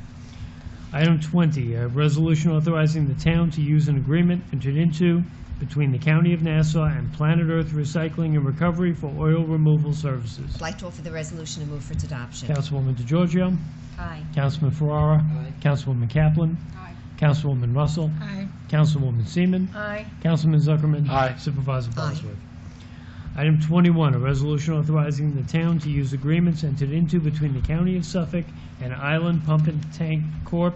Item 20, a resolution authorizing the town to use an agreement entered into between the County of Nassau and Planet Earth Recycling and Recovery for oil removal services. I'd like to offer the resolution and move for its adoption. Councilwoman DeGiorgio. Aye. Councilman Ferrara. Aye. Councilwoman Kaplan. Aye. Councilwoman Russell. Aye. Councilwoman Seaman. Aye. Councilman Zuckerman. Aye. Supervisor Aye. Bosworth. Item 21, a resolution authorizing the town to use agreements entered into between the County of Suffolk and Island Pump and Tank Corp.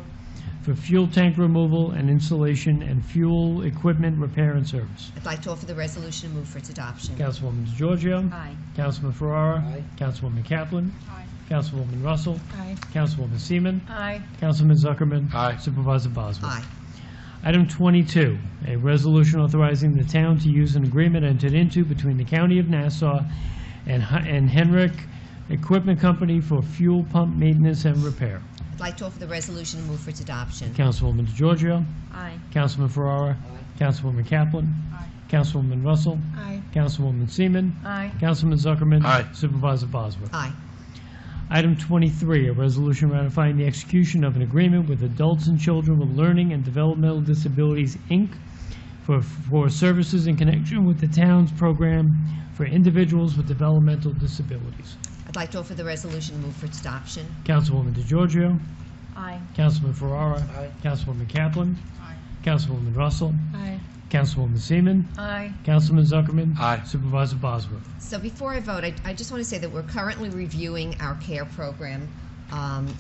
for fuel tank removal and installation and fuel equipment repair and service. I'd like to offer the resolution and move for its adoption. Councilwoman DeGiorgio. Aye. Councilman Ferrara. Aye. Councilwoman Kaplan. Aye. Councilwoman Russell. Aye. Councilwoman Seaman. Aye. Councilman Zuckerman. Aye. Supervisor Bosworth. Aye. Item 22, a resolution authorizing the town to use an agreement entered into between the County of Nassau and Henrik Equipment Company for fuel pump maintenance and repair. I'd like to offer the resolution and move for its adoption. Councilwoman DeGiorgio. Aye. Councilman Ferrara. Councilwoman Kaplan. Aye. Councilwoman Russell. Aye. Councilwoman Seaman. Aye. Councilman Zuckerman. Aye. Supervisor Bosworth. Aye. Item 23, a resolution ratifying the execution of an agreement with Adults and Children with Learning and Developmental Disabilities, Inc. for services in connection with the town's program for individuals with developmental disabilities. I'd like to offer the resolution and move for its adoption. Councilwoman DeGiorgio. Aye. Councilman Ferrara. Aye. Councilwoman Kaplan. Aye. Councilwoman Russell. Aye. Councilwoman Seaman. Aye. Councilman Zuckerman. Aye. Supervisor Bosworth. So before I vote, I just want to say that we're currently reviewing our CARE program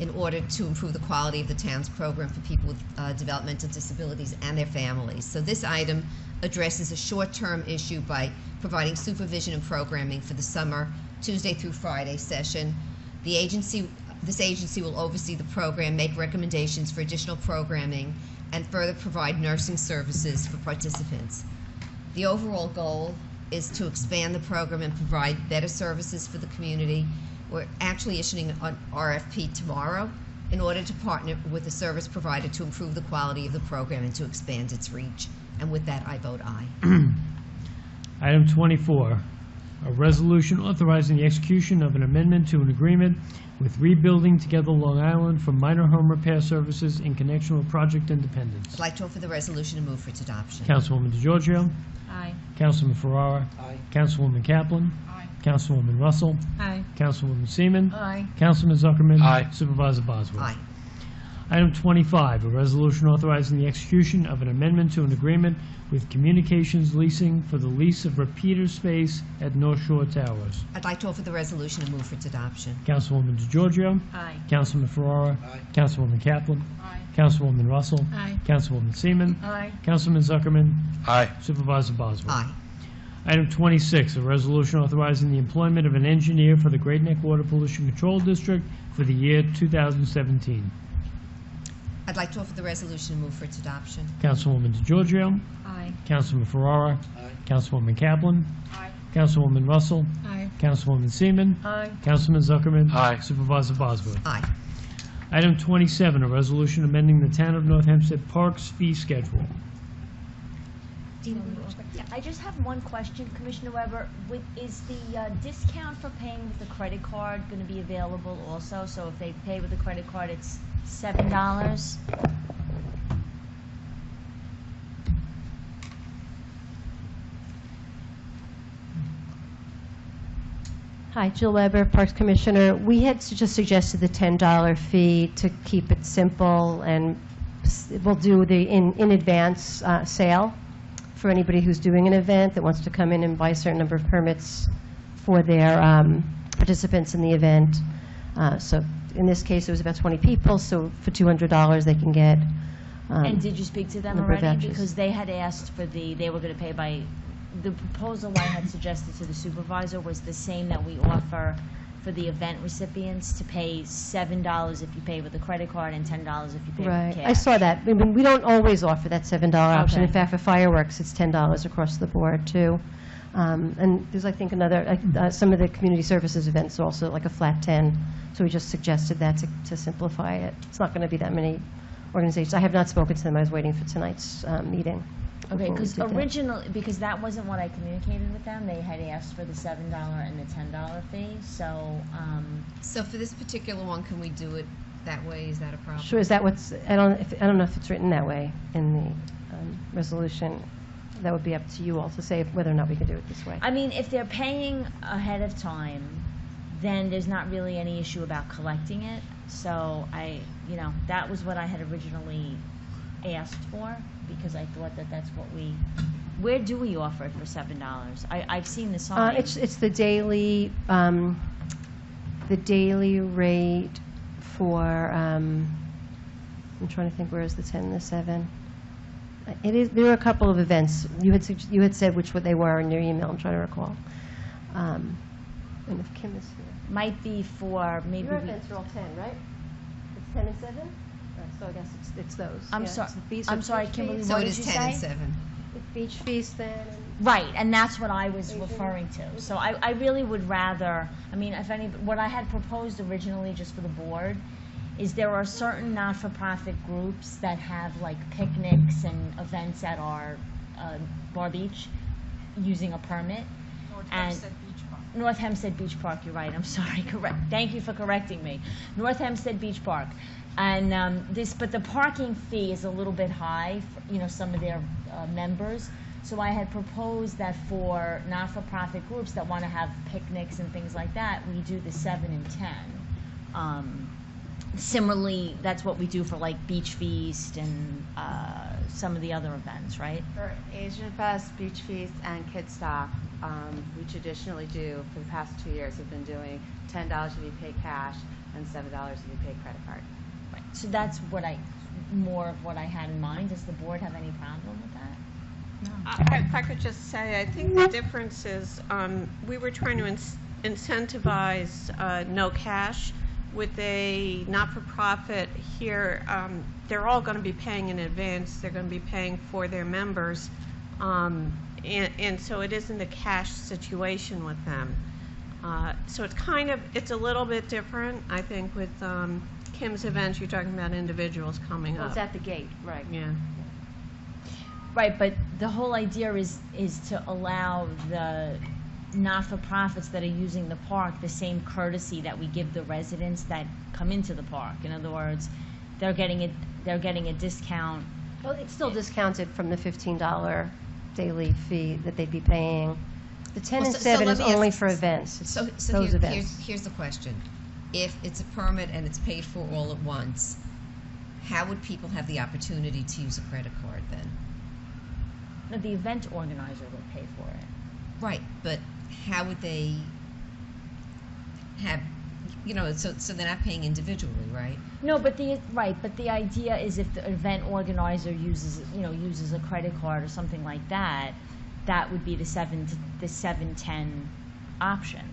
in order to improve the quality of the town's program for people with developmental disabilities and their families. So this item addresses a short-term issue by providing supervision and programming for the summer Tuesday through Friday session. This agency will oversee the program, make recommendations for additional programming, and further provide nursing services for participants. The overall goal is to expand the program and provide better services for the community. We're actually issuing an RFP tomorrow in order to partner with the service provider to improve the quality of the program and to expand its reach. And with that, I vote aye. Item 24, a resolution authorizing the execution of an amendment to an agreement with Rebuilding Together Long Island for minor home repair services in connection with Project Independence. I'd like to offer the resolution and move for its adoption. Councilwoman DeGiorgio. Aye. Councilman Ferrara. Aye. Councilwoman Kaplan. Aye. Councilwoman Russell. Aye. Councilwoman Seaman. Aye. Councilman Zuckerman. Aye. Supervisor Bosworth. Aye. Item 25, a resolution authorizing the execution of an amendment to an agreement with Communications Leasing for the lease of repeater space at North Shore Towers. I'd like to offer the resolution and move for its adoption. Councilwoman DeGiorgio. Aye. Councilman Ferrara. Aye. Councilwoman Kaplan. Aye. Councilwoman Russell. Aye. Councilwoman Seaman. Aye. Councilman Zuckerman. Aye. Supervisor Bosworth. Aye. Item 26, a resolution authorizing the employment of an engineer for the Great Neck Water Pollution Control District for the year 2017. I'd like to offer the resolution and move for its adoption. Councilwoman DeGiorgio. Aye. Councilman Ferrara. Aye. Councilwoman Kaplan. Aye. Councilwoman Russell. Aye. Councilwoman Seaman. Aye. Councilman Zuckerman. Aye. Supervisor Bosworth. Aye. Item 27, a resolution amending the Town of North Hempstead Parks fee schedule. I just have one question, Commissioner Weber. Is the discount for paying with a credit card going to be available also? So if they pay with a credit card, it's $7? Hi, Jill Weber, Parks Commissioner. We had just suggested the $10 fee to keep it simple, and we'll do the in advance sale for anybody who's doing an event that wants to come in and buy a certain number of permits for their participants in the event. So in this case, it was about 20 people, so for $200 they can get And did you speak to them number of already? vouchers. Because they had asked for they were going to pay by, the proposal I had suggested to the supervisor was the same that we offer for the event recipients, to pay $7 if you pay with a credit card and $10 if you pay Right. with cash. I saw that. I mean, we don't always offer that $7 option. In Okay. fact, for fireworks, it's $10 across the board, too. And there's, I think, another, some of the community services events are also like a flat 10. So we just suggested that to simplify it. It's not going to be that many organizations. I have not spoken to them. I was waiting for tonight's meeting. Okay, before we because did that. originally, because that wasn't what I communicated with them, they had asked for the $7 and the $10 fee, so, So for this particular one, can we do it that way? Is that a problem? Sure, is that what's, I don't know if it's written that way in the resolution. That would be up to you all to say whether or not we can do it this way. I mean, if they're paying ahead of time, then there's not really any issue about collecting it, so that was what I had originally asked for, because I thought that that's what where do we offer it for $7? I've seen the sign. It's the daily rate for, I'm trying to think, where is the 10 and the 7? There are a couple of events. You had said which what they were in your email. I'm trying to recall. And if Kim is here. Might be for maybe. Your events are all 10, right? It's 10 and 7? So I guess it's those. I'm Yeah, sorry. it's the fees I'm are sorry, beach Kimberly. fees. So What it did is you 10 and say? 7. Beach fees then. Right, and that's what I was referring to. So I really would rather, I mean, what I had proposed originally just for the board is there are certain not-for-profit groups that have like picnics and events at our Bar Beach using a permit. North Hempstead Beach Park, you're right, I'm sorry, correct. Thank you for correcting me. North Hempstead Beach Park. And but the parking fee is a little bit high for, some of their members. So I had proposed that for not-for-profit groups that want to have picnics and things like that, we do the 7 and 10. Similarly, that's what we do for like Beach Feast and some of the other events, right? For Asian Fest, Beach Feast, and Kidstock, we traditionally do, for the past 2 years, have been doing $10 if you pay cash and $7 if you pay credit card. Right. So that's more of what I had in mind. Does the board have any problem with that? If I could just say, I think the difference is we were trying to incentivize no cash. With a not-for-profit here, they're all going to be paying in advance. They're going to be paying for their members. And so it isn't a cash situation with them. So it's a little bit different. I think with Kim's events, you're talking about individuals coming Well, up. it's at the gate, right. Yeah. Right, but the whole idea is to allow the not-for-profits that are using the park the same courtesy that we give the residents that come into the park. In other words, they're getting a discount. Well, it's still discounted from the $15 daily fee that they'd be paying. The 10 and 7 let is me only ask- for events. It's So those events. here's the question. If it's a permit and it's paid for all at once, how would people have the opportunity to use a credit card then? No, the event organizer would pay for it. Right, but how would they have, so they're not paying individually, right? No, but the idea is if the event organizer uses a credit card or something like that, that would be the 710 option.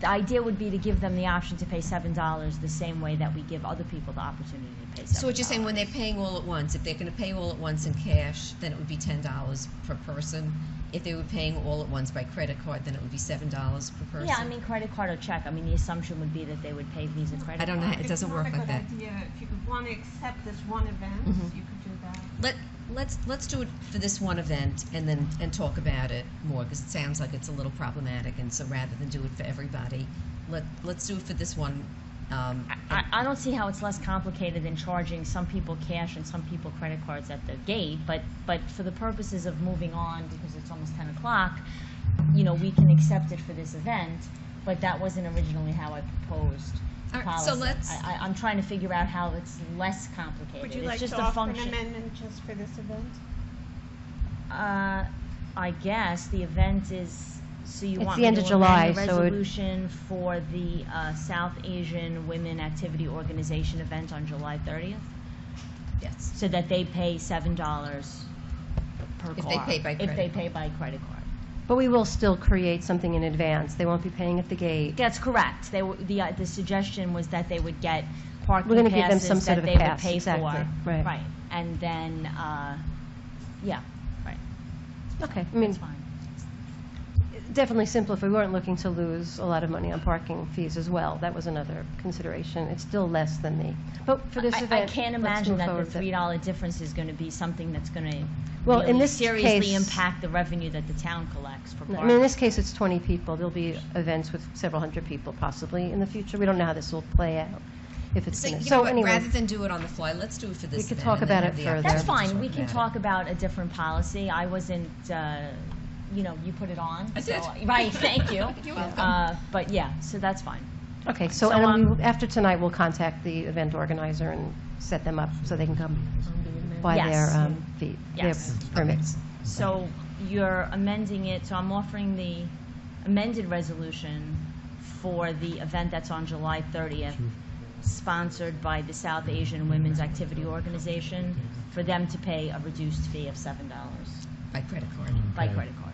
The idea would be to give them the option to pay $7 the same way that we give other people the opportunity to pay $7. So what you're saying, when they're paying all at once, if they're going to pay all at once in cash, then it would be $10 per person. If they were paying all at once by credit card, then it would be $7 per person. Yeah, I mean credit card or check. I mean the assumption would be that they would pay Visa credit I don't know, card. it doesn't work like that. It's not a good idea. If you want to accept this one event, Mhm. you could do that. Let's do it for this one event and talk about it more, because it sounds like it's a little problematic, and so rather than do it for everybody, let's do it for this one. I don't see how it's less complicated than charging some people cash and some people credit cards at the gate, but for the purposes of moving on, because it's almost 10 o'clock, we can accept it for this event, but that wasn't originally how I proposed All right, policy. so let's- I'm trying to figure out how it's less complicated. Would you It's like just to a offer an function. amendment just for this event? I guess the event is, so you It's want the me end to of July, amend the so it- resolution for the South Asian Women Activity Organization event on July 30th? Yes. So that they pay $7 per If car. they pay by If they credit pay by credit card. But we will still create something in advance. They won't be paying at the gate. That's correct. The suggestion was that they would get parking We're gonna give them passes some sort that of they pass, would pay exactly, for. right. And then, yeah, right. Okay, I mean, That's fine. definitely simple if we weren't looking to lose a lot of money on parking fees as well. That was another consideration. It's still less than the, but for this event, I can't let's imagine move that forward the with it. $3 difference is going to be something that's going to Well, in this seriously case- impact the revenue that the town collects for I parking. mean, in this case, it's 20 people. There'll be events with several hundred people possibly in the future. We don't know how this will play out, if it's So, gonna, you know so what, anyway. rather than do it on the fly, let's do it for this We could event talk and then about have it the further. That's opportunity to fine. We can about talk it. about a different policy. I wasn't, you put it on. I did. Right, thank you. You're welcome. But yeah, so that's fine. Okay, so, So, and after tonight, we'll contact the event organizer and set them up so they can come buy Yes. their fee, their Yes. permits. So you're amending it, so I'm offering the amended resolution for the event that's on July 30th, sponsored by the South Asian Women's Activity Organization, for them to pay a reduced fee of $7 By credit card. by Okay. credit card.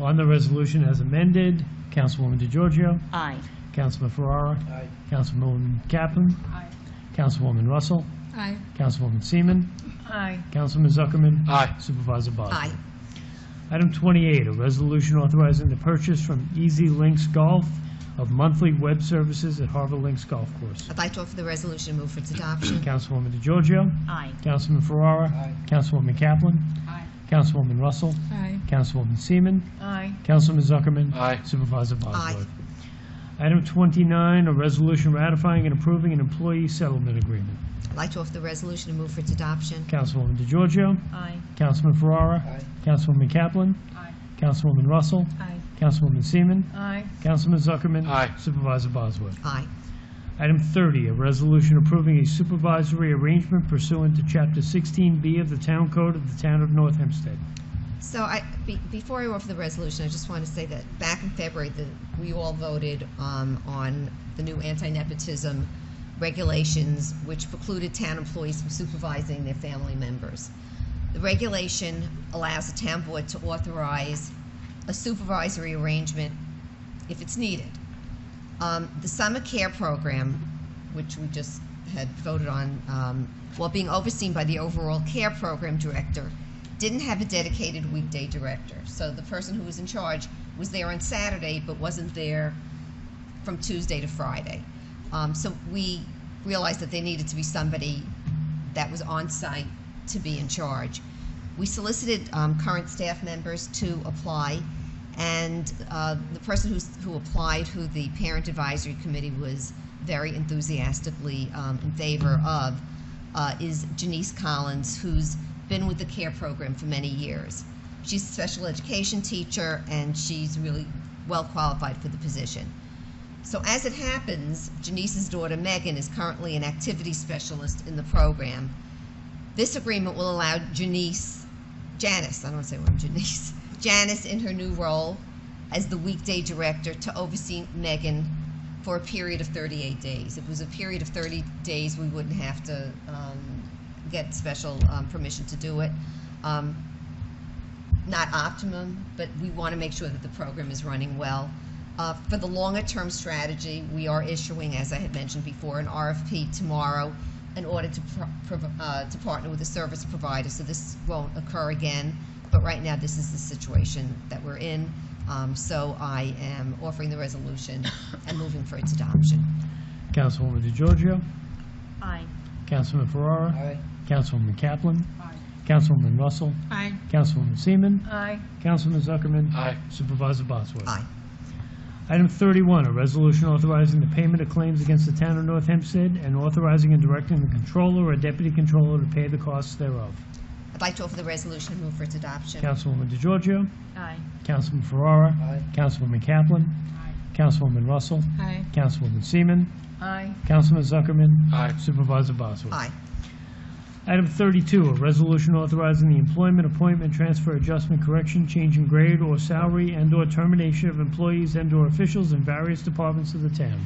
On the resolution as amended, Councilwoman DeGiorgio. Aye. Councilman Ferrara. Aye. Councilwoman Kaplan. Aye. Councilwoman Russell. Aye. Councilwoman Seaman. Aye. Councilman Zuckerman. Aye. Supervisor Bosworth. Aye. Item 28, a resolution authorizing the purchase from Easy Links Golf of monthly web services at Harbor Links Golf Course. I'd like to offer the resolution and move for its adoption. Councilwoman DeGiorgio. Aye. Councilman Ferrara. Aye. Councilwoman Kaplan. Aye. Councilwoman Russell. Aye. Councilwoman Seaman. Aye. Councilman Zuckerman. Aye. Supervisor Bosworth. Aye. Item 29, a resolution ratifying and approving an employee settlement agreement. I'd like to offer the resolution and move for its adoption. Councilwoman DeGiorgio. Aye. Councilman Ferrara. Aye. Councilwoman Kaplan. Aye. Councilwoman Russell. Aye. Councilwoman Seaman. Aye. Councilman Zuckerman. Aye. Supervisor Bosworth. Aye. Item 30, a resolution approving a supervisory arrangement pursuant to Chapter 16B of the Town Code of the Town of North Hempstead. So before I offer the resolution, I just want to say that back in February, we all voted on the new anti-nepotism regulations, which precluded town employees from supervising their family members. The regulation allows the town board to authorize a supervisory arrangement if it's needed. The summer care program, which we just had voted on, while being overseen by the overall care program director, didn't have a dedicated weekday director. So the person who was in charge was there on Saturday, but wasn't there from Tuesday to Friday. So we realized that there needed to be somebody that was on site to be in charge. We solicited current staff members to apply, and the person who applied, who the Parent Advisory Committee was very enthusiastically in favor of, is Janice Collins, who's been with the CARE program for many years. She's a special education teacher, and she's really well qualified for the position. So as it happens, Janice's daughter Megan is currently an activity specialist in the program. This agreement will allow Janice in her new role as the weekday director to oversee Megan for a period of 38 days. If it was a period of 30 days, we wouldn't have to get special permission to do it. Not optimum, but we want to make sure that the program is running well. For the longer term strategy, we are issuing, as I had mentioned before, an RFP tomorrow in order to partner with a service provider, so this won't occur again. But right now, this is the situation that we're in. So I am offering the resolution and moving for its adoption. Councilwoman DeGiorgio? Aye. Councilman Ferrara? Aye. Councilwoman Kaplan? Aye. Councilwoman Russell? Aye. Councilwoman Seaman? Aye. Councilman Zuckerman? Aye. Supervisor Bosworth? Aye. Item 31, a resolution authorizing the payment of claims against the town of North Hempstead and authorizing and directing the controller or deputy controller to pay the costs thereof. I'd like to offer the resolution and move for its adoption. Councilwoman DeGiorgio? Aye. Councilman Ferrara? Aye. Councilwoman Kaplan? Councilwoman Russell? Aye. Councilwoman Seaman? Aye. Councilman Zuckerman? Aye. Supervisor Bosworth? Aye. Item 32, a resolution authorizing the employment, appointment, transfer, adjustment, correction, change in grade or salary and/or termination of employees and/or officials in various departments of the town.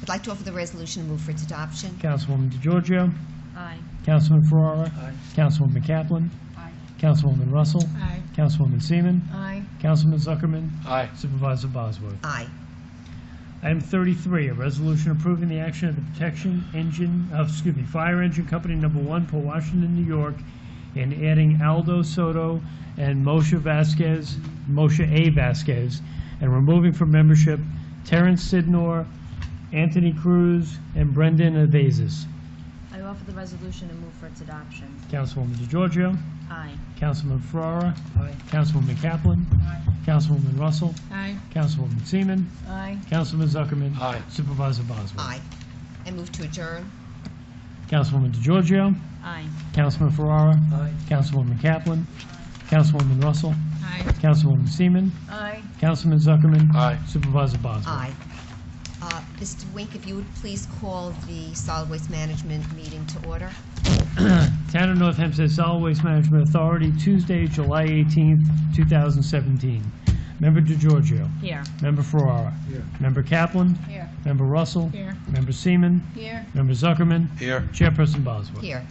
I'd like to offer the resolution and move for its adoption. Councilwoman DeGiorgio? Aye. Councilman Ferrara? Aye. Councilwoman Kaplan? Aye. Councilwoman Russell? Aye. Councilwoman Seaman? Aye. Councilman Zuckerman? Aye. Supervisor Bosworth? Aye. Item 33, a resolution approving the action of the Fire Engine Company Number 1, Port Washington, New York, and adding Aldo Soto and Moshe A. Vasquez, and removing from membership Terrence Sidnor, Anthony Cruz, and Brendan Avazis. I offer the resolution and move for its adoption. Councilwoman DeGiorgio? Aye. Councilman Ferrara? Aye. Councilwoman Kaplan? Aye. Councilwoman Russell? Aye. Councilwoman Seaman? Aye. Councilman Zuckerman? Aye. Supervisor Bosworth? Aye. And move to adjourn. Councilwoman DeGiorgio? Aye. Councilman Ferrara? Aye. Councilwoman Kaplan? Councilwoman Russell? Aye. Councilwoman Seaman? Aye. Councilman Zuckerman? Aye. Supervisor Bosworth? Aye. Mr. Wink, if you would please call the solid waste management meeting to order. Town of North Hempstead Solid Waste Management Authority, Tuesday, July 18th, 2017. Member DeGiorgio? Here. Member Ferrara? Here. Member Kaplan? Here. Member Russell? Here. Member Seaman? Here. Member Zuckerman? Here. Chairperson Bosworth? Here.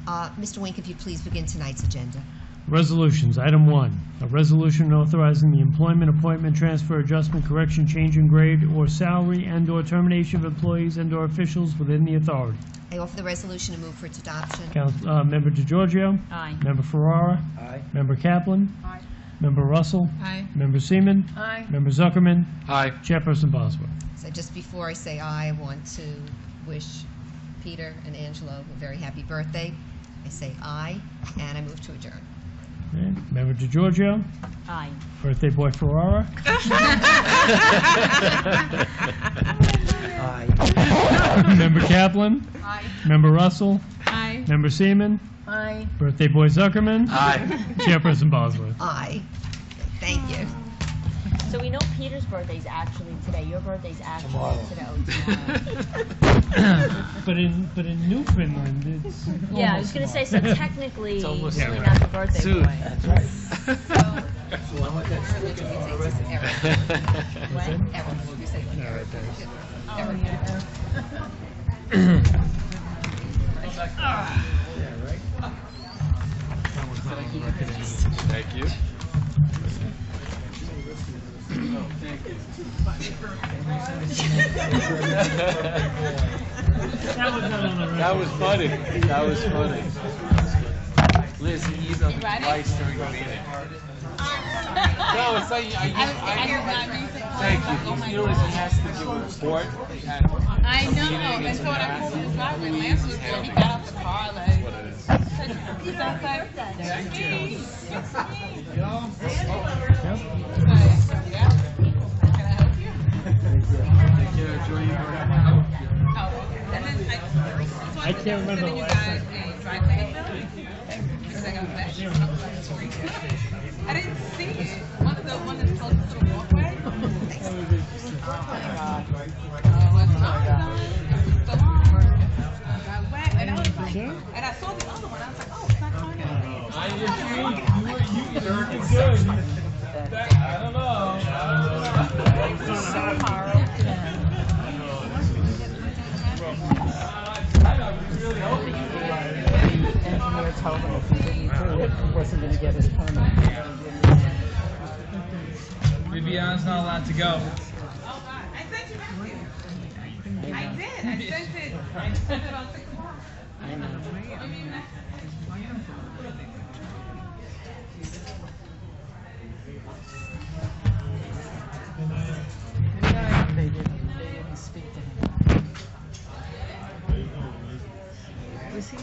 Mr. Wink, if you'd please begin tonight's agenda. Resolutions. Item 1, a resolution authorizing the employment, appointment, transfer, adjustment, correction, change in grade or salary and/or termination of employees and/or officials within the authority. I offer the resolution and move for its adoption. Member DeGiorgio? Aye. Member Ferrara? Aye. Member Kaplan? Aye. Member Russell? Aye. Member Seaman? Aye. Member Zuckerman? Aye. Chairperson Bosworth? So just before I say aye, I want to wish Peter and Angelo a very happy birthday. I say aye, and I move to adjourn. Okay. Member DeGiorgio? Aye. Birthday boy Ferrara? Aye. Member Kaplan? Aye. Member Russell? Aye. Member Seaman? Aye. Birthday boy Zuckerman? Aye. Chairperson Bosworth? Aye. Thank you. So we know Peter's birthday's actually today. Your birthday's actually Tomorrow. today. Oh, tomorrow. But in Newfoundland, it's Yeah, I was almost gonna say, so tomorrow. technically, It's almost you're there. not the birthday Soon. boy. That's right. Thank you. That was funny. That was funny. Liz, he emailed me twice during the meeting. No, it's like thank you. You know, he has to give a report. I know, and so when I pulled his driveway, Lance was there, he got out the car, like, What it is. he's outside, it's me, it's me. Can I help you? I can't remember the last time. I didn't see it. The one that's closest to the walkway. And I saw the other one. I was like, oh, it's not coming out. I don't Engineer told him if he didn't do it, he wasn't going to get his permit. Viviana's not allowed to go. I did. I sent it. I sent it on 6 o'clock. I know. They didn't speak to him. Was he?